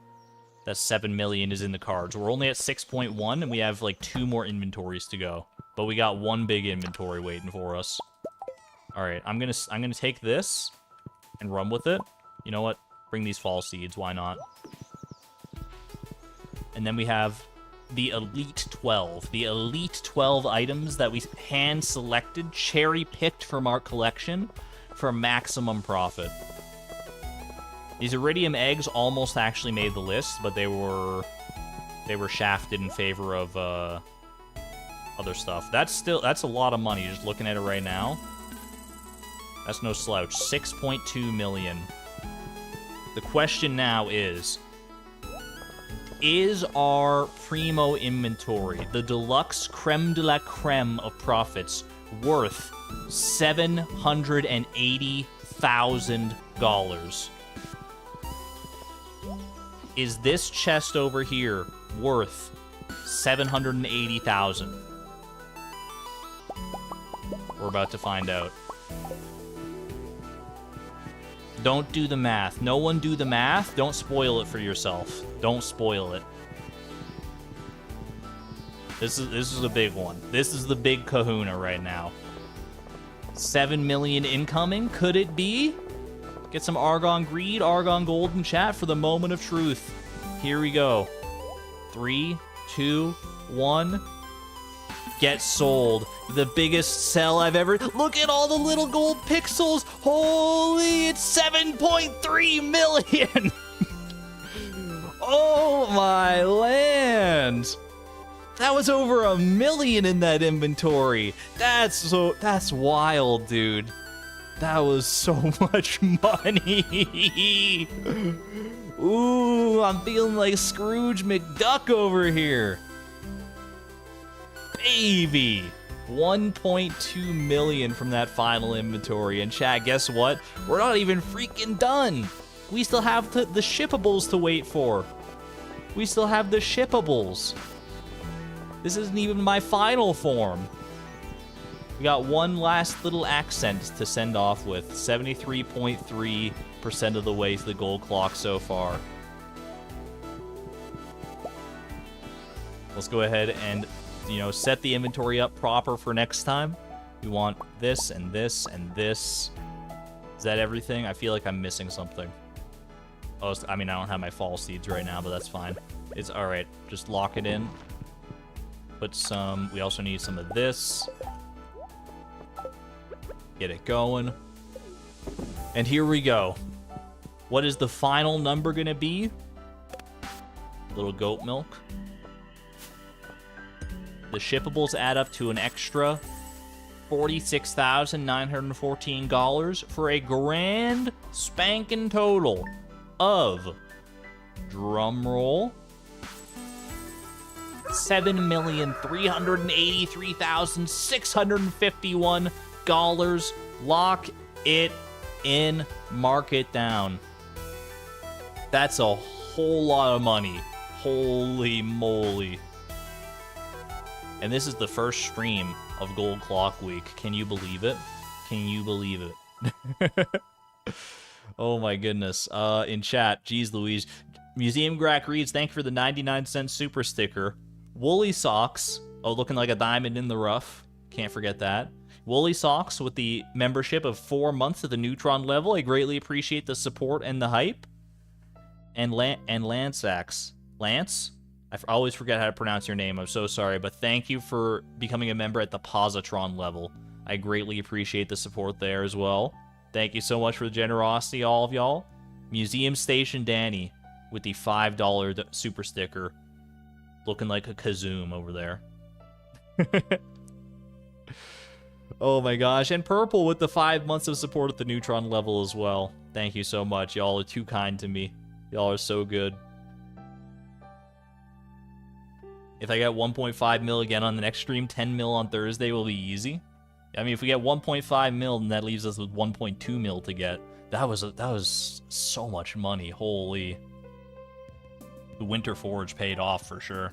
that 7 million is in the cards. We're only at 6.1, and we have like 2 more inventories to go. But we got 1 big inventory waiting for us. All right, I'm gonna take this and run with it. You know what? Bring these fall seeds. Why not? And then we have the Elite 12. The Elite 12 items that we hand-selected, cherry-picked from our collection for maximum profit. These Iridium eggs almost actually made the list, but they were shafted in favor of other stuff. That's a lot of money, just looking at it right now. That's no slouch. 6.2 million. The question now is our primo inventory, the deluxe creme de la creme of profits, worth $780,000? Is this chest over here worth $780,000? We're about to find out. Don't do the math. No one do the math. Don't spoil it for yourself. Don't spoil it. This is a big one. This is the big kahuna right now. 7 million incoming. Could it be? Get some Argon Greed, Argon Gold in chat for the moment of truth. Here we go. 3, 2, 1. Get sold. The biggest sell I've ever... Look at all the little gold pixels. Holy, it's 7.3 million. Oh my land. That was over $1 million in that inventory. That's wild, dude. That was so much money. Ooh, I'm feeling like Scrooge McDuck over here. Baby. 1.2 million from that final inventory. And chat, guess what? We're not even freaking done. We still have the shippables to wait for. We still have the shippables. This isn't even my final form. We got one last little accent to send off with. 73.3% of the way to the gold clock so far. Let's go ahead and, set the inventory up proper for next time. We want this and this and this. Is that everything? I feel like I'm missing something. Oh, I mean, I don't have my fall seeds right now, but that's fine. It's all right. Just lock it in. Put some... We also need some of this. Get it going. And here we go. What is the final number going to be? Little goat milk. The shippables add up to an extra $46,914 for a grand spanking total of, drumroll, $7,383,651. Lock it in, mark it down. That's a whole lot of money. Holy moly. And this is the first stream of Gold Clock Week. Can you believe it? Can you believe it? Oh my goodness. In chat, geez Louise. Museum Grack reads, thank you for the 99-cent super sticker. Woolly Socks. Oh, looking like a diamond in the rough. Can't forget that. Woolly Socks with the membership of 4 months at the Neutron level. I greatly appreciate the support and the hype. And Lansax. Lance? I always forget how to pronounce your name. I'm so sorry, but thank you for becoming a member at the Positron level. I greatly appreciate the support there as well. Thank you so much for the generosity, all of y'all. Museum Station Danny with the $5 super sticker. Looking like a Kazoom over there. Oh my gosh. And Purple with the 5 months of support at the Neutron level as well. Thank you so much. Y'all are too kind to me. Y'all are so good. If I get 1.5 mil again on the next stream, 10 mil on Thursday will be easy. I mean, if we get 1.5 mil, then that leaves us with 1.2 mil to get. That was so much money. Holy. The Winter Forge paid off for sure.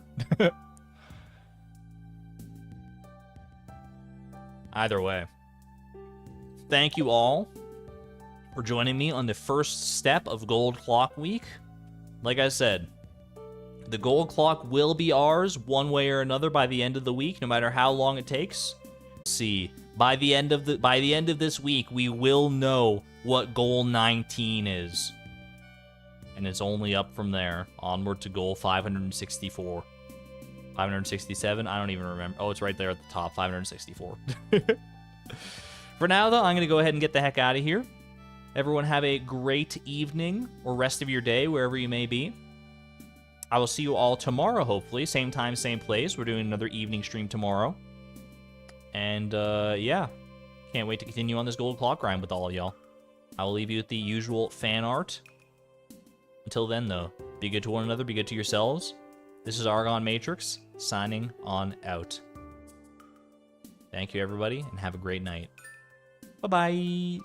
Either way. Thank you all for joining me on the first step of Gold Clock Week. Like I said, the Gold Clock will be ours one way or another by the end of the week, no matter how long it takes. See, by the end of this week, we will know what goal 19 is. And it's only up from there, onward to goal 564. 567? I don't even remember. Oh, it's right there at the top, 564. For now, though, I'm going to go ahead and get the heck out of here. Everyone have a great evening or rest of your day, wherever you may be. I will see you all tomorrow, hopefully. Same time, same place. We're doing another evening stream tomorrow. And, yeah. Can't wait to continue on this Gold Clock grind with all of y'all. I will leave you with the usual fan art. Until then, though, be good to one another, be good to yourselves. This is Argon Matrix, signing on out. Thank you, everybody, and have a great night. Bye-bye.